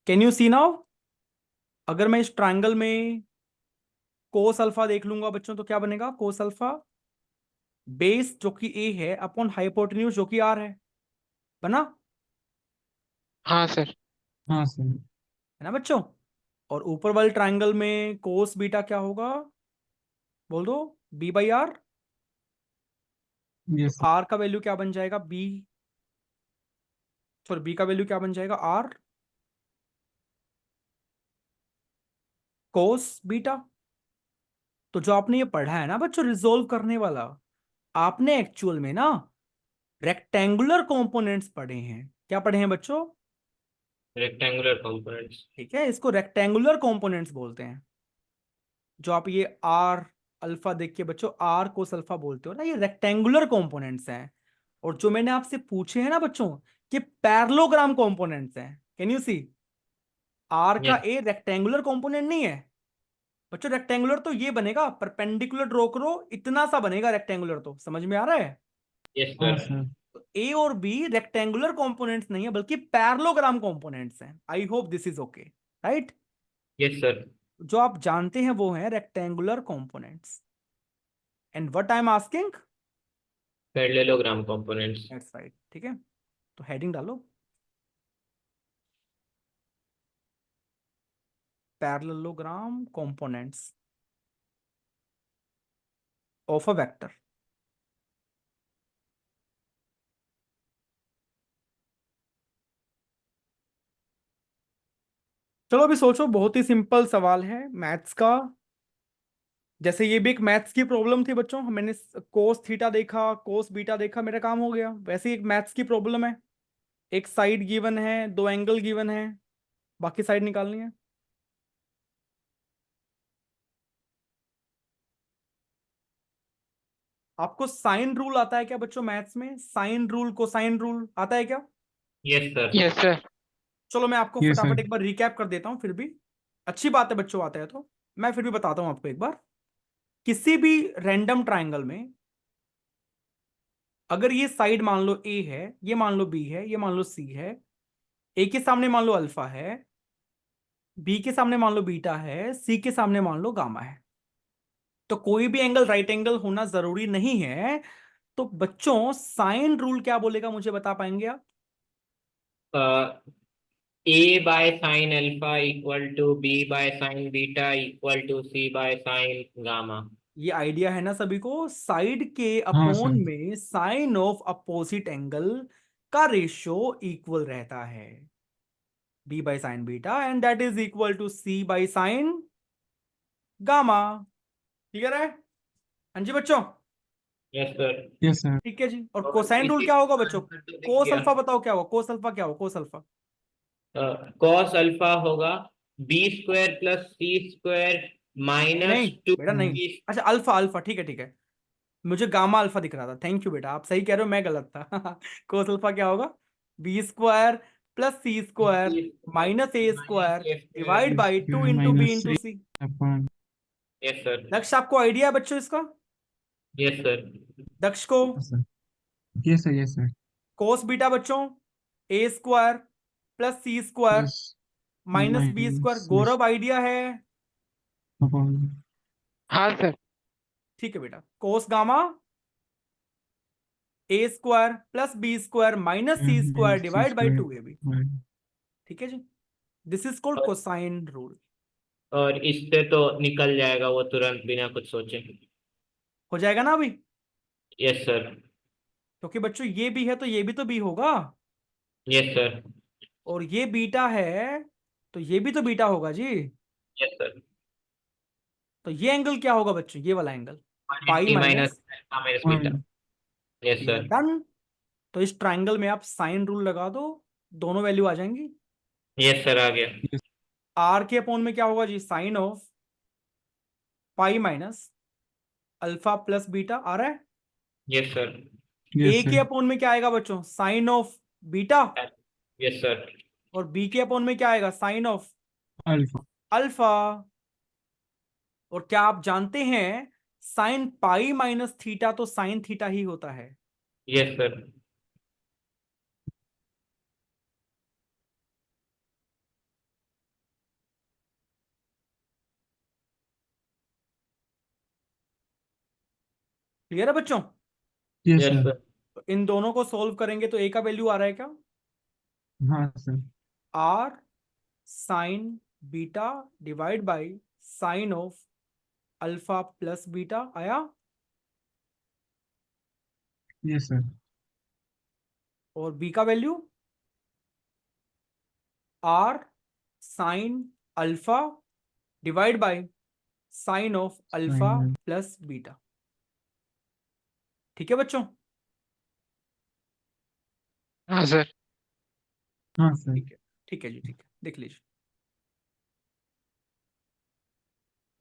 Can you see now? अगर मैं इस ट्रायंगल में कोस अल्फा देख लूंगा बच्चों, तो क्या बनेगा? कोस अल्फा बेस जो कि ए है अपॉन हाइपोटेन्यूज जो कि आर है, बना? हाँ सर। हाँ सर। है ना बच्चों? और ऊपर वाले ट्रायंगल में कोस बीटा क्या होगा? बोल दो। B by R. Yes sir. R का वैल्यू क्या बन जाएगा? बी, सॉरी बी का वैल्यू क्या बन जाएगा? R cos beta. तो जो आपने ये पढ़ा है ना बच्चों रिजोल्व करने वाला, आपने एक्चुअल में ना रेक्टेंगुलर कंपोनेंट्स पढ़े हैं। क्या पढ़े हैं बच्चों? Rectangular components. ठीक है, इसको रेक्टेंगुलर कंपोनेंट्स बोलते हैं। जो आप ये आर अल्फा देख के बच्चों आर कोस अल्फा बोलते हो ना, ये रेक्टेंगुलर कंपोनेंट्स हैं। और जो मैंने आपसे पूछे हैं ना बच्चों, कि पैरेललोग्राम कंपोनेंट्स हैं। Can you see? आर का यस। ए रेक्टेंगुलर कंपोनेंट नहीं है बच्चों। रेक्टेंगुलर तो ये बनेगा, परपेंडिकुलर ड्रॉ करो, इतना सा बनेगा रेक्टेंगुलर। तो समझ में आ रहा है? यस हाँ सर। सर। तो ए और बी रेक्टेंगुलर कंपोनेंट्स नहीं है, बल्कि पैरेललोग्राम कंपोनेंट्स हैं। I hope this is okay, right? Yes sir. जो आप जानते हैं वो है rectangular components. And what I am asking? Parallelogram components. That's right. ठीक है, तो हेडिंग डालो, parallelogram components of a vector. चलो अभी सोचो, बहुत ही सिंपल सवाल है मैथ्स का। जैसे ये भी एक मैथ्स की प्रॉब्लम थी बच्चों, मैंने कोस थीटा देखा, कोस बीटा देखा, मेरा काम हो गया। वैसे ही एक मैथ्स की प्रॉब्लम है, एक साइड गिवन है, दो एंगल गिवन है, बाकी साइड निकालनी है। आपको साइन रूल आता है क्या बच्चों मैथ्स में? साइन रूल, कोसाइन रूल आता है क्या? Yes sir. Yes sir. चलो मैं आपको यस फटाफट सर। एक बार रिकैप कर देता हूं, फिर भी अच्छी बात है बच्चों आता है तो। मैं फिर भी बताता हूं आपको एक बार। किसी भी रैंडम ट्रायंगल में अगर ये साइड मान लो ए है, ये मान लो बी है, ये मान लो सी है, ए के सामने मान लो अल्फा है, बी के सामने मान लो बीटा है, सी के सामने मान लो गामा है, तो कोई भी एंगल राइट एंगल होना जरूरी नहीं है। तो बच्चों साइन रूल क्या बोलेगा, मुझे बता पाएंगे आप? A by sine alpha equal to B by sine beta equal to C by sine gamma. ये आइडिया है ना सभी को? साइड के हाँ अपोन सर। में साइन ऑफ अपोजिट एंगल का रेशियो इक्वल रहता है, B by sine beta, and that is equal to C by sine gamma. Clear है? हाँ जी बच्चों। Yes sir. Yes sir. ठीक है जी। और और कोसाइन रूल इसी क्या होगा का बच्चों? आंसर तो दिख कोस गया। अल्फा बताओ क्या होगा? कोस अल्फा क्या होगा? कोस अल्फा कॉस अल्फा होगा B square plus C square नहीं माइनस नहीं टू बेटा नहीं। बी। अच्छा अल्फा, अल्फा ठीक है ठीक है। मुझे गामा अल्फा दिख रहा था। थैंक यू बेटा, आप सही कह रहे हो, मैं गलत था। कोस अल्फा क्या होगा? B square plus C square minus A minus square A divide square. By two into B minus into A C. Upon. Yes sir. Daksh आपको आइडिया है बच्चों इसका? Yes sir. दक्ष को? Yes sir. Yes sir. Yes sir. Cos beta बच्चों A square plus C square plus minus B square. Minus Gaurav idea है? Upon. हाँ sir. ठीक है बेटा, cos gamma A square plus B square minus C square minus C divide by two A B. Square. ठीक है जी, this is called cosine rule. और इससे तो निकल जाएगा वो तुरंत बिना कुछ सोचे। हो जाएगा ना अभी? Yes sir. क्योंकि बच्चों ये भी है तो ये भी तो बी होगा, यस सर। और ये बीटा है तो ये भी तो बीटा होगा जी। Yes sir. तो ये एंगल क्या होगा बच्चों? ये वाला angle pi T minus minus. Minus beta. One. Yes we are sir. Done. तो इस ट्राइंगल में आप साइन रूल लगा दो, दोनों वैल्यू आ जाएंगी। यस सर आ गया। आर के अपोन में क्या होगा जी? Sine of pi minus alpha plus beta आ रहा है। Yes sir. ए यस के सर। अपोन में क्या आएगा बच्चों? Sine of beta, yes sir. और बी के अपॉन में क्या आएगा, साइन ऑफ अल्फा। अल्फा। और क्या आप जानते हैं साइन पाई माइनस थीटा तो साइन थीटा ही होता है। Yes sir. क्लियर है बच्चों? Yes yes sir. सर। तो इन दोनों को सोल्व करेंगे तो ए का वैल्यू आ रहा है क्या, हाँ sir. R sine beta divide by sine of alpha plus beta आया। Yes sir. और बी का value R sine alpha divide by sine of alpha sine. Plus beta. ठीक है बच्चों? हाँ सर। हाँ सर। ठीक है, ठीक है जी, ठीक है, देख लीजिए।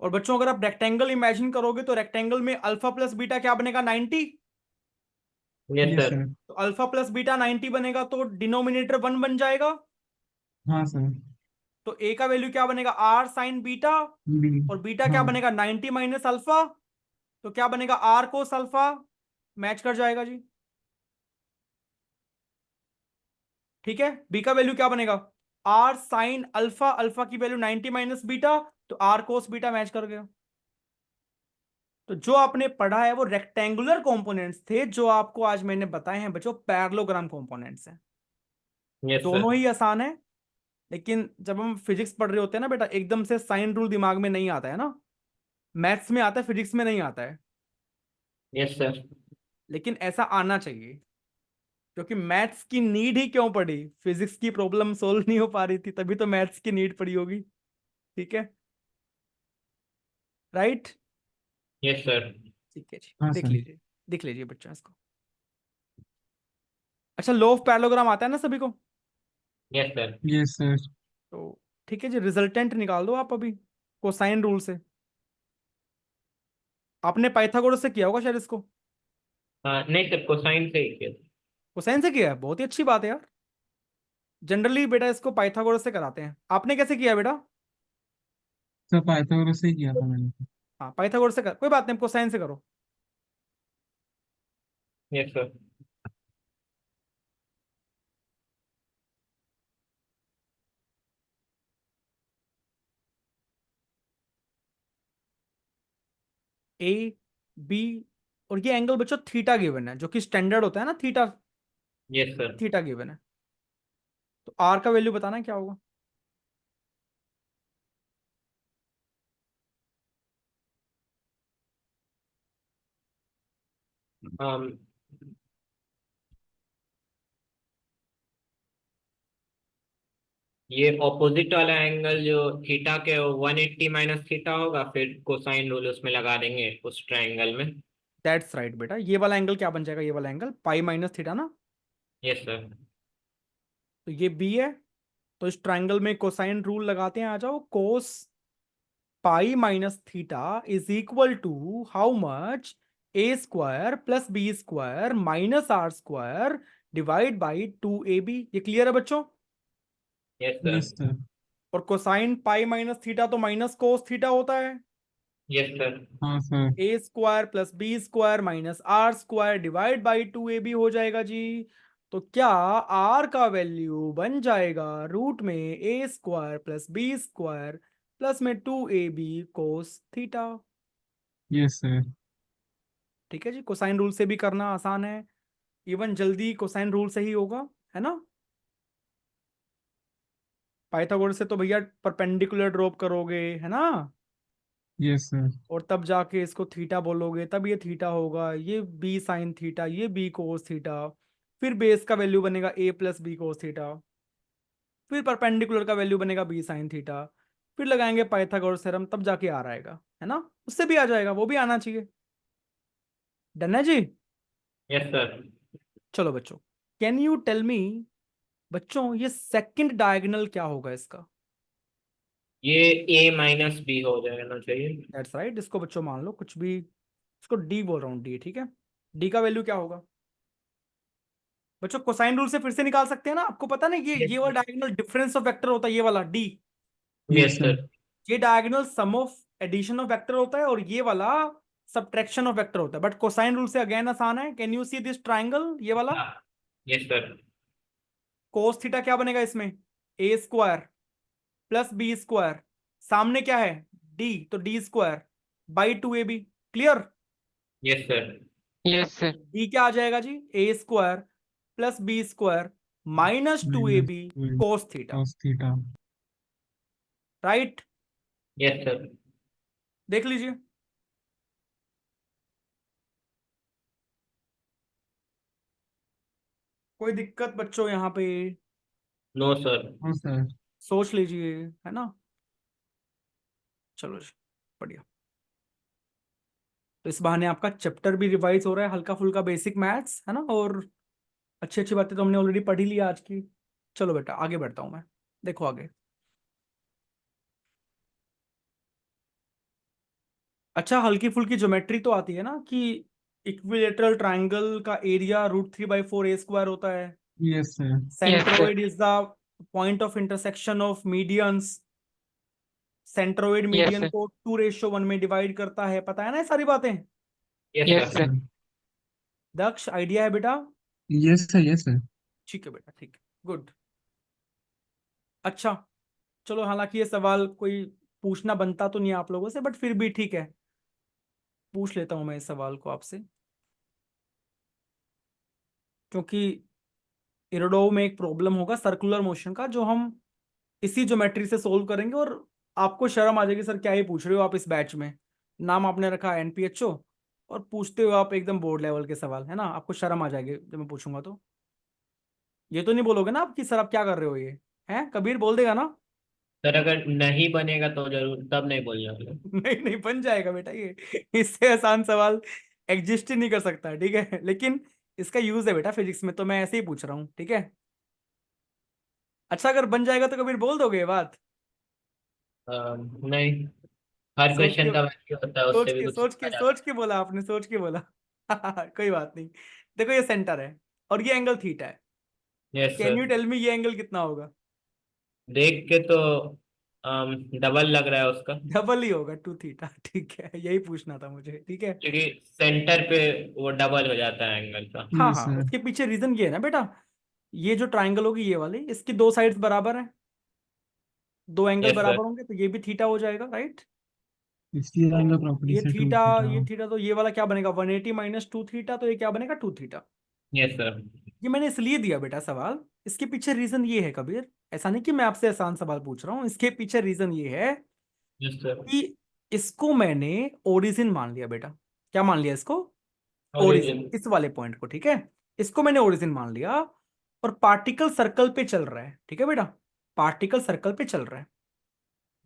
और बच्चों अगर आप रेक्टेंगल इमेजिन करोगे तो रेक्टेंगल में अल्फा प्लस बीटा क्या बनेगा, 90। Yes yes sir. सर। तो अल्फा प्लस बीटा 90 बनेगा तो डिनोमिनेटर 1 बन जाएगा। हाँ सर। तो ए का वैल्यू क्या बनेगा, आर साइन बीटा, बी। और बीटा क्या हाँ। बनेगा 90 माइनस अल्फा, तो क्या बनेगा आर कोस अल्फा, मैच कर जाएगा जी। ठीक है, बी का वैल्यू क्या बनेगा, आर साइन अल्फा, अल्फा की वैल्यू 90 माइनस बीटा, तो आर कोस बीटा मैच कर गया। तो जो आपने पढ़ा है वो रेक्टेंगुलर कंपोनेंट्स थे, जो आपको आज मैंने बताए हैं बच्चों पैरेललोग्राम कंपोनेंट्स हैं। Yes sir. दोनों ही आसान है, लेकिन जब हम फिजिक्स पढ़ रहे होते हैं ना बेटा, एकदम से साइन रूल दिमाग में नहीं आता है ना, मैथ्स में आता है, फिजिक्स में नहीं आता है। Yes sir. लेकिन ऐसा आना चाहिए, क्योंकि मैथ्स की नीड ही क्यों पड़ी, फिजिक्स की प्रॉब्लम सोल्व नहीं हो पा रही थी, तभी तो मैथ्स की नीड पड़ी होगी। ठीक है, राइट? Yes sir. ठीक है जी, हाँ देख सर। लीजिए, देख लीजिए बच्चों इसको। अच्छा, लॉ ऑफ पैरेललोग्राम आता है ना सभी को? Yes sir. Yes sir. तो ठीक है जी, रिजल्टेंट निकाल दो आप अभी कोसाइन रूल से। आपने पाइथागोरस से किया होगा शायद इसको। हाँ नहीं सर, कोसाइन से ही किया था। कोसाइन से किया है, बहुत ही अच्छी बात है यार। जनरली बेटा इसको पाइथागोरस से कराते हैं, आपने कैसे किया बेटा? सर पाइथागोरस से ही किया था मैंने। हाँ, पाइथागोरस से कर, कोई बात नहीं, कोसाइन से करो। Yes sir. ए बी, और ये एंगल बच्चों थीटा गिवन है, जो कि स्टैंडर्ड होता है ना, theta, yes sir. Theta given है। तो आर का वैल्यू बताना क्या होगा। um, ये ऑपोजिट वाला एंगल जो थीटा के 180 माइनस थीटा होगा, फिर कोसाइन रूल उसमें लगा देंगे उस ट्रायंगल में। दैट्स राइट बेटा, ये वाला एंगल क्या बन जाएगा, ये वाला एंगल पाई माइनस थीटा ना। Yes sir. तो ये बी है, तो इस ट्रायंगल में कोसाइन रूल लगाते हैं, आ जाओ। Cos pi minus theta is equal to how much, A square plus B square minus R square divide by 2ab। ये क्लियर है बच्चों? Yes sir. Yes sir. और कोसाइन पाई माइनस थीटा तो minus cos theta होता है। Yes sir. हाँ sir. A square plus B square minus R square divide by 2ab हो जाएगा जी। तो क्या आर का वैल्यू बन जाएगा रूट में A square plus B square plus में 2ab cos theta. Yes sir. ठीक है जी, कोसाइन रूल से भी करना आसान है, इवन जल्दी कोसाइन रूल से ही होगा, है ना। पाइथागोरस से तो भैया परपेंडिकुलर ड्रॉप करोगे, है ना, यस सर। और तब जाके इसको थीटा बोलोगे, तब ये थीटा होगा, ये बी साइन थीटा, ये बी कोस थीटा, फिर बेस का वैल्यू बनेगा ए प्लस बी कोस थीटा, फिर परपेंडिकुलर का वैल्यू बनेगा बी साइन थीटा, फिर लगाएंगे पाइथागोरस थ्योरम, तब जाके आ आएगा, है ना। उससे भी आ जाएगा, वो भी आना चाहिए। डन है जी। Yes sir. चलो बच्चों, कैन यू टेल मी, बच्चों ये सेकंड डायगोनल क्या होगा इसका। ये ए माइनस बी हो जाना चाहिए। दैट्स राइट, इसको बच्चों मान लो कुछ भी, इसको डी बोल रहा हूँ, डी, ठीक है। डी का वैल्यू क्या होगा, बच्चों कोसाइन रूल से फिर से निकाल सकते हैं ना, आपको पता ना ये वाला डायगोनल डिफरेंस ऑफ वेक्टर होता है, ये वाला डी, यस सर। ये diagonal sum of addition of vector होता है, और ये वाला सब्ट्रैक्शन ऑफ वेक्टर होता है। बट कोसाइन रूल से अगेन आसान है। Can you see this triangle, ये वाला यस सर। कोस थीटा क्या बनेगा इसमें, A square plus B square, सामने क्या है डी, तो D square by 2ab। Clear? Yes sir. Yes sir. D क्या आ जाएगा जी, A square plus B square minus 2ab cos theta. cos theta. Right? Yes sir. देख लीजिए। कोई दिक्कत बच्चों यहाँ पे? No sir. हाँ सर। सोच लीजिए, है ना। चलो जी, बढ़िया। तो इस बहाने आपका चैप्टर भी रिवाइज हो रहा है, हल्का फुल्का बेसिक मैथ्स, है ना, और अच्छी अच्छी बातें तो हमने ऑलरेडी पढ़ी ली आज की। चलो बेटा आगे बढ़ता हूं मैं, देखो आगे। अच्छा, हल्की फुल्की ज्योमेट्री तो आती है ना कि इक्विलेटरल ट्राइंगल का एरिया √3/4 a² होता है। Yes sir. Centroid is the point of intersection of medians. Centroid yes median sir. को 2:1 में डिवाइड करता है, पता है ना ये सारी बातें? Yes yes sir. सर। दक्ष, आइडिया है बेटा? Yes sir. Yes sir. ठीक है बेटा, ठीक है, गुड। अच्छा, चलो, हालांकि ये सवाल कोई पूछना बनता तो नहीं आप लोगों से, बट फिर भी ठीक है, पूछ लेता हूं मैं इस सवाल को आपसे, क्योंकि इरोडोव में एक प्रॉब्लम होगा सर्कुलर मोशन का, जो हम इसी ज्योमेट्री से सोल्व करेंगे। और आपको शर्म आ जाएगी, सर क्या ही पूछ रहे हो आप इस बैच में, नाम आपने रखा एनपीएचओ, और पूछते हो आप एकदम बोर्ड लेवल के सवाल, है ना। आपको शर्म आ जाएगी जब मैं पूछूंगा तो। ये तो नहीं बोलोगे ना आप कि सर आप क्या कर रहे हो ये, है कबीर बोल देगा ना? सर अगर नहीं बनेगा तो जरूर, तब नहीं बोलना सर। नहीं नहीं, बन जाएगा बेटा ये, इससे आसान सवाल एग्जिस्ट ही नहीं कर सकता, ठीक है। लेकिन इसका यूज है बेटा फिजिक्स में, तो मैं ऐसे ही पूछ रहा हूँ, ठीक है। अच्छा, अगर बन जाएगा तो कबीर बोल दोगे ये बात? नहीं, हर सोच क्वेश्चन के का वैल्यू होता है, उससे भी कुछ सीखा जा सोच के बोला आपने, सोच के बोला। कोई बात नहीं। देखो ये सेंटर है और ये एंगल थीटा है। सकता है। Yes can you sir. Tell me ये एंगल कितना होगा? देख के तो डबल लग रहा है उसका, डबल ही होगा, 2 थीटा। ठीक है, यही पूछना था मुझे, ठीक है। क्योंकि सेंटर पे वो डबल हो जाता है एंगल का। हाँ यस हाँ, सर। उसके पीछे रीजन ये है ना बेटा, ये जो ट्राइंगल होगी ये वाली, इसकी दो साइड्स बराबर है, दो एंगल यस सर। बराबर होंगे तो ये भी थीटा हो जाएगा, राइट। इसकी एंगल तो प्रॉपर्टी से 2 थीटा। ये थीटा, तो ये वाला क्या बनेगा 180 माइनस 2 थीटा, तो ये क्या बनेगा 2 थीटा। Yes sir. ये मैंने इसलिए दिया बेटा सवाल, इसके पीछे रीजन ये है कबीर, ऐसा नहीं कि मैं आपसे आसान सवाल पूछ रहा हूँ, इसके पीछे रीजन ये है यस सर। कि इसको मैंने ओरिजिन मान लिया बेटा। क्या मान लिया इसको? Origin, origin. इस वाले पॉइंट को, ठीक है। इसको मैंने ओरिजिन मान लिया, और पार्टिकल सर्कल पे चल रहा है, ठीक है बेटा, पार्टिकल सर्कल पे चल रहा है।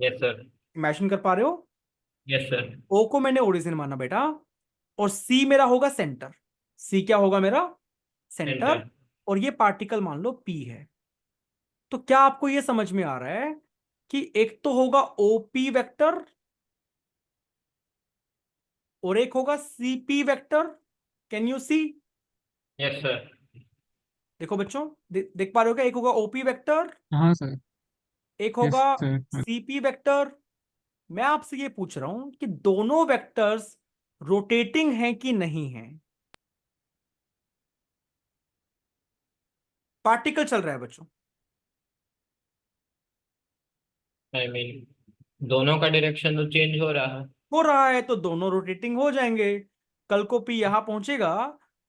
Yes sir. इमेजिन कर पा रहे हो? Yes sir. ओ को मैंने ओरिजिन माना बेटा, और सी मेरा होगा सेंटर। सी क्या होगा मेरा? सेंटर। सेंटर। और ये पार्टिकल मान लो पी है। तो क्या आपको ये समझ में आ रहा है कि एक तो होगा ओपी वेक्टर और एक होगा CP vector? Can you see? Yes sir. देखो बच्चों, देख पा रहे हो क्या? एक होगा ओपी वेक्टर, हाँ सर। एक यस होगा सर। CP vector. मैं आपसे ये पूछ रहा हूं कि दोनों वेक्टर्स रोटेटिंग हैं कि नहीं है? पार्टिकल चल रहा है बच्चों, आई मीन दोनों का डायरेक्शन तो चेंज हो रहा है। हो रहा है तो दोनों रोटेटिंग हो जाएंगे। कल को पी यहां पहुंचेगा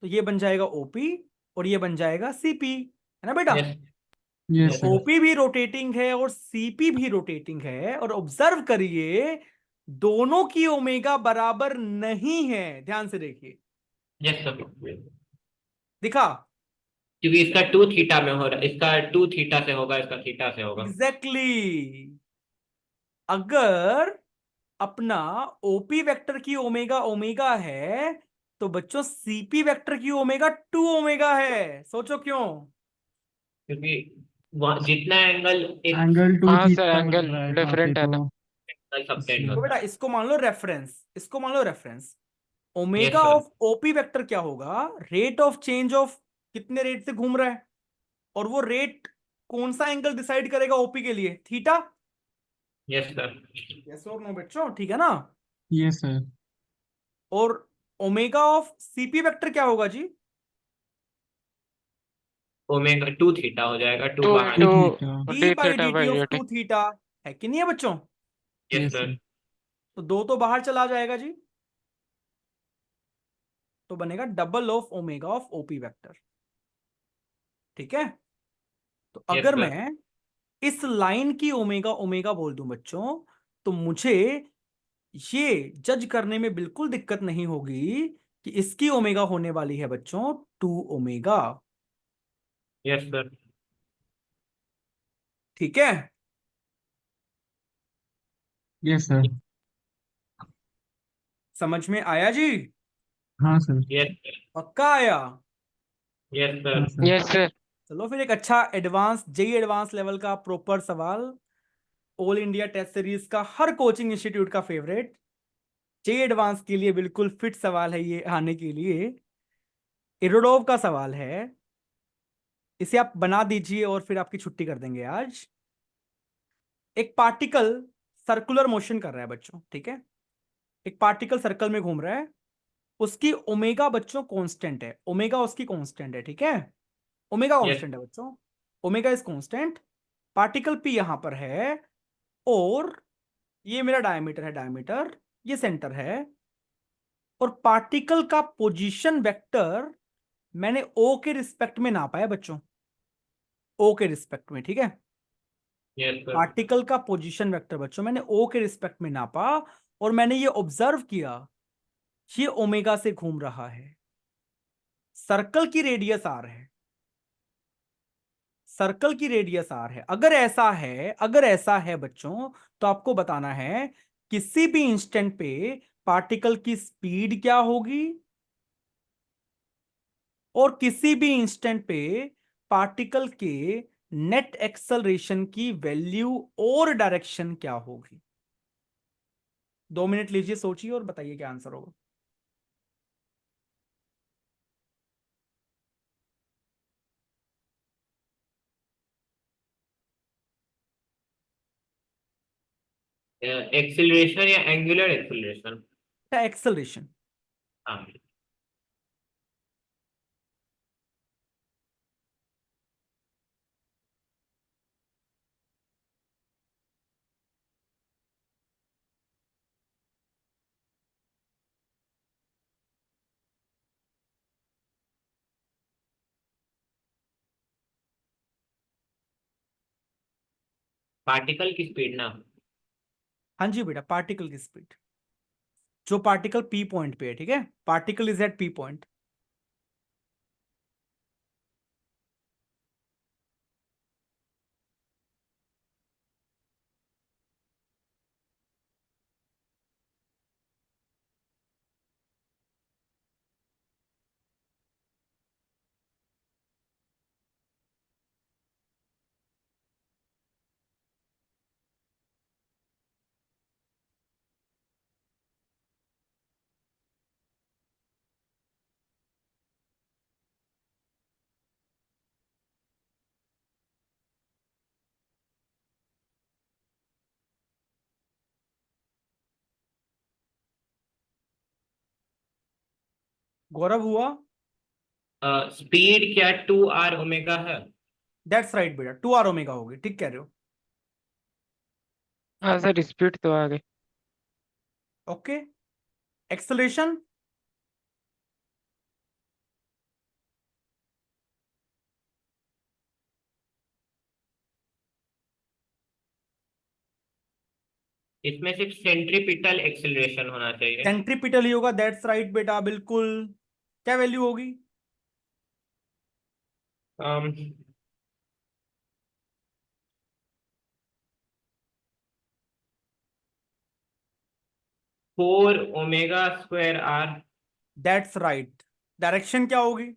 तो ये बन जाएगा ओपी और ये बन जाएगा सीपी, है ना बेटा। यस। तो yes yes sir. Sir. OP भी रोटेटिंग है और सीपी भी रोटेटिंग है, और ऑब्जर्व करिए दोनों की ओमेगा बराबर नहीं है, ध्यान से देखिए। Yes sir. दिखा? क्योंकि इसका 2 थीटा में हो रहा है, इसका 2 थीटा से होगा, इसका थीटा से होगा। Exactly exactly. अगर अपना ओपी वेक्टर की ओमेगा ओमेगा है, तो बच्चों सीपी वेक्टर की ओमेगा 2 ओमेगा है। सोचो क्यों? क्योंकि जितना एंगल एक एंगल 2 हाँ सर, थीटा बन एंगल रहा है वहाँ पे डिफरेंट है ना। तो सबटेंड इसलिए। तो होता बेटा है। इसको मान लो रेफरेंस, इसको मान लो reference. Yes omega sir. Of OP vector क्या होगा? रेट ऑफ चेंज ऑफ कितने रेट से घूम रहा है, और वो रेट कौन सा एंगल डिसाइड करेगा ओपी के लिए, थीटा। Yes sir. यस और नो बच्चों, ठीक है ना। Yes sir. और ओमेगा ऑफ सीपी वेक्टर क्या होगा जी? ओमेगा 2 थीटा हो जाएगा, 2 टू बाहर। Two into theta. D D by theta D T by of D T. 2 theta, है कि नहीं है बच्चों? Yes yes sir. सर। तो दो तो बाहर चला जाएगा जी, तो बनेगा double of omega of OP vector. ठीक है, तो यस अगर सर। मैं इस लाइन की ओमेगा ओमेगा बोल दूं बच्चों, तो मुझे ये जज करने में बिल्कुल दिक्कत नहीं होगी कि इसकी ओमेगा होने वाली है बच्चों 2 ओमेगा। Yes sir. ठीक है, यस सर। समझ में आया जी? हाँ सर। Yes sir. पक्का आया? यस हाँ सर। सर। Yes sir. चलो फिर एक अच्छा एडवांस जेई एडवांस लेवल का प्रॉपर सवाल, ऑल इंडिया टेस्ट सीरीज का हर कोचिंग इंस्टीट्यूट का फेवरेट, जेई एडवांस के लिए बिल्कुल फिट सवाल है ये आने के लिए। इरोडोव का सवाल है, इसे आप बना दीजिए और फिर आपकी छुट्टी कर देंगे आज। एक पार्टिकल सर्कुलर मोशन कर रहा है बच्चों, ठीक है, एक पार्टिकल सर्कल में घूम रहा है, उसकी ओमेगा बच्चों कांस्टेंट है, ओमेगा उसकी कांस्टेंट है, ठीक है, ओमेगा यस। कांस्टेंट है बच्चों, omega is constant. Particle P यहां पर है, और ये मेरा डायमीटर है, डायमीटर ये सेंटर है, और पार्टिकल का पोजीशन वेक्टर मैंने ओ के रिस्पेक्ट में नापा है बच्चों, ओ के रिस्पेक्ट में, ठीक है। Yes sir. पार्टिकल का पोजीशन वेक्टर बच्चों मैंने ओ के रिस्पेक्ट में नापा, और मैंने ये ऑब्जर्व किया ये ओमेगा से घूम रहा है, सर्कल की रेडियस आर है, सर्कल की रेडियस आर है। अगर ऐसा है, अगर ऐसा है बच्चों, तो आपको बताना है किसी भी इंस्टेंट पे पार्टिकल की स्पीड क्या होगी, और किसी भी इंस्टेंट पे पार्टिकल के नेट एक्सेलरेशन की वैल्यू और डायरेक्शन क्या होगी। 2 मिनट लीजिए, सोचिए और बताइए क्या आंसर होगा। एक्सिलरेशन या एंगुलर एक्सिलरेशन? एक्सेलरेशन। हाँ। पार्टिकल की स्पीड ना? हाँ जी बेटा, पार्टिकल की स्पीड, जो पार्टिकल पी पॉइंट पे है, ठीक है, particle is at P point. Gaurav हुआ? स्पीड क्या 2r ओमेगा है? दैट्स राइट बेटा, 2 आर ओमेगा होगी, ठीक कह रहे हो। हाँ सर, स्पीड तो आ गई। Okay, acceleration? इसमें सिर्फ सेंट्रीपिटल एक्सिलरेशन होना चाहिए। सेंट्रीपिटल ही होगा, दैट्स राइट बेटा, बिल्कुल। क्या वैल्यू होगी? 4 omega square r। That's right. Direction क्या होगी?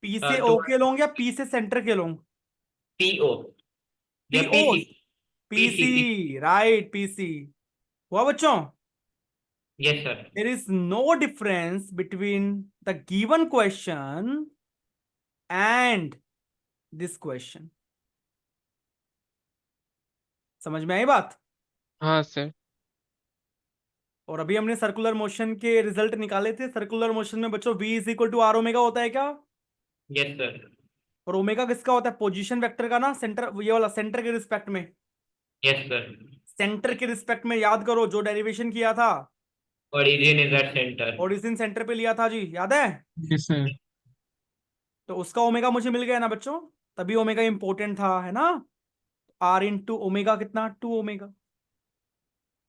पी से टू ओ के लोग या पी से सेंटर के लोग? पीओ या P O, PC. P PC P. C, right, P C. हुआ बच्चों? Yes sir. there is no difference between the given question and this question. समझ में आई बात? हाँ सर। और अभी हमने सर्कुलर मोशन के रिजल्ट निकाले थे। सर्कुलर मोशन में बच्चों v is equal to R omega होता है क्या? Yes sir. और ओमेगा किसका होता है? पोजीशन वेक्टर का ना, सेंटर, ये वाला सेंटर के रिस्पेक्ट में। Yes sir. सेंटर के रिस्पेक्ट में याद करो जो डेरिवेशन किया था, origin is at centre. Origin centre पे लिया था जी, याद है? Yes sir. तो उसका ओमेगा मुझे मिल गया ना बच्चों, तभी ओमेगा इंपॉर्टेंट था, है ना? आर इंटू ओमेगा कितना? 2 ओमेगा।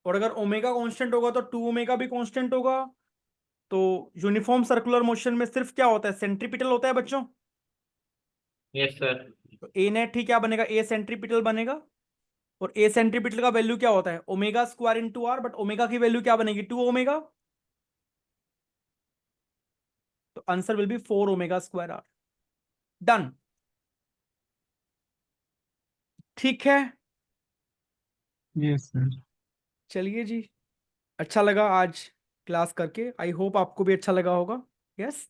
और अगर ओमेगा कांस्टेंट होगा तो 2 ओमेगा भी कांस्टेंट होगा। तो यूनिफॉर्म सर्कुलर मोशन में सिर्फ क्या होता है? सेंट्रीपिटल होता है बच्चों। Yes sir. तो ए नेट ही क्या बनेगा? ए सेंट्रीपिटल बनेगा। और ए सेंट्रीपिटल का वैल्यू क्या होता है? Omega square into R, but omega की वैल्यू क्या बनेगी? 2 ओमेगा। तो answer will be 4 omega square R. Done. ठीक है, यस सर। चलिए जी, अच्छा लगा आज क्लास करके। आई होप आपको भी अच्छा लगा होगा। Yes,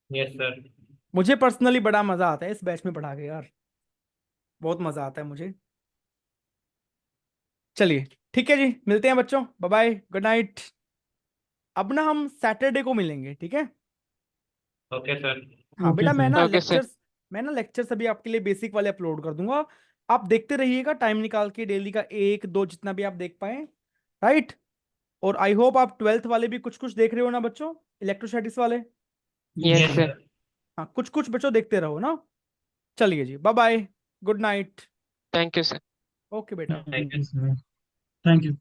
yes sir. मुझे पर्सनली बड़ा मजा आता है इस बैच में पढ़ा के यार, बहुत मजा आता है मुझे। चलिए ठीक है जी, मिलते हैं बच्चों, बाय बाय, गुड नाइट। अब ना हम सैटरडे को मिलेंगे, ठीक है? Okay sir. हाँ ओके बेटा, सर। Okay sir. मैं ना लेक्चर्स अभी आपके लिए बेसिक वाले अपलोड कर दूंगा। आप देखते रहिएगा टाइम निकाल के, डेली का 1-2 जितना भी आप देख पाए, राइट? और आई होप आप 12th वाले भी कुछ कुछ देख रहे हो ना बच्चों, इलेक्ट्रोस्टैटिक्स वाले। Yes yes sir. सर। हाँ, कुछ कुछ बच्चों देखते रहो ना। चलिए जी, bye bye, good night. Thank you sir. Okay बेटा। Thank you. Sir. Thank you.